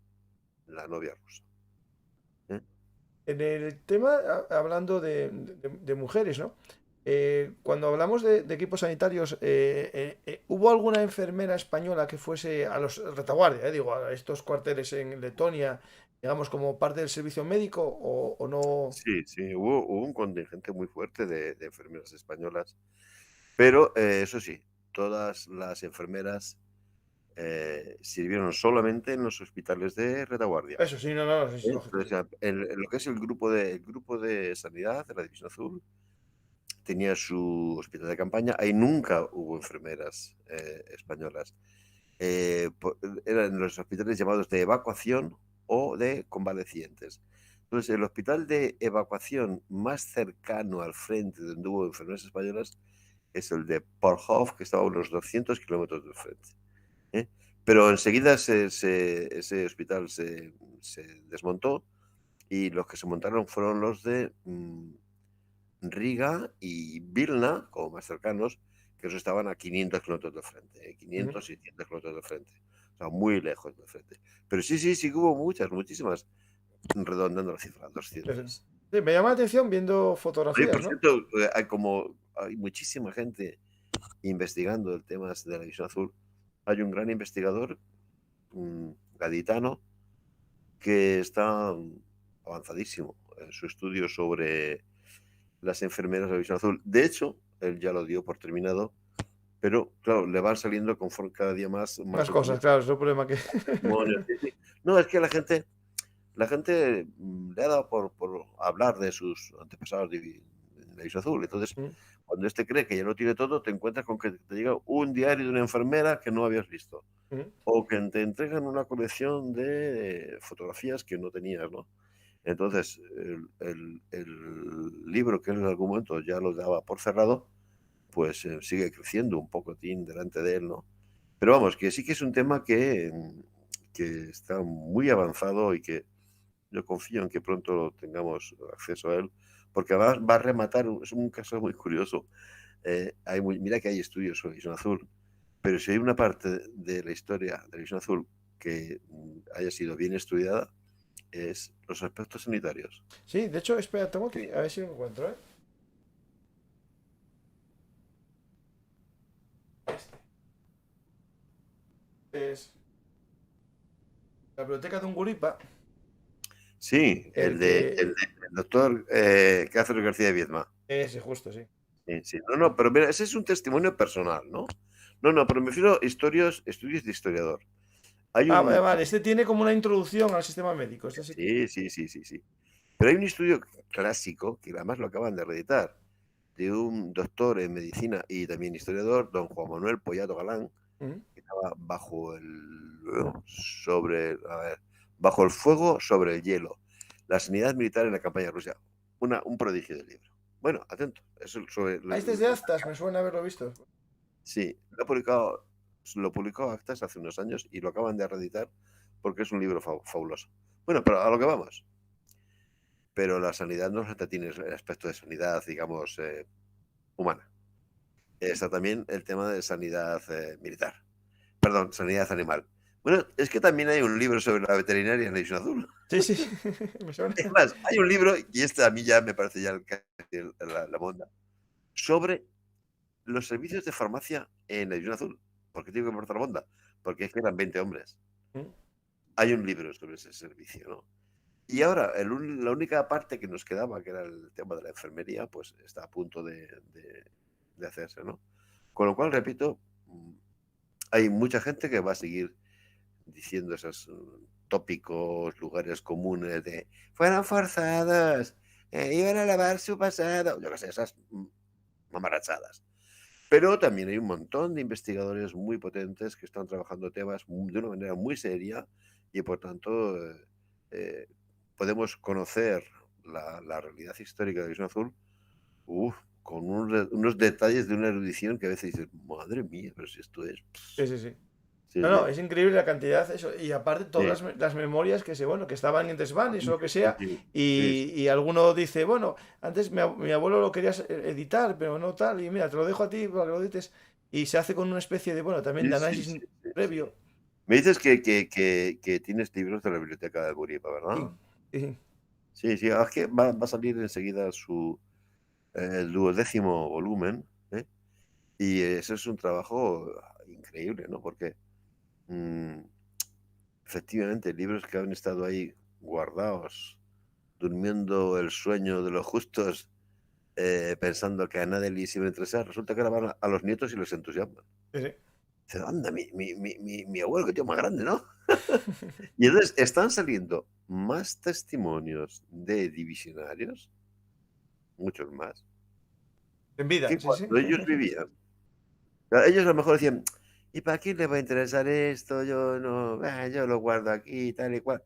la novia rusa. ¿eh? En el tema, hablando de mujeres, ¿no? Cuando hablamos de equipos sanitarios, ¿hubo alguna enfermera española que fuese a los retaguardia, digo, a estos cuarteles en Letonia, digamos, como parte del servicio médico o no? Sí, sí, hubo un contingente muy fuerte de enfermeras españolas, pero eso sí, todas las enfermeras sirvieron solamente en los hospitales de retaguardia. Eso sí, no, no, sí, sí, lógico, O sí. sea, lo que es el grupo de sanidad de la División Azul tenía su hospital de campaña. Ahí nunca hubo enfermeras españolas. Eran los hospitales llamados de evacuación o de convalecientes. Entonces, el hospital de evacuación más cercano al frente donde hubo enfermeras españolas es el de Porthof, que estaba a unos 200 kilómetros del frente. ¿eh? Pero enseguida ese hospital se desmontó y los que se montaron fueron los de Riga y Vilna, como más cercanos, que esos estaban a 500 kilómetros de frente, Ujú. 500 y 100 kilómetros de frente, o sea, muy lejos de frente. Pero sí que hubo muchísimas, redondando la cifra, Sí, sí. 200. Sí, me llama la atención viendo Oye, fotografías, por ¿no? cierto, hay muchísima gente investigando el tema de la División Azul. Hay un gran investigador gaditano que está avanzadísimo en su estudio sobre las enfermeras de la División Azul. De hecho, él ya lo dio por terminado. Pero, claro, le van saliendo conforme cada día más Más cosas, documentos. claro, es el problema que. Testimonios, sí, sí. No, es que la gente le ha dado por hablar de sus antepasados de Isla Azul. Entonces, Mm, cuando este cree que ya lo tiene todo, te encuentras con que te llega un diario de una enfermera que no habías visto. mm. O que te entregan una colección de fotografías que no tenías, ¿no? Entonces, el libro que él en algún momento ya lo daba por cerrado, pues sigue creciendo un pocotín delante de él, ¿no? Pero vamos, que sí que es un tema que está muy avanzado y que yo confío en que pronto tengamos acceso a él, porque además va a rematar, es un caso muy curioso. Mira que hay estudios sobre Visión Azul, pero si hay una parte de la historia de la Visión Azul que haya sido bien estudiada, es los aspectos sanitarios. Sí, de hecho, espera, tengo que. A ver si lo encuentro, ¿eh? Es la biblioteca de Unguripa, Sí, el que. el doctor Cáceres García de Viedma. Ese, justo, sí. Sí, sí. No, pero mira, ese es un testimonio personal, ¿no? No, pero me refiero a estudios de historiador. Hay Ah, vale, un... vale. Este tiene como una introducción al sistema médico. Este sí. Sí. Pero hay un estudio clásico, que además lo acaban de reeditar, de un doctor en medicina y también historiador, don Juan Manuel Pollato Galán, Mm. que estaba bajo el fuego sobre el hielo, la sanidad militar en la campaña de Rusia. Un prodigio de libro. Bueno, atento. Eso sobre, Ah, este es de Astas, me suena haberlo visto. sí, lo publicó Actas hace unos años y lo acaban de reeditar porque es un libro fabuloso. Bueno, pero a lo que vamos. Pero la sanidad no solamente tiene el aspecto de sanidad, digamos, humana. Está también el tema de sanidad militar. Perdón, sanidad animal. Bueno, es que también hay un libro sobre la veterinaria en la Edición Azul. Sí, sí, me suena. Es más, hay un libro, y este a mí ya me parece ya la monda, sobre los servicios de farmacia en la Edición Azul. ¿Por qué tengo que portar la monda? Porque es que eran 20 hombres. Mm. Hay un libro sobre ese servicio, ¿no? Y ahora, la única parte que nos quedaba, que era el tema de la enfermería, pues está a punto de hacerse, ¿no? Con lo cual, repito, hay mucha gente que va a seguir diciendo esos tópicos, lugares comunes de fueron forzados, iban a lavar su pasado, yo qué sé, esas mamarachadas. Pero también hay un montón de investigadores muy potentes que están trabajando temas de una manera muy seria y por tanto eh, podemos conocer la realidad histórica de Visión Azul con unos detalles de una erudición que a veces dices, madre mía, pero si esto es... Sí, sí, sí. Sí, No, no, sí, es increíble la cantidad, eso. Y aparte todas sí, las memorias que bueno, que estaban en desvanes o lo que sea. sí, Y alguno dice, bueno, antes mi abuelo lo quería editar, pero no tal. Y mira, te lo dejo a ti para que lo edites. Y se hace con una especie de, bueno, también de sí, análisis sí, sí. previo. Me dices que tienes libros de la biblioteca de Guripa, Sí, ¿verdad? sí. Sí, es que va a salir enseguida el 12º volumen, ¿eh? Y eso es un trabajo increíble, ¿no? Porque mm, efectivamente libros que han estado ahí guardados, durmiendo el sueño de los justos, pensando que a nadie les iba a interesar, resulta que ahora van a los nietos y les entusiasman. Sí, sí. Dice, anda, mi abuelo que tío más grande, ¿no? Y entonces están saliendo más testimonios de divisionarios, muchos más, En vida, que sí, sí. cuando ellos vivían. Ellos a lo mejor decían, ¿y para quién le va a interesar esto? Yo no, yo lo guardo aquí, tal y cual.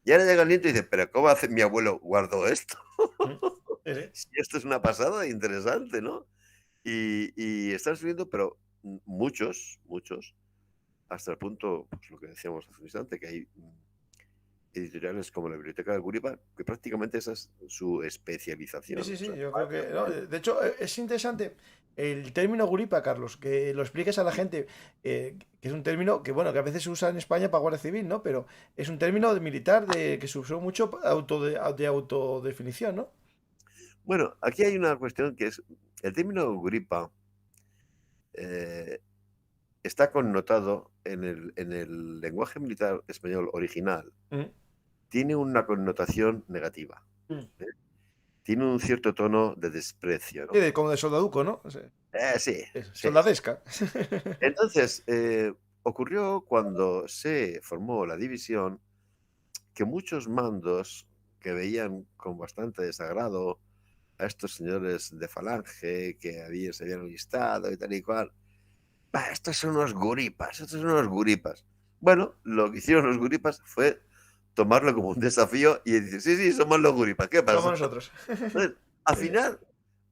Y ahora llega el nieto y dice, pero ¿cómo hace mi abuelo guardó esto? Mm. Sí, sí. Si esto es una pasada interesante, ¿no? Y están subiendo, pero muchos, hasta el punto, pues lo que decíamos hace un instante, que hay editoriales como la Biblioteca de Guripa, que prácticamente esa es su Sí, especialización. sí, O sea, sí, yo creo que... no, de hecho, es interesante el término guripa, Carlos, que lo expliques a la gente, que es un término que, bueno, que a veces se usa en España para Guardia Civil, ¿no? Pero es un término de militar que se usó mucho de autodefinición, ¿no? bueno, aquí hay una cuestión que es, el término Guripa eh, está connotado en el lenguaje militar español original, Mm, tiene una connotación negativa, mm. ¿eh? Tiene un cierto tono de desprecio, Sí, ¿no? como de soldaduco, ¿no? Sí, sí. Soldadesca. Entonces, ocurrió cuando se formó la división que muchos mandos que veían con bastante desagrado a estos señores de Falange que se habían listado y tal y cual, estos son unos guripas, estos son unos guripas. Bueno, lo que hicieron los guripas fue tomarlo como un desafío y decir, sí, somos los guripas, ¿qué Somos pasa? nosotros. Entonces,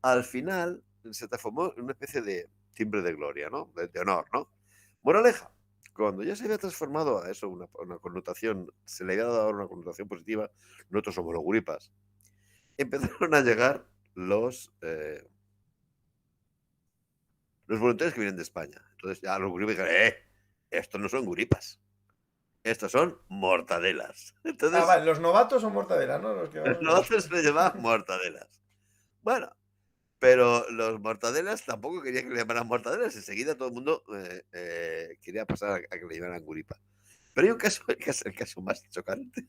al final se transformó en una especie de timbre de gloria, ¿no? De honor, ¿no? Moraleja, cuando ya se había transformado a eso una connotación, se le había dado ahora una connotación positiva, nosotros somos los guripas. Empezaron a llegar los voluntarios que vienen de España. Entonces ya los guripas dijeron, estos no son guripas, estos son mortadelas. Ah, Entonces, vale, los novatos son mortadela, ¿no? Los que van los nuevos. novatos se les llamaban mortadelas. Bueno, pero los mortadelas tampoco querían que le llamaran mortadelas. Enseguida todo el mundo quería pasar a que le llamaran guripa. Pero hay un caso que es el caso más chocante.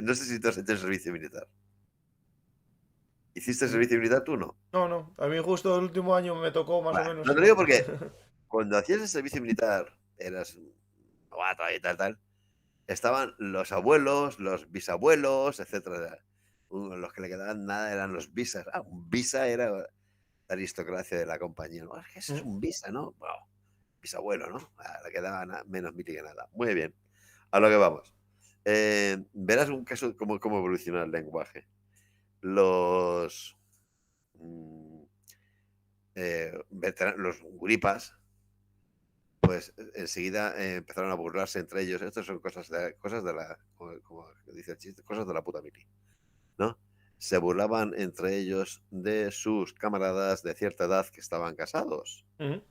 No sé si tú has hecho el servicio militar. ¿Hiciste servicio militar tú? No. No, a mí justo el último año me tocó más o Bueno, menos. no te lo digo porque cuando hacías el servicio militar, eras un novato y tal, estaban los abuelos, los bisabuelos, etcétera. Los que le quedaban nada eran los visas. Un visa era la aristocracia de la compañía. ¿No? Es que ese es un visa, ¿no? Wow, bisabuelo, ¿no? Le quedaba menos mili que nada. Muy bien. A lo que vamos. Verás un caso cómo evoluciona el lenguaje. Los los guripas, pues enseguida empezaron a burlarse entre ellos. Estas son cosas de la, como dice el chiste, cosas de la puta mili, ¿no? Se burlaban entre ellos de sus camaradas de cierta edad que estaban casados. Ujú.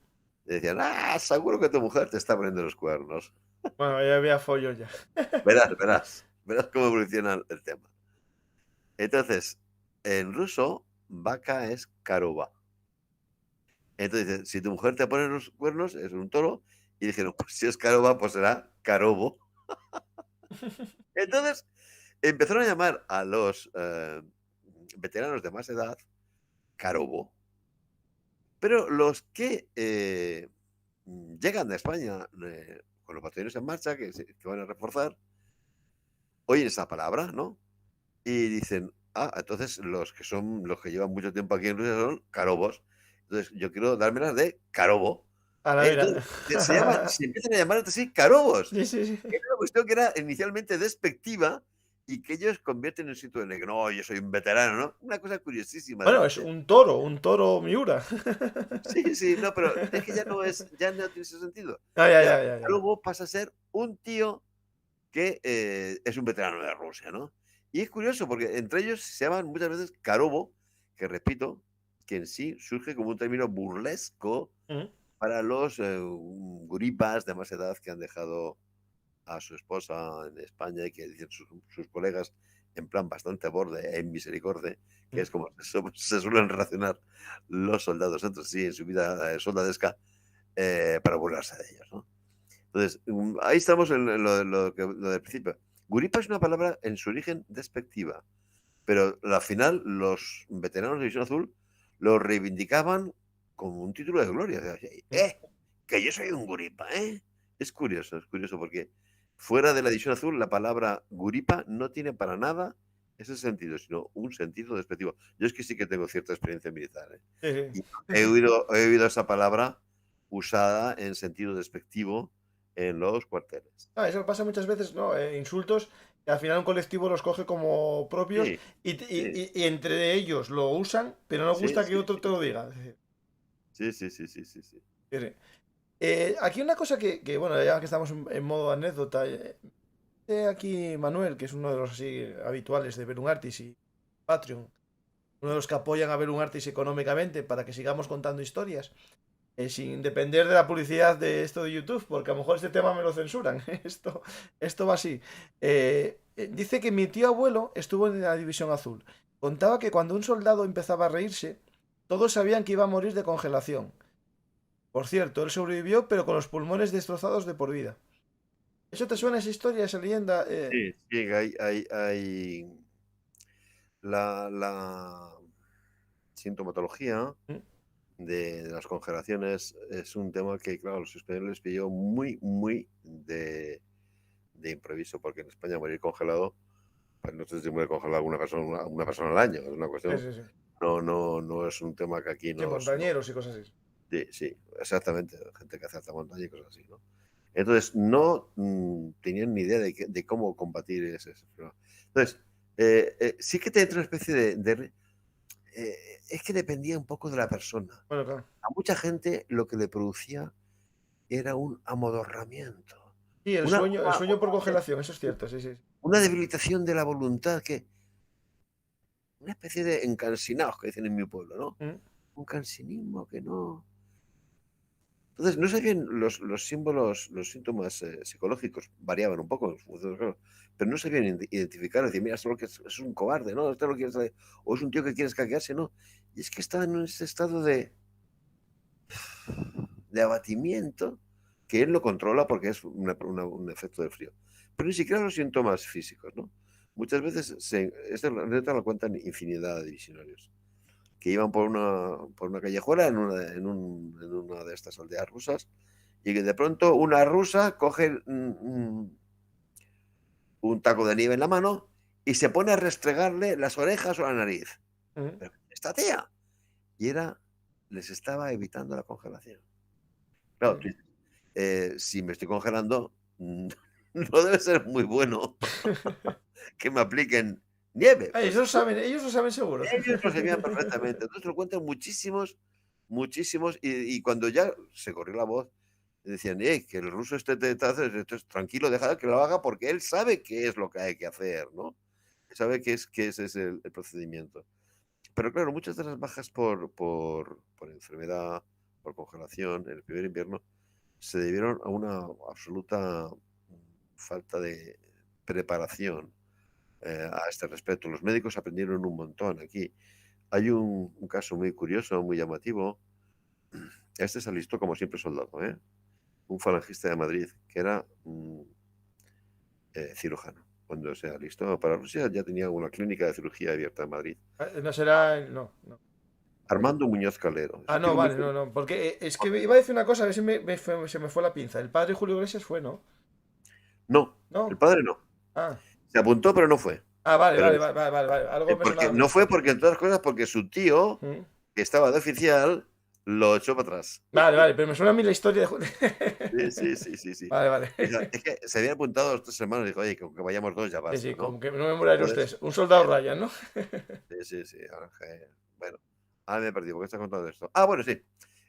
Y decían, seguro que tu mujer te está poniendo los cuernos. Bueno, ya había follo ya. Verás cómo evoluciona el tema. Entonces, en ruso, vaca es karuba. Entonces, si tu mujer te pone los cuernos, es un toro. Y dijeron, pues si es caroba, pues será carobo. Entonces, empezaron a llamar a los veteranos de más edad carobo. Pero los que llegan de España con los batallones en marcha, que van a reforzar, oyen esa palabra, ¿no? Y dicen, entonces los que llevan mucho tiempo aquí en Rusia son carobos. Entonces, yo quiero dármelas de carobo. A la Entonces, mira. se empiezan a llamar entre sí carobos. Sí. Era una cuestión que era inicialmente despectiva y que ellos convierten en sitio de que no, yo soy un veterano, ¿no? Una cosa curiosísima Bueno, es un toro Miura. Sí, no, pero es que ya no tiene ese sentido. Ya, Ya. carobo pasa a ser un tío que es un veterano de Rusia, ¿no? Y es curioso porque entre ellos se llaman muchas veces carobo, que repito, que en sí surge como un término burlesco Ujú. para los guripas de más edad que han dejado a su esposa en España y que dicen sus colegas en plan bastante borde, en misericordia, que es como se suelen relacionar los soldados entre sí en su vida soldadesca para burlarse de ellos, ¿no? Entonces, ahí estamos en lo del principio. Guripa es una palabra en su origen despectiva, pero al final los veteranos de División Azul lo reivindicaban como un título de gloria. O sea, que yo soy un guripa, ¿eh? Es curioso porque fuera de la División Azul la palabra guripa no tiene para nada ese sentido, sino un sentido despectivo. Yo es que sí que tengo cierta experiencia militar, ¿eh? Sí. Y he oído esa palabra usada en sentido despectivo en los cuarteles. Eso pasa muchas veces, ¿no? Insultos que al final un colectivo los coge como propios Sí, sí, y entre ellos lo usan, pero no sí, gusta que sí, otro te lo diga. Es decir, sí, sí. sí. Aquí una cosa bueno, ya que estamos en modo anécdota, aquí Manuel, que es uno de los así habituales de Belum Artis y Patreon, uno de los que apoyan a Belum Artis económicamente para que sigamos contando historias, sin depender de la publicidad de esto de YouTube, porque a lo mejor este tema me lo censuran. Esto va así. Dice que mi tío abuelo estuvo en la División Azul. Contaba que cuando un soldado empezaba a reírse, todos sabían que iba a morir de congelación. Por cierto, él sobrevivió, pero con los pulmones destrozados de por vida. ¿Eso te suena esa historia, esa leyenda? Sí, hay la sintomatología Mm, de las congelaciones es un tema que, claro, los españoles pilló muy de impreviso, porque en España morir congelado, pues no sé si muere congelado una persona al año, es una cuestión, sí. no es un tema que aquí Sí, montañeros y cosas así. sí, exactamente, gente que hace alta montaña y cosas así, ¿no? Entonces, no tenían ni idea de cómo combatir ese problema. Entonces, sí que te entra una especie es que dependía un poco de la persona. Bueno, claro. A mucha gente lo que le producía era un amodorramiento, Sí, una, el una, sueño por congelación, eso es cierto, sí. una debilitación de la voluntad, una especie de encansinados que dicen en mi pueblo, ¿no? Mm. Un cansinismo que no. Entonces, no sabían los símbolos, los síntomas psicológicos variaban un poco, pero no sabían identificar, decir, mira, esto es un cobarde, ¿no? Esto lo quieres, o es un tío que quiere escaquearse, ¿no? Y es que está en ese estado de abatimiento que él lo controla porque es un efecto de frío. Pero ni siquiera los síntomas físicos, ¿no? muchas veces esta anécdota la cuentan infinidad de visionarios que iban por una callejuela en una de estas aldeas rusas y que de pronto una rusa coge un taco de nieve en la mano y se pone a restregarle las orejas o la nariz. Pero, esta tía. Y les estaba evitando la congelación. Claro, si me estoy congelando, no debe ser muy bueno que me apliquen nieve. Ellos lo saben seguro. Ellos lo sabían perfectamente. Entonces lo cuentan muchísimos, y cuando ya se corrió la voz, decían, que el ruso tranquilo, deja que lo haga porque él sabe qué es lo que hay que hacer, ¿no? Sabe que ese es el procedimiento. Pero claro, muchas de las bajas por enfermedad, por congelación, en el primer invierno, se debieron a una absoluta falta de preparación a este respecto. Los médicos aprendieron un montón aquí. Hay un caso muy curioso, muy llamativo. Este se alistó como siempre soldado, un falangista de Madrid que era cirujano. Cuando se alistó para Rusia ya tenía una clínica de cirugía abierta en Madrid. No será. No. Armando Muñoz Calero. No, vale, no. Porque es que iba a decir una cosa, a ver si se me fue la pinza. El padre Julio Iglesias fue, ¿no? No, No. el padre no. Ah. Se apuntó, pero no fue. Vale. Pero Algo me sonaba. no fue porque, entre otras cosas, porque su tío, que estaba de oficial, lo echó para atrás. Vale, pero me suena a mí la historia de... Sí. Vale. Es que se habían apuntado los 3 hermanos y dijo, oye, que vayamos 2 ya basta, Sí, ¿no? como que no me muráis los 3. Un soldado Ryan, ¿no? Sí. Bueno, ahora me he perdido. ¿Por qué estás contando esto? Bueno, sí.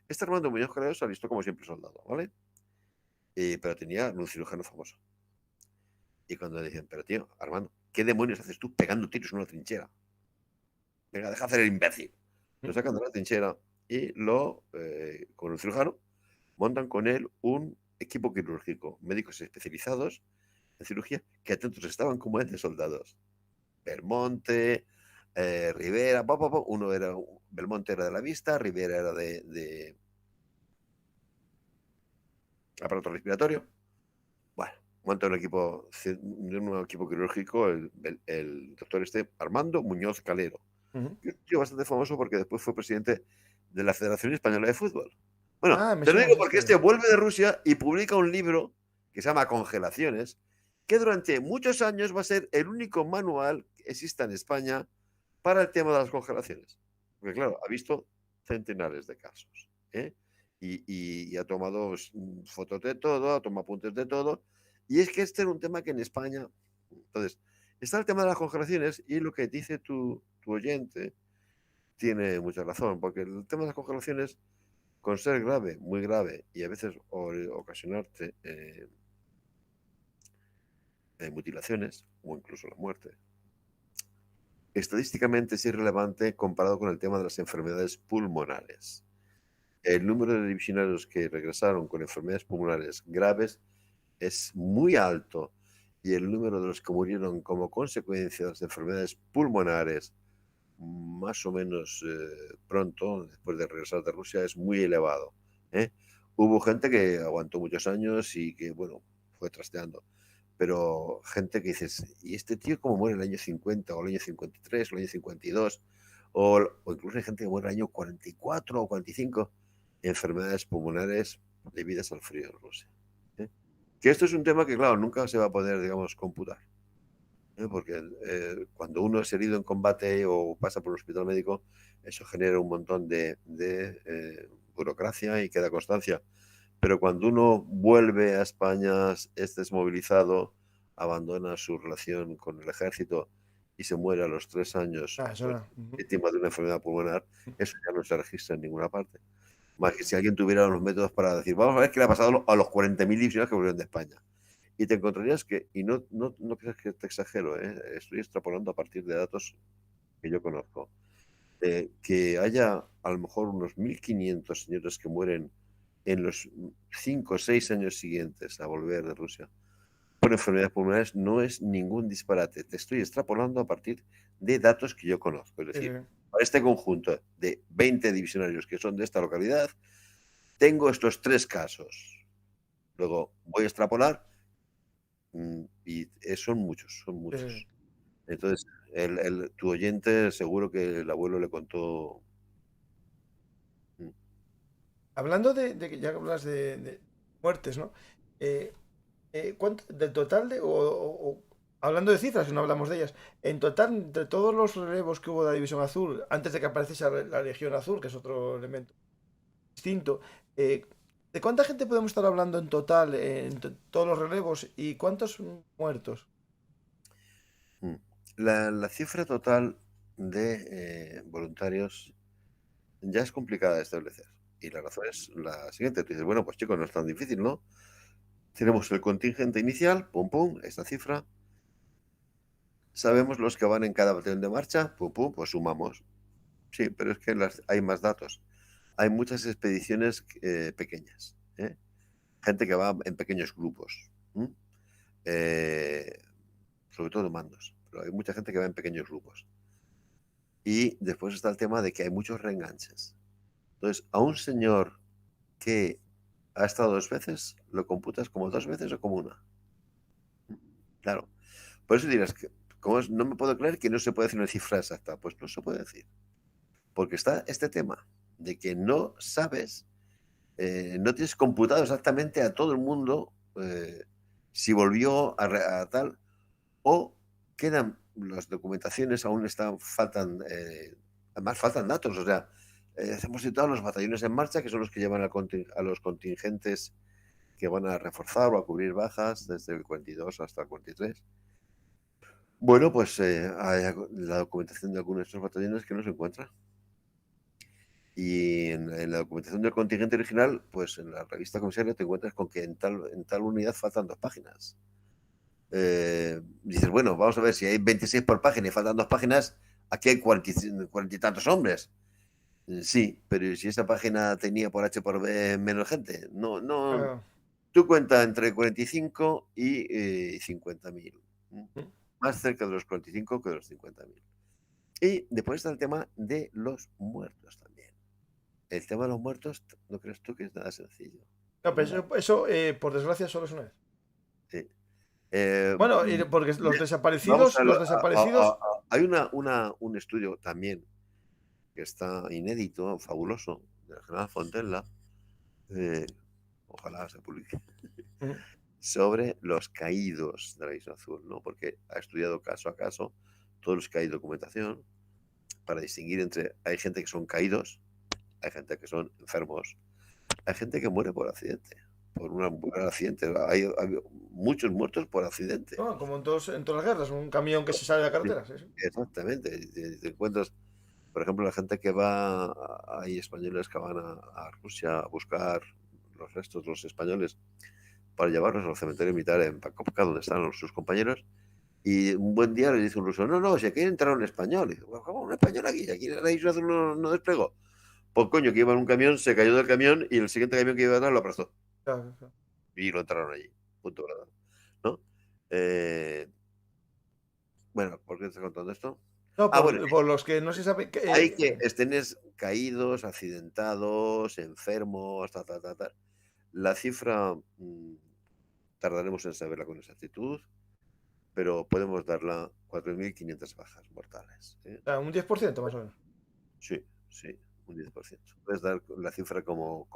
Este Armando Muñoz Calero se alistó como siempre soldado, ¿vale? Pero tenía un cirujano famoso. Y cuando le dicen, pero tío, Armando, ¿qué demonios haces tú pegando tiros en una trinchera? Venga, deja hacer el imbécil. Lo sacan de la trinchera y con el cirujano, montan con él un equipo quirúrgico, médicos especializados en cirugía, que atentos estaban como él de soldados. Belmonte, Rivera, Belmonte era de la vista, Rivera era de aparato respiratorio. Bueno, monta un equipo quirúrgico, el doctor Armando Muñoz Calero. Un tío bastante famoso porque después fue presidente de la Federación Española de Fútbol. Bueno, te lo digo porque vuelve de Rusia y publica un libro que se llama Congelaciones, que durante muchos años va a ser el único manual que exista en España para el tema de las congelaciones. Porque claro, ha visto centenares de casos, y ha tomado fotos de todo, ha tomado apuntes de todo, y es que este era un tema que en España... Entonces, está el tema de las congelaciones y lo que dice tu oyente tiene mucha razón, porque el tema de las congelaciones, con ser grave, muy grave, y a veces ocasionarte mutilaciones o incluso la muerte, estadísticamente es irrelevante comparado con el tema de las enfermedades pulmonares. El número de divisionarios que regresaron con enfermedades pulmonares graves es muy alto y el número de los que murieron como consecuencia de las enfermedades pulmonares más o menos pronto, después de regresar de Rusia, es muy elevado. Hubo gente que aguantó muchos años y que, bueno, fue trasteando. Pero gente que dices, ¿y este tío cómo muere en el año 50 o el año 53 o el año 52? O incluso hay gente que muere en el año 44 o 45, enfermedades pulmonares debidas al frío en Rusia. Que esto es un tema que, claro, nunca se va a poder, digamos, computar. Porque cuando uno es herido en combate o pasa por un hospital médico, eso genera un montón de burocracia y queda constancia. Pero cuando uno vuelve a España, es desmovilizado, abandona su relación con el ejército y se muere a los 3 años víctima de una enfermedad pulmonar, eso ya no se registra en ninguna parte. Más que si alguien tuviera los métodos para decir, vamos a ver qué le ha pasado a los 40.000 divisionarios que volvieron de España. Y te encontrarías que, y no creas que te exagero, estoy extrapolando a partir de datos que yo conozco, que haya a lo mejor unos 1.500 señores que mueren en los 5 o 6 años siguientes a volver de Rusia por enfermedades pulmonares, no es ningún disparate. Te estoy extrapolando a partir de datos que yo conozco. Es decir, para este conjunto de 20 divisionarios que son de esta localidad, tengo estos 3 casos. Luego voy a extrapolar y son muchos. Entonces, tu oyente seguro que el abuelo le contó. Mm, Hablando de que ya hablas de muertes, ¿no? Eh, ¿Cuánto, del total hablando de cifras, si no hablamos de ellas, en total, de todos los relevos que hubo de la División Azul, antes de que apareciese la Legión Azul, que es otro elemento distinto, eh, ¿de cuánta gente podemos estar hablando en total en todos los relevos y cuántos muertos? mm. La cifra total de voluntarios ya es complicada de establecer. Y la razón es la siguiente. Tú dices, bueno, pues chicos, no es tan difícil, ¿no? Tenemos el contingente inicial, pum, pum, esta cifra. Sabemos los que van en cada batallón de marcha, pum, pum, pues sumamos. Sí, pero es que hay más datos. Hay muchas expediciones pequeñas, ¿eh? Gente que va en pequeños grupos, ¿m? Eh, sobre todo mandos, pero hay mucha gente que va en pequeños grupos. Y después está el tema de que hay muchos reenganches. Entonces, a un señor que ha estado 2 veces, lo computas como 2 veces o como una. Claro. Por eso dirás que, no me puedo creer que no se puede decir una cifra exacta. Pues no se puede decir. Porque está este tema de que no sabes, no tienes computado exactamente a todo el mundo si volvió a tal, o quedan las documentaciones, aún faltan, además faltan datos, o sea, hemos citado los batallones en marcha, que son los que llevan a los contingentes que van a reforzar o a cubrir bajas desde el 42 hasta el 43. Bueno, pues hay la documentación de algunos de estos batallones que no se encuentra. Y en la documentación del contingente original, pues en la revista comisaria te encuentras con que en tal unidad faltan 2 páginas. Dices, bueno, vamos a ver, si hay 26 por página y faltan 2 páginas, aquí hay 40 y tantos hombres. Sí, pero si esa página tenía por H por B menos gente, no, no. Ah, Tú cuenta entre 45 y 50.000. Más cerca de los 45 que de los 50.000. Y después está el tema de los muertos también. El tema de los muertos, ¿no crees tú que es nada sencillo? no, pero Nada. por desgracia solo es una vez. Sí. Eh, Bueno, porque Vamos a, los desaparecidos, hay un estudio también que está inédito, fabuloso, del general Fontella, eh, ojalá se publique, mm, sobre los caídos de la Isla Azul, ¿no? Porque ha estudiado caso a caso todos los que hay documentación para distinguir entre, hay gente que son caídos, hay gente que son enfermos, hay gente que muere por accidente, por un accidente, hay muchos muertos por accidente. ¿no? Como en todas las guerras, un camión que se sale de la Sí, carretera, sí, sí. exactamente. Te encuentras, por ejemplo, la gente que va, hay españoles que van a Rusia a buscar los restos de los españoles para llevarlos al cementerio militar en Pakhovka, donde están sus compañeros, y un buen día le dice un ruso, no, no, si aquí entra un español. Y dice, ¿cómo un español aquí? Aquí la isla azul no desplegó. Pues coño, que iba en un camión, se cayó del camión y el siguiente camión que iba atrás lo aplastó. Claro, claro. Y lo entraron allí. Punto, ¿verdad? ¿No? Eh, bueno, ¿por qué te estoy contando esto? No, Bueno, por los que no se sabe hay que estén caídos, accidentados, enfermos, tal. La cifra tardaremos en saberla con exactitud, pero podemos darla 4.500 bajas mortales. un 10% más o menos. Sí, sí, un 10%. Puedes dar la cifra como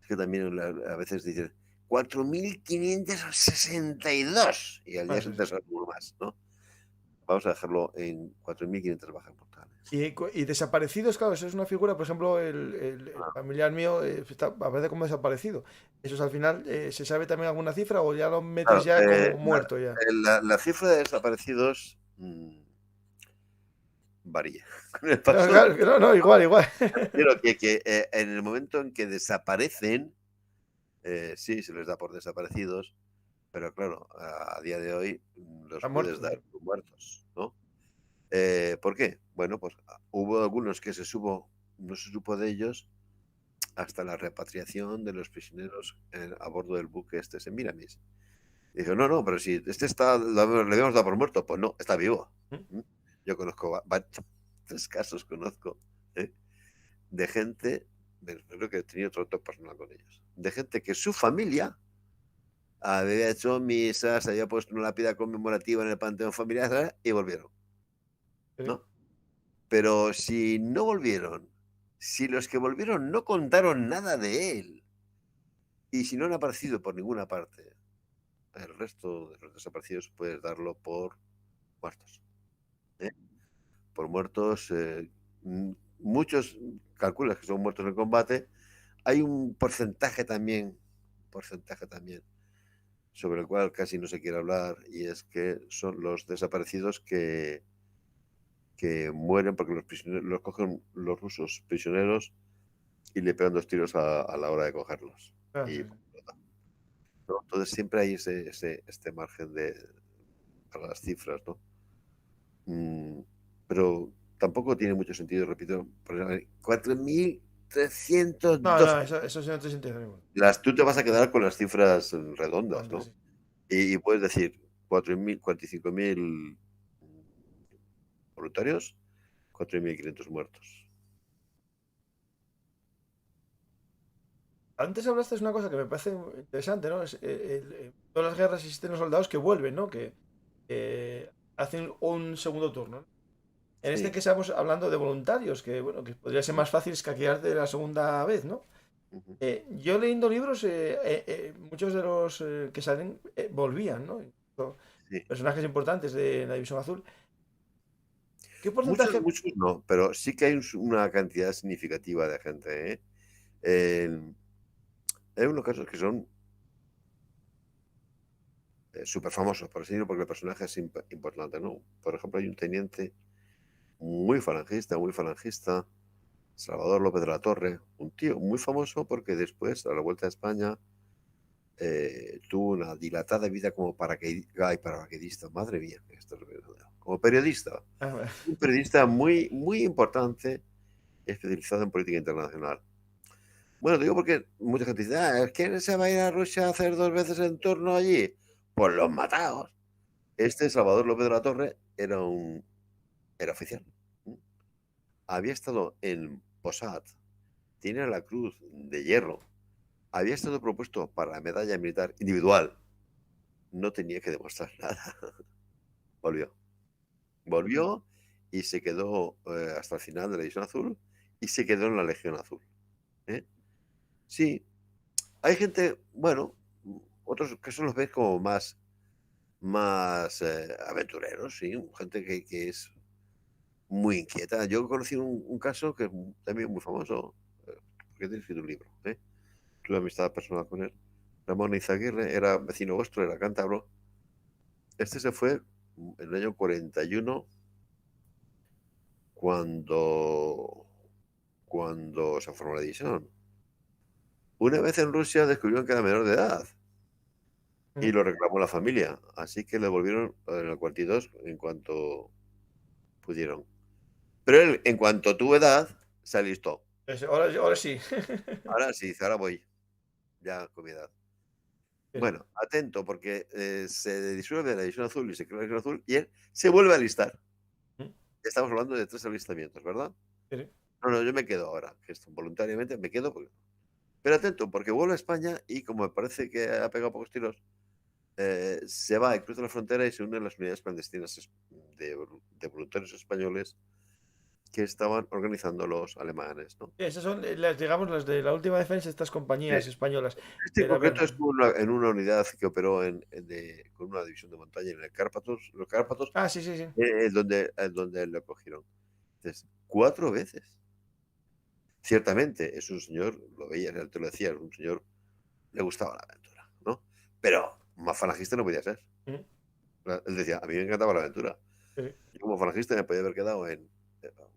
es que también a veces dices 4.562 y al día Ah, sí, siguiente sí. sale uno más, ¿no? Vamos a dejarlo en 4.500 bajas mortales. Y desaparecidos, claro, eso es una figura, por ejemplo, el Ah, familiar mío aparece como desaparecido. Eso es al final, ¿se sabe también alguna cifra o ya lo metes claro, ya como muerto ya? la cifra de desaparecidos varía con el No, paso del claro, no, no, igual, igual. Quiero que en el momento en que desaparecen, sí, se les da por desaparecidos, pero claro, a día de hoy los Están puedes muertos. dar por muertos, ¿no? ¿Por qué? Bueno, pues hubo algunos que no se supo de ellos hasta la repatriación de los prisioneros a bordo del buque este en Miramis. Y dijo, no, no, pero si este le habíamos dado por muerto, pues no, está vivo. ¿Mm? Yo conozco 3 casos, conozco, ¿eh? De gente, creo que he tenido otro personal con ellos, de gente que su familia había hecho misas, había puesto una lápida conmemorativa en el panteón familiar, ¿sabes? Y volvieron, Sí. ¿no? Pero si no volvieron, si los que volvieron no contaron nada de él, y si no han aparecido por ninguna parte, el resto de los desaparecidos puedes darlo por muertos. ¿Eh? Por muertos, muchos calculas que son muertos en combate. Hay un porcentaje también, sobre el cual casi no se quiere hablar, y es que son los desaparecidos que mueren porque los cogen los rusos prisioneros y le pegan 2 tiros a la hora de cogerlos. Ah, Y, sí. ¿no? Entonces siempre hay este margen para las cifras, ¿no? Pero tampoco tiene mucho sentido, repito, 4.312. No, eso sí no tiene sentido ninguno. Tú te vas a quedar con las cifras redondas, Tonto, ¿no? sí. Y puedes decir 4.000, 45.000 voluntarios, 4.500 muertos. Antes hablaste de una cosa que me parece interesante, ¿no? Todas las guerras existen los soldados que vuelven, ¿no? Que hacen un segundo turno, ¿no? En este Sí. que estamos hablando de voluntarios, que bueno, que podría ser más fácil escaquearte la segunda vez, ¿no? Ujú. Yo leyendo libros, muchos de los que salen volvían, ¿no? Incluso Sí. personajes importantes de la División Azul. ¿Qué Muchos, porcentaje? muchos no, pero sí que hay una cantidad significativa de gente, ¿eh? Eh, Hay unos casos que son súper famosos, por así decirlo, porque el personaje es importante, ¿no? Por ejemplo, hay un teniente muy falangista, Salvador López de la Torre, un tío muy famoso porque después, a la vuelta a España, tuvo una dilatada vida como paracaidista, madre mía, como periodista, Ah, un periodista muy, muy importante, especializado en política internacional. Bueno, digo porque mucha gente dice, ¿quién se va a ir a Rusia a hacer 2 veces el turno allí? Pues los matados. Este Salvador López de la Torre era oficial. Había estado en Posad, tiene la Cruz de Hierro, había estado propuesto para la medalla militar individual, no tenía que demostrar nada. Volvió. Volvió y se quedó hasta el final de la División Azul y se quedó en la Legión Azul. ¿Eh? Sí, hay gente, bueno, otros que son los ves como más aventureros, sí, gente que es muy inquieta. Yo conocí un caso que es también muy famoso, porque tiene escrito un libro, ¿eh? Tuve amistad personal con él. Ramón Izaguirre era vecino vuestro, era cántabro. Este se fue en el año 41 cuando, cuando se formó la división. Una vez en Rusia descubrieron que era menor de edad y lo reclamó la familia, así que le volvieron en el 42 en cuanto pudieron. Pero él, en cuanto tuvo edad, se alistó. ahora sí. Ahora sí, dice, ahora voy, ya con mi edad. Sí, Bueno, atento, porque se disuelve la División Azul y se crea la División Azul y él se vuelve a alistar. sí, Estamos hablando de 3 alistamientos, ¿verdad? sí. No, yo me quedo ahora, que esto, voluntariamente me quedo. Pero atento, porque vuelve a España y como me parece que ha pegado pocos tiros, se va y cruza la frontera y se une a las unidades clandestinas de voluntarios españoles que estaban organizando los alemanes, ¿no? Esas son, digamos, las de la última defensa de estas compañías españolas. Este en concreto es en una unidad que operó con una división de montaña en el Cárpatos, los Cárpatos, Ah, sí, sí, sí. donde lo cogieron. Entonces, 4 veces. Ciertamente, es un señor, lo veía, él te lo decía, es un señor, le gustaba la aventura, ¿no? Pero más falangista no podía ser. Mm, Él decía, a mí me encantaba la aventura. sí, Yo como falangista me podía haber quedado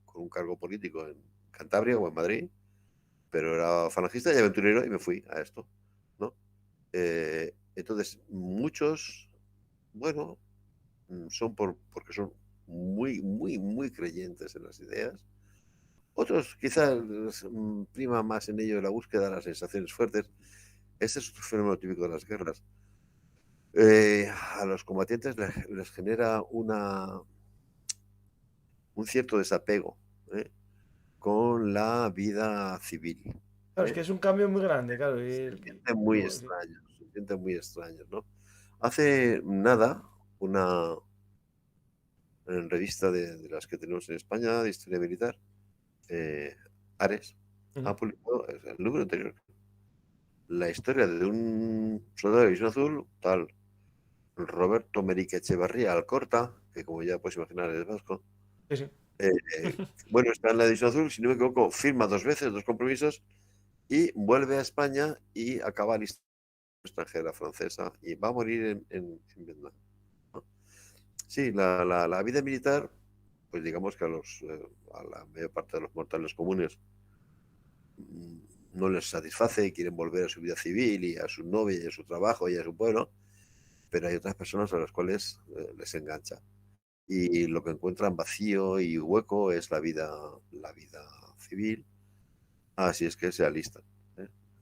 con un cargo político en Cantabria o en Madrid, pero era falangista y aventurero y me fui a esto, ¿no? Entonces, muchos, bueno, son porque son muy, muy, muy creyentes en las ideas. Otros quizás prima más en ello la búsqueda de las sensaciones fuertes. Ese es otro fenómeno típico de las guerras. A los combatientes les genera un cierto desapego, ¿eh? Con la vida civil. claro, es ¿Eh? que es un cambio muy grande, claro. Se sienten muy Sí. extraños. sienten muy extraños, ¿no? Hace nada, una revista de las que tenemos en España, de historia militar, Ares, ha publicado el número anterior la historia de un soldado de División Azul, tal Roberto Merique Echevarría Alcorta, que como ya puedes imaginar es vasco. Sí, sí. Bueno, está en la División Azul, si no me equivoco, firma 2 veces, 2 compromisos, y vuelve a España y acaba lista extranjera francesa y va a morir en Vietnam. ¿No? Sí, la vida militar, pues digamos que a la mayor parte de los mortales comunes no les satisface y quieren volver a su vida civil y a su novia y a su trabajo y a su pueblo, pero hay otras personas a las cuales les engancha. Y lo que encuentran vacío y hueco es la vida civil. Así es que se alistan.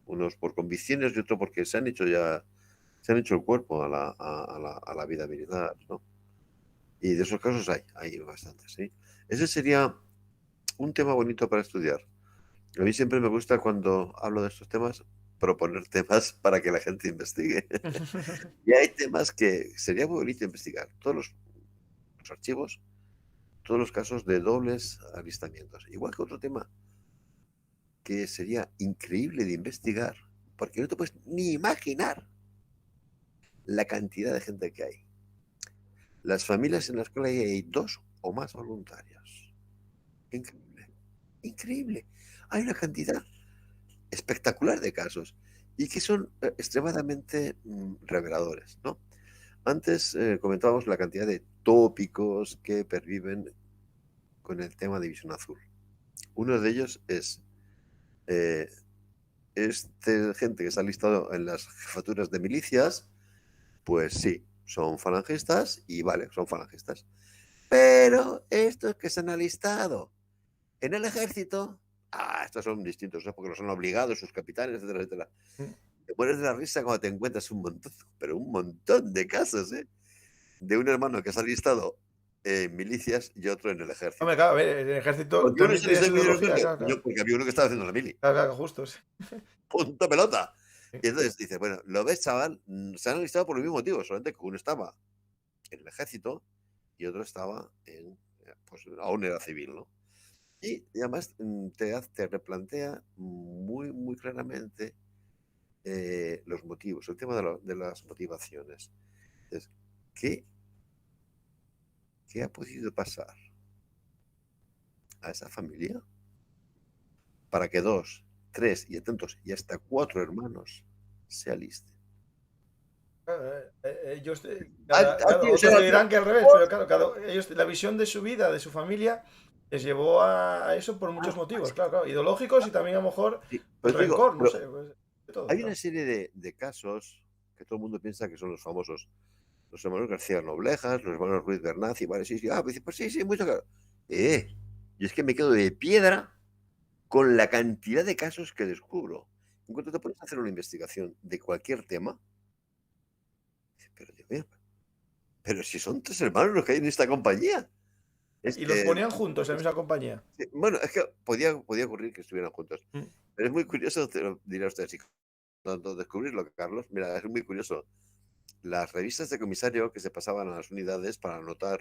Unos por convicciones y otros porque se han hecho el cuerpo a la vida militar, ¿no? Y de esos casos hay bastantes, ¿sí? Ese sería un tema bonito para estudiar. A mí siempre me gusta, cuando hablo de estos temas, proponer temas para que la gente investigue. Y hay temas que sería muy bonito investigar. Todos los archivos, todos los casos de dobles alistamientos. Igual que otro tema que sería increíble de investigar, porque no te puedes ni imaginar la cantidad de gente que hay. Las familias en las cuales hay 2 o más voluntarios. Increíble. Increíble. Hay una cantidad espectacular de casos y que son extremadamente reveladores, ¿no? Antes comentábamos la cantidad de tópicos que perviven con el tema de División Azul. Uno de ellos es gente que se ha listado en las jefaturas de milicias, pues sí, son falangistas y vale, son falangistas. Pero estos que se han alistado en el ejército, estos son distintos, ¿no? Porque no son obligados sus capitanes, etcétera, etcétera. Te pones de la risa cuando te encuentras un montón, pero un montón de casos, de un hermano que se ha alistado en milicias y otro en el ejército. Hombre, claro, a ver, en el ejército Porque también tiene su ideología, claro. Porque había uno que estaba haciendo la mili. Claro, justo, sí. Punto pelota. Sí. Y entonces dice, bueno, ¿lo ves, chaval? Se han alistado por el mismo motivo, solamente que uno estaba en el ejército y otro estaba pues aún era civil, ¿no? Y además te replantea muy, muy claramente los motivos, el tema de las motivaciones. Entonces, ¿qué ha podido pasar a esa familia para que 2, 3 y atentos y hasta 4 hermanos se alisten? Ellos, Tío, otros te dirán que al revés, pero claro, ellos, la visión de su vida, de su familia, les llevó a eso por muchos motivos, claro, ideológicos y también a lo mejor pues rencor, no sé, pues, de todo, hay claro. una serie de casos que todo el mundo piensa que son los famosos. Los hermanos García Noblejas, los hermanos Ruiz Bernaz, vale, sí, pues sí, mucho claro. Yo es que me quedo de piedra con la cantidad de casos que descubro. En cuanto te pones a hacer una investigación de cualquier tema, pero Dios mío, pero si son 3 hermanos los que hay en esta compañía. Y los ponían juntos en la misma compañía. Bueno, es que podía ocurrir que estuvieran juntos. Pero es muy curioso, te lo diré a ustedes, y tanto descubrirlo, Carlos. Mira, es muy curioso. Las revistas de comisario que se pasaban a las unidades para anotar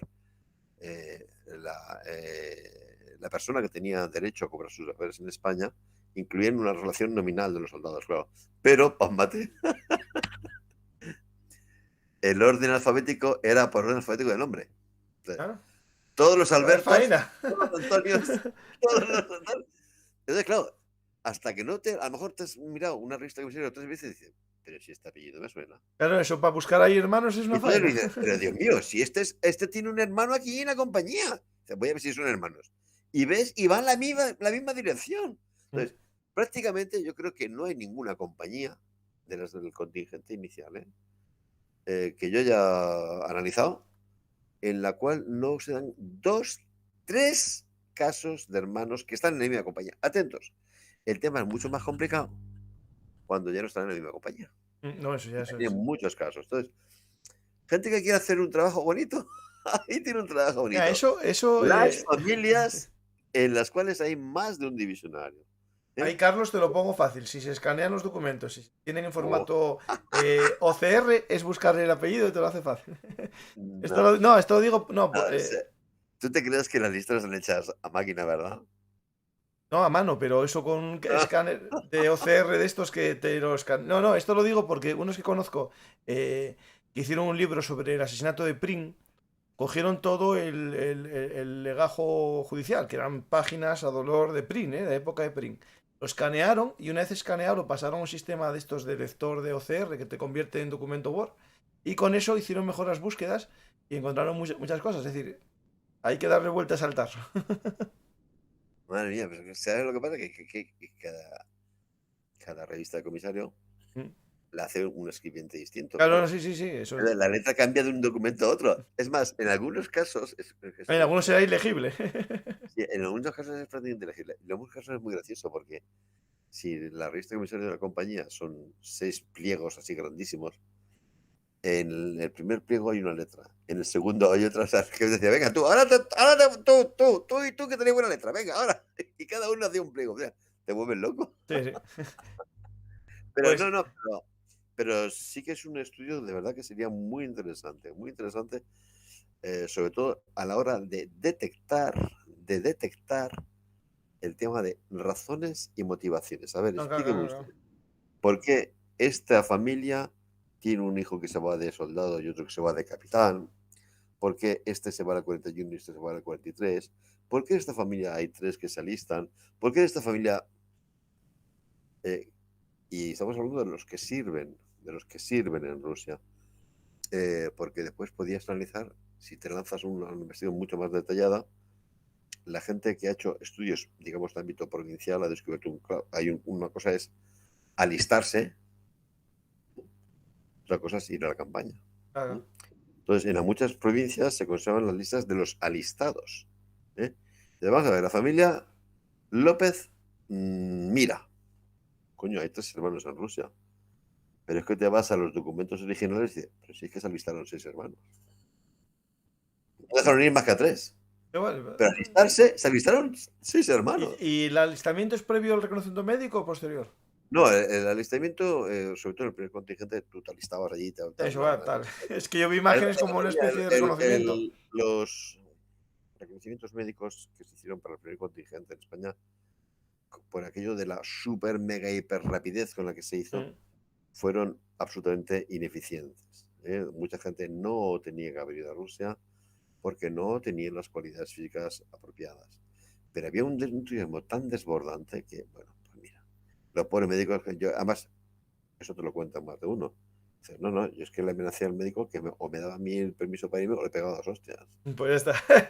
la persona que tenía derecho a cobrar sus deberes en España, incluían una relación nominal de los soldados, claro. Pero, pambate, el orden alfabético era por orden alfabético de nombre. Claro. Todos los Albertos, Faena. todos los Antonios, todos los Antonios. Entonces, claro, hasta que no a lo mejor te has mirado una revista de comisario 3 veces y dices, pero si este apellido me suena. Claro, eso para buscar ahí hermanos es una faena. Dices, pero Dios mío, si este tiene un hermano aquí en la compañía. Voy a ver si son hermanos. Y ves, y van la misma dirección. Entonces, prácticamente yo creo que no hay ninguna compañía de las del contingente inicial que yo haya analizado en la cual no se dan 2, 3 casos de hermanos que están en la misma compañía. Atentos, el tema es mucho más complicado cuando ya no están en la misma compañía. No, eso ya es. En muchos casos. Entonces, gente que quiere hacer un trabajo bonito, ahí tiene un trabajo bonito. Eso las familias en las cuales hay más de un divisionario. Ahí, Carlos, te lo pongo fácil. Si se escanean los documentos, si tienen en Oh, formato OCR, es buscarle el apellido y te lo hace fácil. no, No, esto lo digo. No, no, ¿tú te crees que las listas están hechas a máquina, verdad? no, a mano, pero eso con un escáner de OCR de estos que te lo escanean. No, no, esto lo digo porque unos que conozco que hicieron un libro sobre el asesinato de Prim, cogieron todo el legajo judicial, que eran páginas a dolor de Prim, de la época de Prim. Lo escanearon y una vez escaneado lo pasaron a un sistema de estos de lector de OCR que te convierte en documento Word. Y con eso hicieron mejor las búsquedas y encontraron muchas cosas. Es decir, hay que darle vueltas al tarro. Madre mía, pero ¿sabes lo que pasa? Que cada revista de comisario la hace un escribiente distinto, Claro, no, claro. sí, sí, sí. Eso, La letra cambia de un documento a otro. Es más, en algunos casos, en algunos será ilegible. sí, en algunos casos es prácticamente elegible. En algunos casos es muy gracioso porque si la revista de comisario de la compañía son 6 pliegos así grandísimos, en el primer pliego hay una letra, en el segundo hay otra, o sea, que decía, venga, tú, tú y tú que tenéis buena letra, venga, ahora. Y cada uno hacía un pliego. O sea, ¿te vuelves loco? Sí, sí. Pero Pues, no, no, pero sí que es un estudio de verdad que sería muy interesante, sobre todo a la hora de detectar el tema de razones y motivaciones. A ver, no, claro, explíqueme claro, usted, claro. ¿por qué esta familia tiene un hijo que se va de soldado y otro que se va de capitán? ¿Por qué este se va al 41 y este se va al 43? ¿Por qué en esta familia hay 3 que se alistan? ¿Por qué en esta familia eh, y estamos hablando de los que sirven en Rusia, porque después podías analizar, si te lanzas una investigación mucho más detallada, la gente que ha hecho estudios, digamos, de ámbito provincial ha descubierto una cosa es alistarse, otra cosa es ir a la campaña. Claro. Entonces, en muchas provincias se conservan las listas de los alistados. ¿eh? Entonces, vamos a ver, la familia López Mira. Coño, hay 3 hermanos en Rusia. Pero es que te vas a los documentos originales y dices, pero si es que se alistaron 6 hermanos. No dejaron ir más que a 3. Pero alistarse, se alistaron 6 hermanos. ¿Y el alistamiento es previo al reconocimiento médico o posterior? No, el alistamiento, sobre todo en el primer contingente, tú te alistabas allí. Eso va, tal. Es que yo vi imágenes como una especie de reconocimiento. Los reconocimientos médicos que se hicieron para el primer contingente en España, por aquello de la super, mega, hiper rapidez con la que se hizo, fueron absolutamente ineficientes. Mucha gente no tenía que haber ido a Rusia porque no tenían las cualidades físicas apropiadas. Pero había un entusiasmo tan desbordante que, bueno, pues mira, los pobres médicos, además, eso te lo cuentan más de uno. Dice, no, no, yo es que le amenacé al médico que o me daba a mí el permiso para irme o le pegaba 2 hostias. Pues ya está.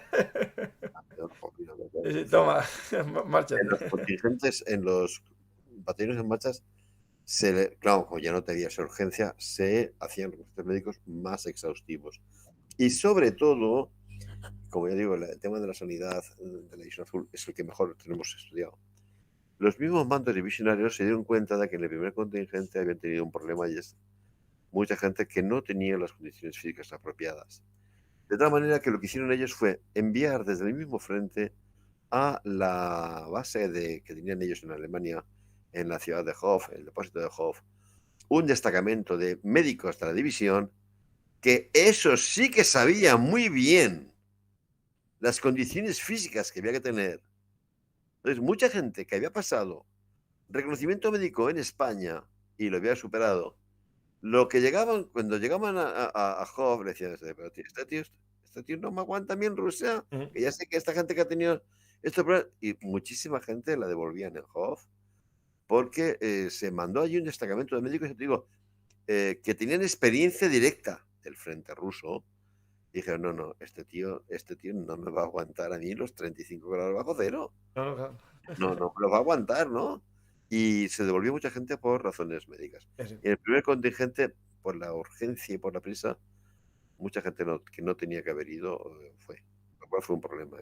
Yo, pues, mira, Sí, dice, toma, en márchate. los contingentes, en los batallones en marchas, claro, como ya no tenía esa urgencia, se hacían los médicos más exhaustivos. Y sobre todo, como ya digo, el tema de la sanidad de la División Azul es el que mejor tenemos estudiado. Los mismos mandos divisionarios se dieron cuenta de que en el primer contingente habían tenido un problema y es mucha gente que no tenía las condiciones físicas apropiadas. De tal manera que lo que hicieron ellos fue enviar desde el mismo frente a la base que tenían ellos en Alemania, en la ciudad de Hof, el depósito de Hof, un destacamento de médicos de la división que eso sí que sabía muy bien las condiciones físicas que había que tener. Entonces, mucha gente que había pasado reconocimiento médico en España y lo había superado, lo que llegaban, cuando llegaban a Hof, le decían, pero este tío no me aguanta a mí en Rusia, que ya sé que esta gente que ha tenido esto, y muchísima gente la devolvían en Hof, porque se mandó allí un destacamento de médicos, te digo, que tenían experiencia directa del frente ruso. Y dijeron, no, no, este tío no me va a aguantar a mí los 35 grados bajo cero. No, no, claro. No, no me lo va a aguantar, ¿no? Y se devolvió mucha gente por razones médicas. Sí. Y en el primer contingente, por la urgencia y por la prisa, mucha gente que no tenía que haber ido fue. Lo cual fue un problema.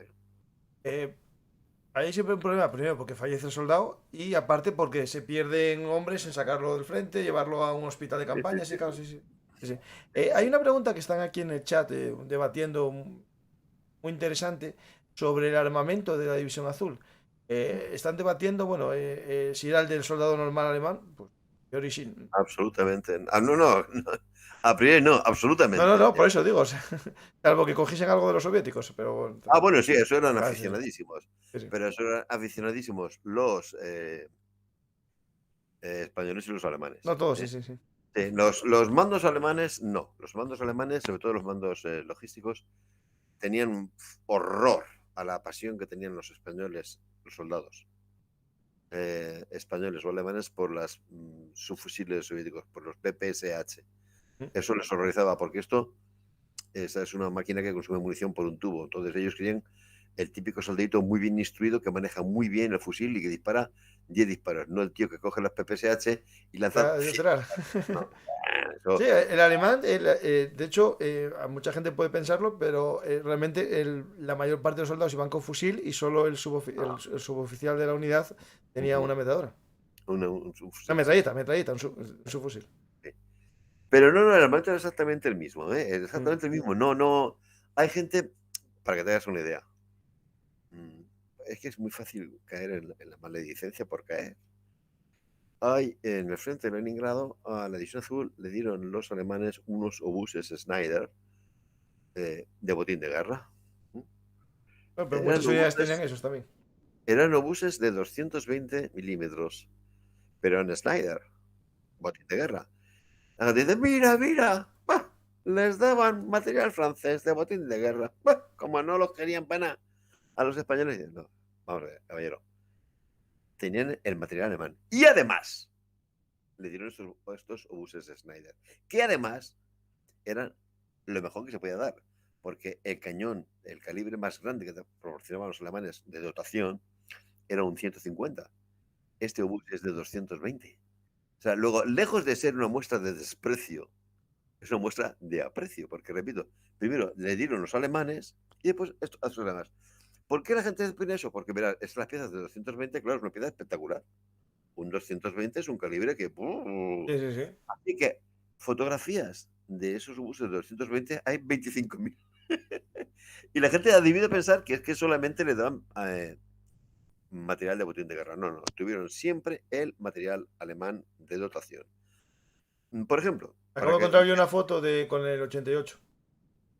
Hay siempre un problema, primero porque fallece el soldado y aparte porque se pierden hombres en sacarlo del frente, llevarlo a un hospital de Sí, sí, campaña, sí, sí, claro, sí. sí, sí. Sí, sí. Hay una pregunta que están aquí en el chat debatiendo muy interesante sobre el armamento de la División Azul. Están debatiendo, bueno, si era el del soldado normal alemán, pues peor y sin. Absolutamente. No. A priori no, absolutamente. No, por eso digo, o sea, salvo que cogiesen algo de los soviéticos, pero bueno, Bueno, sí, eso eran sí, sí, aficionadísimos. sí, sí. Pero eso eran aficionadísimos los españoles y los No alemanes. todos, sí, sí, sí. Sí, los mandos alemanes, no. Los mandos alemanes, sobre todo los mandos logísticos, tenían un horror a la pasión que tenían los españoles, los soldados españoles o alemanes por las subfusiles soviéticos, por los PPSH. Eso les horrorizaba porque esa es una máquina que consume munición por un tubo. Entonces ellos querían el típico soldadito muy bien instruido que maneja muy bien el fusil y que dispara 10 disparos, no el tío que coge las PPSH y lanza 100 Literal. disparos. No, Sí, eso, el alemán, de hecho, a mucha gente puede pensarlo, pero realmente la mayor parte de los soldados iban con fusil y solo el suboficial de la unidad tenía una ametralladora. un Una fusil, sí. metralleta, un subfusil. Sí. Pero no, el argumento es exactamente el mismo, ¿eh? Es Mm. exactamente el mismo. No. Hay gente, para que te hagas una idea, mm, es que es muy fácil caer en la maledicencia por caer. Hay en el frente de Leningrado a la División Azul le dieron los alemanes unos obuses Schneider de botín de guerra. Bueno, pero Eran muchas unidades tenían obuses, esos también. eran obuses de 220 milímetros, pero en Schneider, botín de guerra. Dice, mira, bah, les daban material francés de botín de guerra. Bah, como no los querían para nada. A los españoles dicen, no, vamos a ver, caballero. Tenían el material alemán. Y además, le dieron estos obuses de Schneider, que además eran lo mejor que se podía dar, porque el cañón, el calibre más grande que proporcionaban los alemanes de dotación, era un 150. Este obús es de 220. O sea, luego, lejos de ser una muestra de desprecio, es una muestra de aprecio, porque repito, primero le dieron los alemanes y después esto a los alemanes. ¿Por qué la gente opina eso? Porque verás, las piezas de 220, claro, es una pieza espectacular. Un 220 es un calibre que... Sí, sí, sí. Así que fotografías de esos buses de 220 hay 25.000. Y la gente ha debido pensar que es que solamente le dan material de botín de guerra. No, tuvieron siempre el material alemán de dotación. Por ejemplo, Acabo de encontrar yo una foto con el 88.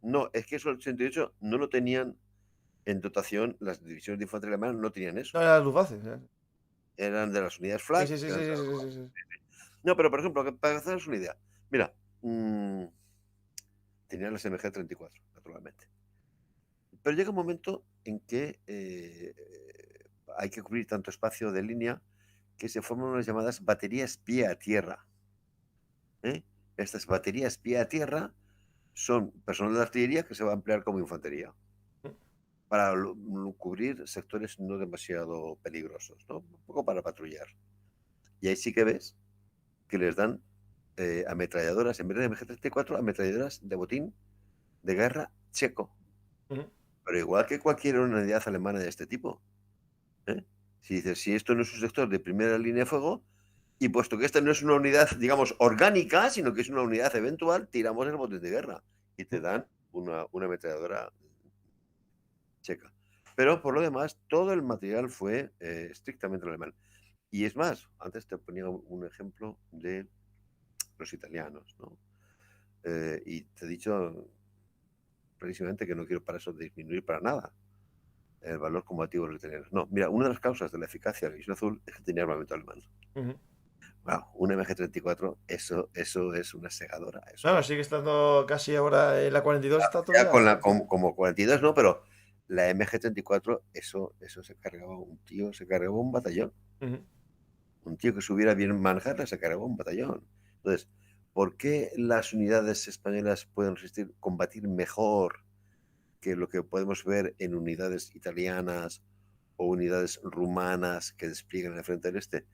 no, es que eso el 88 no lo tenían en dotación, las divisiones de infantería alemanas no tenían eso. No, era Luftwaffe. Eran de las unidades Sí, flak. sí, sí, sí, sí, sí, sí, sí. No, pero por ejemplo, para haceros una idea, mira, tenían las MG-34, naturalmente. Pero llega un momento en que hay que cubrir tanto espacio de línea que se forman unas llamadas baterías pie a tierra. ¿Eh? Estas baterías pie a tierra son personal de artillería que se va a emplear como infantería para cubrir sectores no demasiado peligrosos, ¿no? Un poco para patrullar. Y ahí sí que ves que les dan ametralladoras, en vez de MG-34, ametralladoras de botín de guerra checo. Pero igual que cualquier unidad alemana de este tipo. ¿Eh? Si dices, si esto no es un sector de primera línea de fuego, y puesto que esta no es una unidad, digamos, orgánica, sino que es una unidad eventual, tiramos el botín de guerra y te dan una ametralladora checa. Pero por lo demás, todo el material fue estrictamente alemán. Y es más, antes te ponía un ejemplo de los italianos, ¿no? Y te he dicho precisamente que no quiero para eso disminuir para nada el valor combativo de los italianos. No, mira, una de las causas de la eficacia de la División Azul es que tenía armamento alemán. Wow, un MG-34, eso es una segadora. Eso No, sigue estando casi ahora la 42 está ya todavía. como 42, ¿no? Pero la MG-34, eso se cargaba un tío, se cargaba un batallón. Un tío que subiera bien en Manhattan se cargaba un batallón. Entonces, ¿por qué las unidades españolas pueden resistir, combatir mejor que lo que podemos ver en unidades italianas o unidades rumanas que despliegan en el frente del este?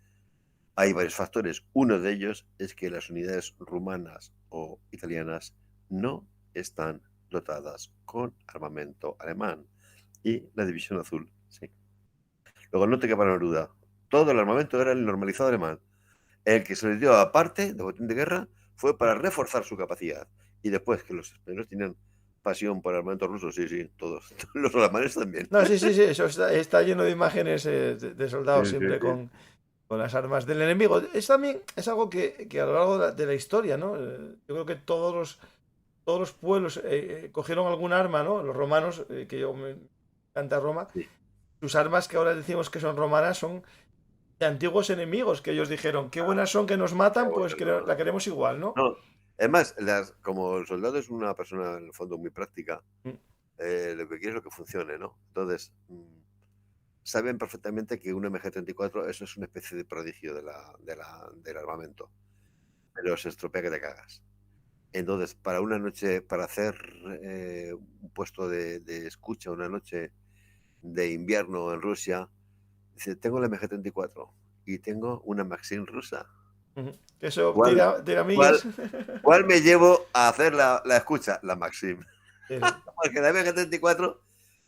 Hay varios factores. Uno de ellos es que las unidades rumanas o italianas no están dotadas con armamento alemán y la División Azul, sí. Luego no te quepa la duda, todo el armamento era el normalizado alemán. El que se les dio aparte de botín de guerra fue para reforzar su capacidad. Y después que los españoles tenían pasión por armamento ruso, sí, todos. Los alemanes también. No, sí, eso está lleno de imágenes de soldados Sí, siempre sí. con las armas del enemigo. También es algo que a lo largo de la historia, ¿no? Yo creo que todos los pueblos cogieron algún arma, ¿no? Los romanos, que yo me encanta Roma, Sí. sus armas que ahora decimos que son romanas son de antiguos enemigos que ellos dijeron, qué buenas son que nos matan, pues la queremos igual, ¿no? No, además, como el soldado es una persona en el fondo muy práctica, Mm, lo que quiere es lo que funcione, ¿no? Entonces, saben perfectamente que un MG-34 eso es una especie de prodigio del armamento, pero se estropea que te cagas. Entonces, para una noche, para hacer un puesto de escucha, una noche de invierno en Rusia, dice, tengo el MG-34 y tengo una Maxim rusa. ujú. Eso ¿Cuál, tira cuál, millas. cuál me llevo a hacer la escucha? La Maxim. Sí, sí. Porque la MG-34,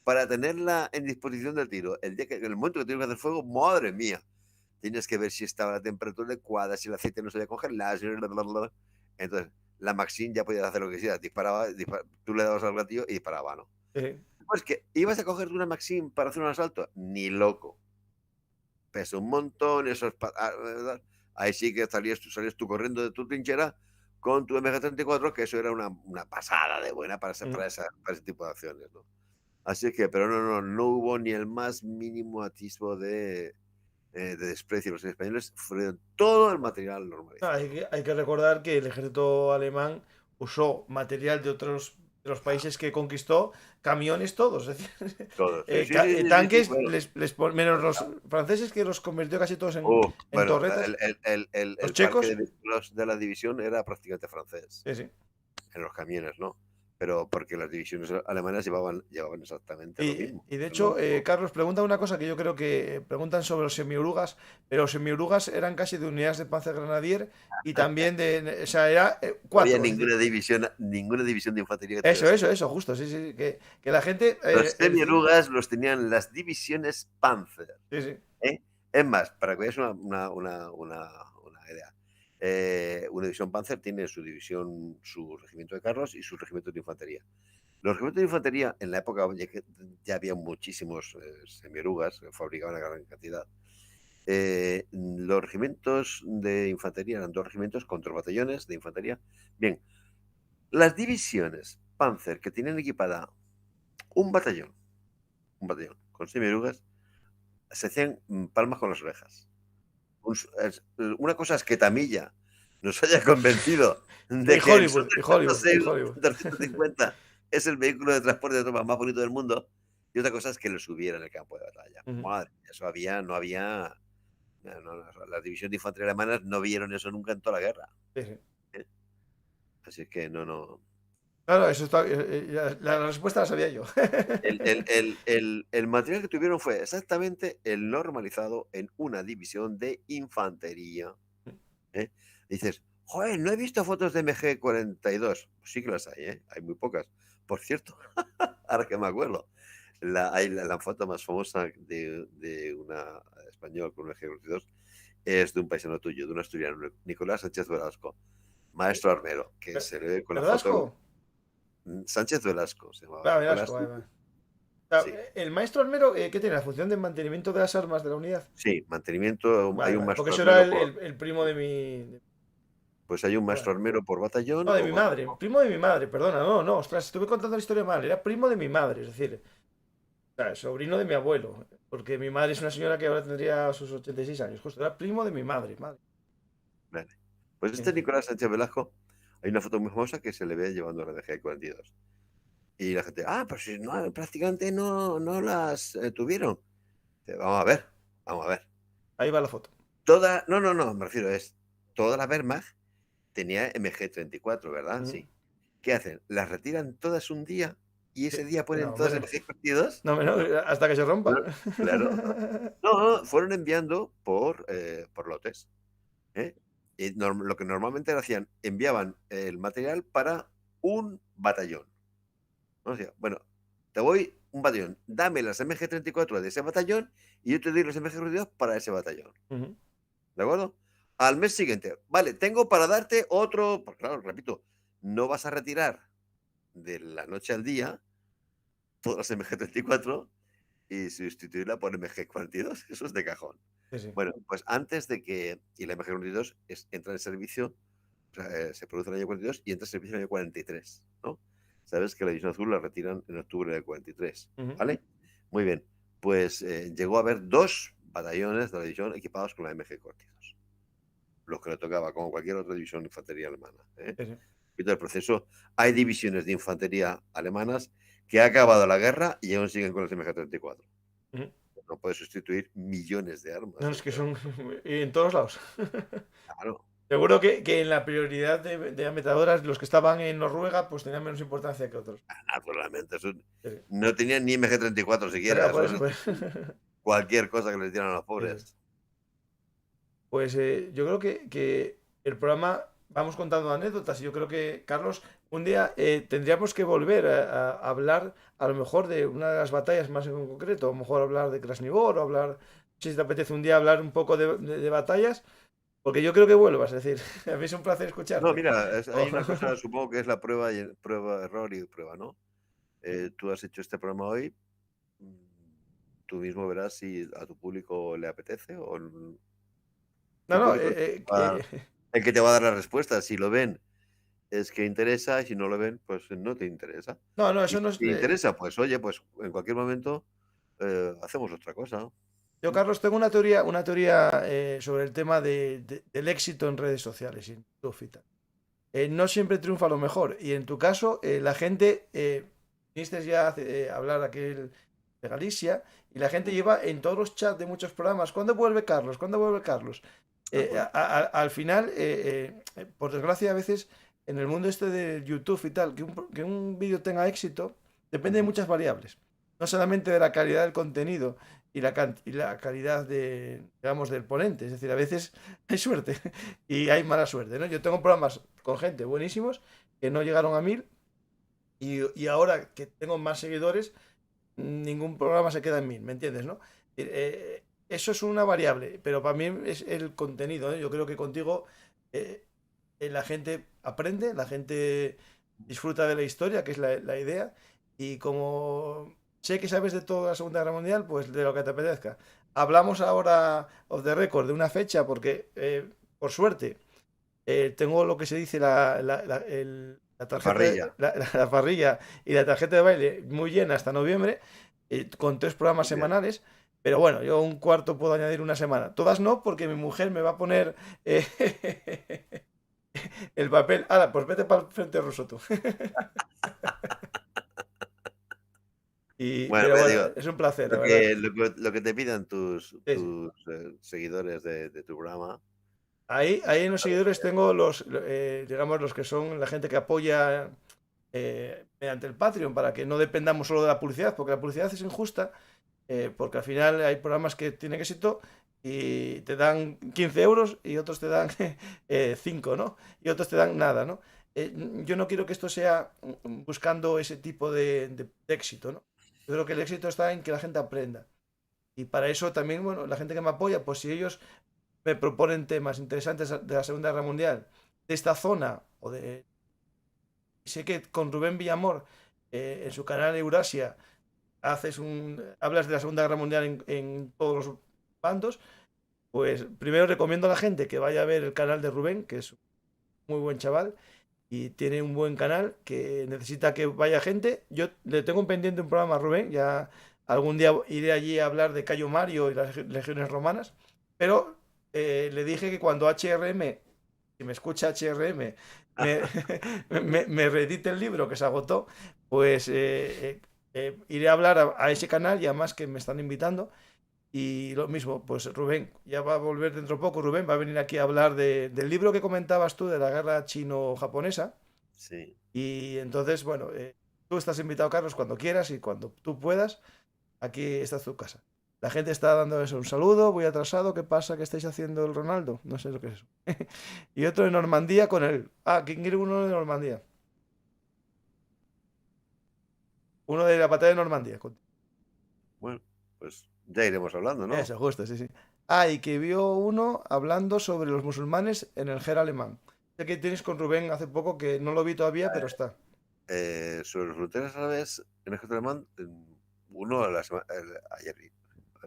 para tenerla en disposición del tiro, en el momento que tienes que hacer fuego, madre mía, tienes que ver si estaba la temperatura adecuada, si el aceite no se había congelado, entonces la Maxim ya podía hacer lo que quisiera, tú le dabas al gatillo y disparaba, ¿no? Sí. Pues que ibas a coger una Maxim para hacer un asalto, ni loco. Pesa un montón, ahí sí que salías tú corriendo de tu trinchera con tu MG-34, que eso era una pasada de buena para ese tipo de acciones, ¿no? Así que, pero no hubo ni el más mínimo atisbo de desprecio. Los españoles fueron todo el material normalizado. Hay que recordar que el ejército alemán usó material de los países que conquistó, camiones todos, es decir, Todo. Sí, tanques, bueno. menos los franceses que los convirtió casi todos en Bueno, torretas, los el parque de checos, vehículos de la división era prácticamente francés, sí. en los camiones, ¿no? Pero porque las divisiones alemanas llevaban exactamente lo mismo. De hecho, No, Carlos pregunta una cosa que yo creo que preguntan sobre los semiurugas, pero los semiurugas eran casi de unidades de Panzergrenadier y también o sea, era no había cuatro, es decir, ninguna división de infantería que tuviera eso, justo, sí, que la gente, los semiorugas los tenían las divisiones Panzer. sí. ¿Eh? Es más, para que veáis una idea, una división Panzer tiene su división, su regimiento de carros y su regimiento de infantería. Los regimientos de infantería, en la época ya había muchísimos semiorugas, fabricaban a gran cantidad. Los regimientos de infantería eran 2 regimientos contra batallones de infantería. Bien, las divisiones Panzer que tenían equipada un batallón con semiorugas, se hacían palmas con las orejas. Una cosa es que Tamilla nos haya convencido de que el Hollywood. 350 es el vehículo de transporte de tropas más bonito del mundo, y otra cosa es que lo subiera en el campo de batalla. Madre, eso no había. Las divisiones de infantería alemanas no vieron eso nunca en toda la guerra. Sí. ¿Eh? Así que no. Claro, eso está, la respuesta la sabía yo. El material que tuvieron fue exactamente el normalizado en una división de infantería. ¿Eh? Dices, joder, no he visto fotos de MG-42. Pues sí que las hay, ¿eh? Hay muy pocas. Por cierto, ahora que me acuerdo, hay la foto más famosa de una español con un MG-42 es de un paisano tuyo, de un asturiano, Nicolás Sánchez Velasco, maestro armero, que se le ve con la foto. ¿Velasco? Sánchez Velasco se llamaba. Velasco, Sí. El maestro armero, ¿qué tiene? ¿La función de mantenimiento de las armas de la unidad? Sí, mantenimiento. Hay un maestro porque eso armero era el primo de mi... Pues hay un maestro armero por batallón. No, de mi madre, primo de mi madre, perdona, no, ostras, estuve contando la historia mal, era primo de mi madre, es decir, sobrino de mi abuelo, porque mi madre es una señora que ahora tendría sus 86 años, justo, era primo de mi madre. Vale. Pues este Nicolás Sánchez Velasco, hay una foto muy famosa que se le ve llevando la DG-42. Y la gente, pues no, prácticamente no las tuvieron. Vamos a ver. Ahí va la foto. No, me refiero, toda la Wehrmacht tenía MG-34, ¿verdad? Sí. ¿Qué hacen? Las retiran todas un día y ese día ponen todas MG-42. No, hasta que se rompa. Claro. No, fueron enviando por lotes. Y lo que normalmente hacían, enviaban el material para un batallón. O sea, bueno, te voy un batallón, dame las MG-34 de ese batallón y yo te doy los MG-42 para ese batallón. ¿De acuerdo? Al mes siguiente, vale, tengo para darte otro, porque claro, repito, no vas a retirar de la noche al día todas las MG34 y sustituirla por MG42. Eso es de cajón. Sí. Bueno, pues antes de que y la MG42 entra en servicio, o sea, se produce en el año 42 y entra en servicio en el año 43, ¿no? Sabes que la división azul la retiran en octubre del 43, ¿vale? Muy bien, pues llegó a haber 2 batallones de la división equipados con la MG42, los que le tocaba, como cualquier otra división de infantería alemana. Y todo el proceso, hay divisiones de infantería alemanas que ha acabado la guerra y aún siguen con las MG34. No puede sustituir millones de armas. No, es que son en todos lados. Claro. Seguro que en la prioridad de ametralladoras, los que estaban en Noruega, pues tenían menos importancia que otros. Naturalmente. No tenían ni MG34 siquiera. Cualquier cosa que les dieran a los pobres. Pues yo creo que el programa, vamos contando anécdotas, y yo creo que, Carlos, un día tendríamos que volver a hablar, a lo mejor, de una de las batallas más en concreto, a lo mejor hablar de Krasnivor, o hablar, si te apetece un día hablar un poco de batallas, porque yo creo que vuelvas, es decir, a mí es un placer escucharte. No, mira, hay una cosa, supongo que es la prueba, error y prueba, ¿no? Tú has hecho este programa hoy, tú mismo verás si a tu público le apetece o... No, el que te va a dar la respuesta, si lo ven es que interesa, y si no lo ven, pues no te interesa. No, eso no es... Si te interesa, pues oye, pues en cualquier momento hacemos otra cosa. Yo, Carlos, tengo una teoría sobre el tema del éxito en redes sociales y en YouTube y tal. No siempre triunfa lo mejor, y en tu caso, la gente, viniste ya a hablar aquel de Galicia, y la gente lleva en todos los chats de muchos programas, ¿cuándo vuelve Carlos? ¿Cuándo vuelve Carlos? Al final, por desgracia, a veces en el mundo este de YouTube y tal, que un vídeo tenga éxito depende de muchas variables. No solamente de la calidad del contenido y la calidad digamos, del ponente. Es decir, a veces hay suerte y hay mala suerte, ¿no? Yo tengo programas con gente buenísimos que no llegaron a 1000, y ahora que tengo más seguidores, ningún programa se queda en 1000, ¿me entiendes, no? Eso es una variable, pero para mí es el contenido, ¿eh? Yo creo que contigo la gente aprende, la gente disfruta de la historia, que es la idea, y como sé que sabes de toda la Segunda Guerra Mundial, pues de lo que te apetezca. Hablamos ahora, off the record, de una fecha, porque por suerte tengo lo que se dice la tarjeta, la parrilla y la tarjeta de baile muy llena hasta noviembre, con 3 programas semanales. Pero bueno, yo un cuarto puedo añadir una semana. Todas no, porque mi mujer me va a poner el papel. Ahora, pues vete para el frente ruso tú. Pero bueno, es un placer. Lo que te pidan tus seguidores de tu programa. Ahí en los seguidores tengo digamos, los que son la gente que apoya mediante el Patreon, para que no dependamos solo de la publicidad, porque la publicidad es injusta. Porque al final hay programas que tienen éxito y te dan 15 euros y otros te dan 5, ¿no? Y otros te dan nada, ¿no? Yo no quiero que esto sea buscando ese tipo de éxito, ¿no? Yo creo que el éxito está en que la gente aprenda. Y para eso también, bueno, la gente que me apoya, pues si ellos me proponen temas interesantes de la Segunda Guerra Mundial, de esta zona, sé que con Rubén Villamor, en su canal Eurasia, hablas de la Segunda Guerra Mundial en todos los bandos, pues primero recomiendo a la gente que vaya a ver el canal de Rubén, que es un muy buen chaval y tiene un buen canal, que necesita que vaya gente. Yo le tengo un pendiente un programa a Rubén, ya algún día iré allí a hablar de Cayo Mario y las legiones romanas, pero le dije que cuando HRM, si me escucha HRM, me reedite el libro que se agotó, pues iré a hablar a ese canal, y además que me están invitando. Y lo mismo, pues Rubén ya va a volver dentro de poco. Rubén va a venir aquí a hablar del libro que comentabas tú, de la guerra chino-japonesa. Sí. Y entonces, bueno, tú estás invitado, Carlos, cuando quieras y cuando tú puedas. Aquí está tu casa. La gente está dando eso, un saludo, voy atrasado, ¿qué pasa? ¿Qué estáis haciendo el Ronaldo? No sé lo que es eso. Y otro de Normandía con él. ¿Quién quiere uno de Normandía? Uno de la batalla de Normandía. Bueno, pues ya iremos hablando, ¿no? Eso, justo, sí. Y que vio uno hablando sobre los musulmanes en el Ger alemán. Sé que tienes con Rubén hace poco, que no lo vi todavía, pero está. sobre los fronteras árabes en ejército alemán, uno ayer,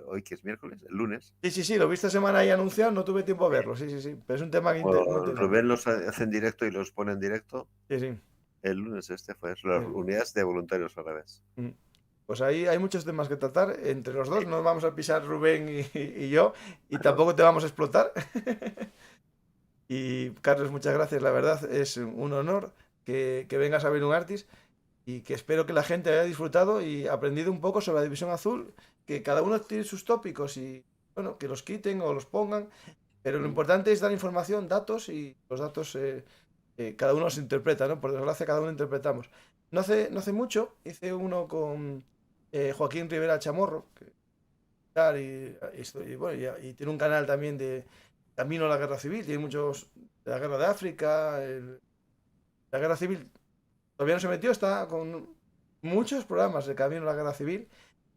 hoy que es miércoles, el lunes, Sí, lo vi esta semana ahí anunciado, no tuve tiempo a verlo, sí, pero es un tema muy interesante. Rubén los hace en directo y los pone en directo. Sí. El lunes fue las unidades de voluntarios árabes. Pues ahí hay muchos temas que tratar. Entre los dos no nos vamos a pisar Rubén y yo, y tampoco te vamos a explotar. Y Carlos, muchas gracias, la verdad es un honor que vengas a ver un Artis y que espero que la gente haya disfrutado y aprendido un poco sobre la División Azul, que cada uno tiene sus tópicos y bueno, que los quiten o los pongan, pero lo importante es dar información, datos, y los datos cada uno los interpreta, ¿no? Por desgracia cada uno interpretamos. No hace mucho hice uno con Joaquín Rivera Chamorro, y tiene un canal también de Camino a la Guerra Civil, tiene muchos de la Guerra de África, la Guerra Civil todavía no se metió, está con muchos programas de Camino a la Guerra Civil,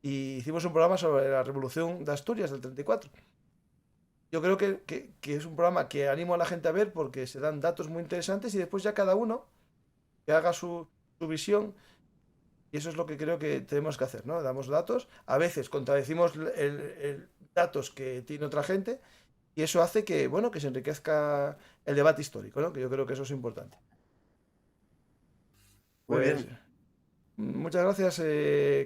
y hicimos un programa sobre la Revolución de Asturias del 34. Yo creo que es un programa que animo a la gente a ver porque se dan datos muy interesantes y después ya cada uno que haga su visión, y eso es lo que creo que tenemos que hacer, ¿no? Damos datos, a veces contradecimos el datos que tiene otra gente, y eso hace que, bueno, que se enriquezca el debate histórico, ¿no? Que yo creo que eso es importante. Muy Pues bien. muchas gracias,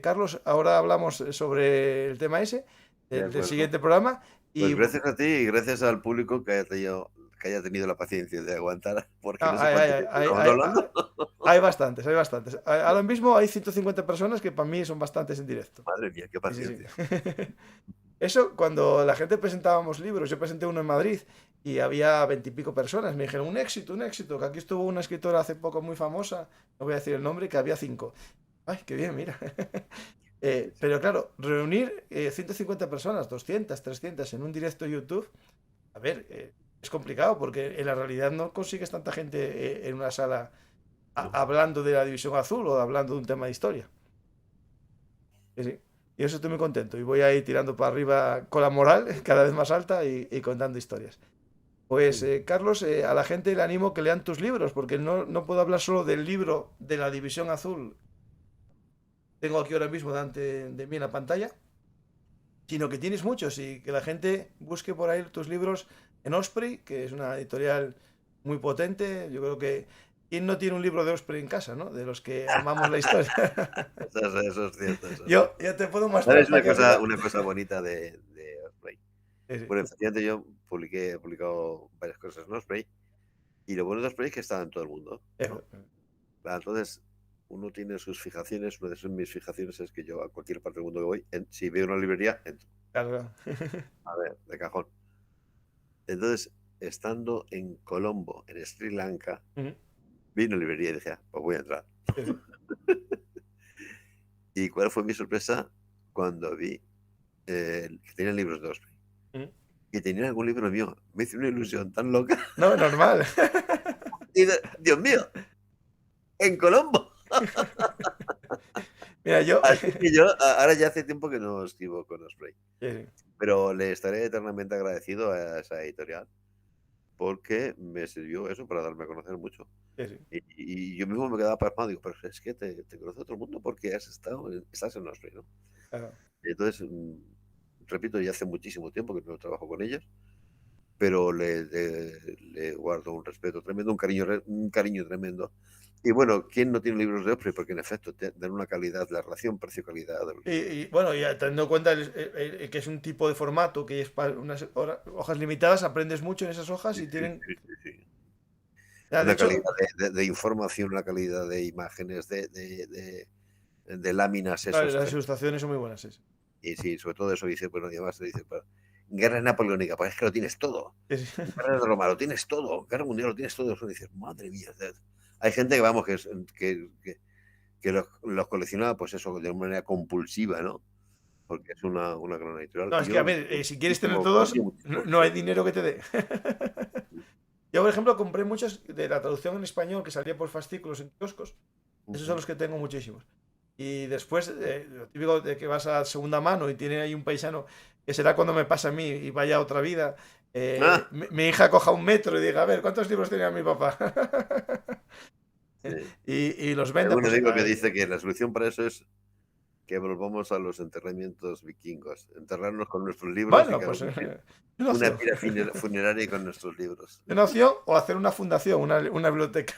Carlos. Ahora hablamos sobre el tema ese, del siguiente programa. Pues gracias a ti y gracias al público que haya tenido la paciencia de aguantar, porque no sé cuánto tiempo estamos hablando. Hay bastantes. Ahora mismo hay 150 personas que para mí son bastantes en directo. Madre mía, qué paciencia. Sí. Eso, cuando la gente presentábamos libros, yo presenté uno en Madrid y había 20 y pico personas, me dijeron, un éxito, que aquí estuvo una escritora hace poco muy famosa, no voy a decir el nombre, que había 5. Ay, qué bien, mira. Pero claro, reunir 150 personas, 200, 300 en un directo de YouTube, a ver, es complicado porque en la realidad no consigues tanta gente en una sala hablando de la División Azul o hablando de un tema de historia. Sí. Y eso estoy muy contento y voy a ir tirando para arriba con la moral cada vez más alta y contando historias. Pues Carlos, a la gente le animo que lean tus libros, porque no puedo hablar solo del libro de la División Azul, tengo aquí ahora mismo delante de mí en la pantalla, sino que tienes muchos y que la gente busque por ahí tus libros en Osprey, que es una editorial muy potente. Yo creo que ¿quién no tiene un libro de Osprey en casa, ¿no? De los que amamos la historia. Eso es cierto. Yo te puedo mostrar. Es una cosa bonita de Osprey. Sí. Bueno, efectivamente yo he publicado varias cosas en Osprey, y lo bueno de Osprey es que está en todo el mundo, ¿no? Entonces, uno tiene sus fijaciones. Una de mis fijaciones es que yo a cualquier parte del mundo que voy, si veo una librería, entro. Claro. A ver, de cajón. Entonces, estando en Colombo, en Sri Lanka, vi una librería y dije, pues voy a entrar. ¿Y cuál fue mi sorpresa cuando vi que tenían libros de Osprey? Y tenían algún libro mío. Me hizo una ilusión tan loca. No, normal. Y Dios mío, en Colombo. Mira, Así que yo ahora ya hace tiempo que no escribo con Osprey. Sí. Pero le estaré eternamente agradecido a esa editorial, porque me sirvió eso para darme a conocer mucho. Sí. Y yo mismo me quedaba pasmado, digo, pero es que te conoce todo el mundo porque estás en Osprey, ¿no? Claro. Entonces, repito, ya hace muchísimo tiempo que no trabajo con ellos, pero le guardo un respeto tremendo, un cariño tremendo. Y bueno, ¿quién no tiene libros de Osprey? Porque en efecto dan una calidad, la relación precio-calidad. Y bueno, ya teniendo en cuenta que es un tipo de formato, que es para unas hojas limitadas, aprendes mucho en esas hojas y tienen... Sí. Una calidad de información, una calidad de imágenes, de láminas. Las ilustraciones son muy buenas. Y sí, sobre todo eso dice, bueno, además dice, guerra napoleónica, pues es que lo tienes todo. Guerra de Roma, lo tienes todo. Guerra mundial, lo tienes todo. Eso dices, madre mía. Hay gente que, vamos, que los colecciona, pues eso, de una manera compulsiva, ¿no? Porque es una gran editorial. No, es que a ver, si quieres tener todos, no hay dinero que te dé. Yo, por ejemplo, compré muchos de la traducción en español que salía por fascículos en kioscos. Esos son los que tengo muchísimos. Y después, lo típico de que vas a segunda mano y tiene ahí un paisano, que será cuando me pasa a mí y vaya a otra vida, mi hija coja un metro y diga, a ver, ¿cuántos libros tenía mi papá? y los venda. Hay un Pues, amigo que dice que la solución para eso es que volvamos a los enterramientos vikingos, enterrarnos con nuestros libros bueno, y pues una una pira funeraria con nuestros libros. una opción, o hacer una fundación, una biblioteca.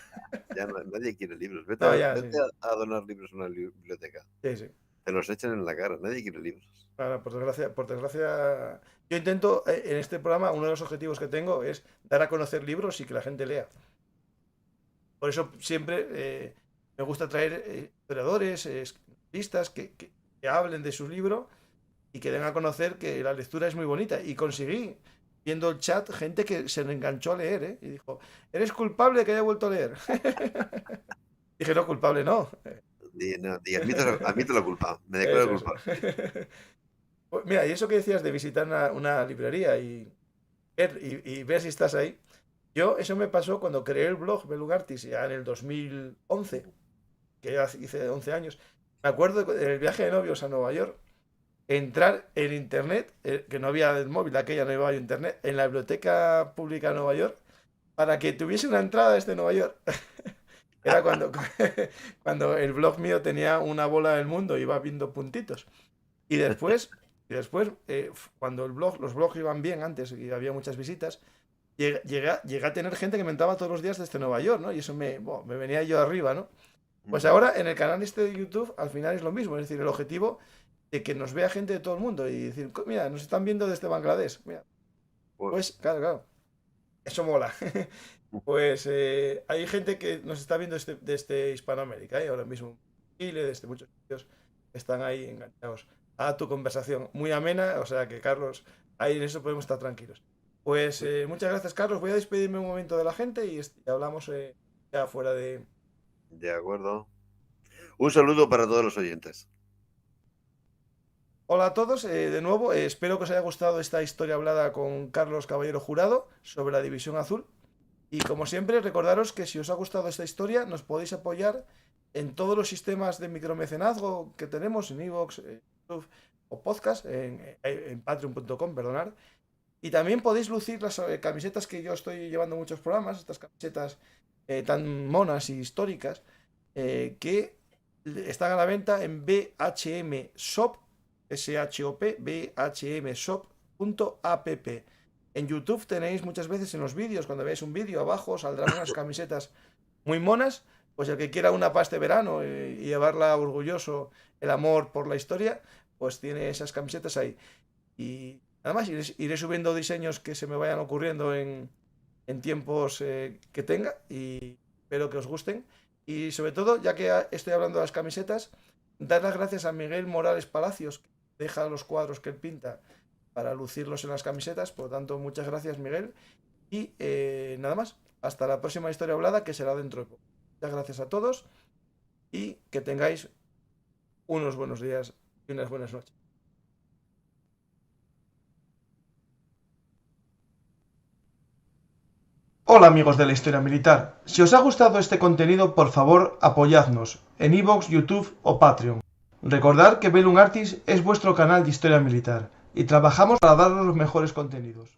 Ya nadie quiere libros. Vete, No, ya, vete sí. a donar libros a una biblioteca. Sí, sí. Te los echan en la cara. Nadie quiere libros. Claro, por desgracia, yo intento en este programa, uno de los objetivos que tengo es dar a conocer libros y que la gente lea. Por eso siempre me gusta traer historiadores, escritores que hablen de su libro y que den a conocer que la lectura es muy bonita. Y conseguí, viendo el chat, gente que se enganchó a leer, ¿eh? Y dijo, ¿eres culpable de que haya vuelto a leer? Dije, no, culpable no. Admito la culpa. Me declaro culpable. Pues mira, y eso que decías de visitar una librería y ver si estás ahí. Yo, eso me pasó cuando creé el blog Belugartis, ya en el 2011, que ya hice 11 años. Me acuerdo en el viaje de novios a Nueva York, entrar en internet, que no había el móvil, aquella no iba a internet, en la biblioteca pública de Nueva York, para que tuviese una entrada desde Nueva York. Era cuando el blog mío tenía una bola del mundo, iba viendo puntitos. Y después cuando los blogs iban bien antes y había muchas visitas, llegué a tener gente que me entraba todos los días desde Nueva York, ¿no? Y eso me venía yo arriba, ¿no? Pues ahora en el canal este de YouTube al final es lo mismo, es decir, el objetivo de que nos vea gente de todo el mundo y decir, mira, nos están viendo desde Bangladesh, mira. Pues claro, eso mola. Pues hay gente que nos está viendo desde Hispanoamérica, ahora mismo, Chile, desde muchos sitios, están ahí enganchados a tu conversación, muy amena, o sea que Carlos, ahí en eso podemos estar tranquilos. Pues muchas gracias, Carlos. Voy a despedirme un momento de la gente y hablamos ya fuera de... De acuerdo. Un saludo para todos los oyentes. Hola a todos, de nuevo, espero que os haya gustado esta historia hablada con Carlos Caballero Jurado sobre la División Azul. Y como siempre, recordaros que si os ha gustado esta historia, nos podéis apoyar en todos los sistemas de micromecenazgo que tenemos, en iVoox, YouTube o podcast, en patreon.com, perdonar. Y también podéis lucir las camisetas que yo estoy llevando en muchos programas, estas camisetas tan monas y históricas, que están a la venta en BHM Shop, S-H-O-P, bhmshop.app. En YouTube tenéis muchas veces en los vídeos, cuando veáis un vídeo abajo, saldrán unas camisetas muy monas. Pues el que quiera una paz de verano y llevarla orgulloso el amor por la historia, pues tiene esas camisetas ahí. Y nada más, iré subiendo diseños que se me vayan ocurriendo en tiempos que tenga y espero que os gusten. Y sobre todo, ya que estoy hablando de las camisetas, dar las gracias a Miguel Morales Palacios, que deja los cuadros que él pinta para lucirlos en las camisetas. Por lo tanto, muchas gracias, Miguel. Y nada más, hasta la próxima historia hablada, que será dentro de poco. Muchas gracias a todos y que tengáis unos buenos días y unas buenas noches. Hola amigos de la Historia Militar, si os ha gustado este contenido, por favor apoyadnos en iVoox, YouTube o Patreon. Recordad que Bellum Artis es vuestro canal de Historia Militar y trabajamos para daros los mejores contenidos.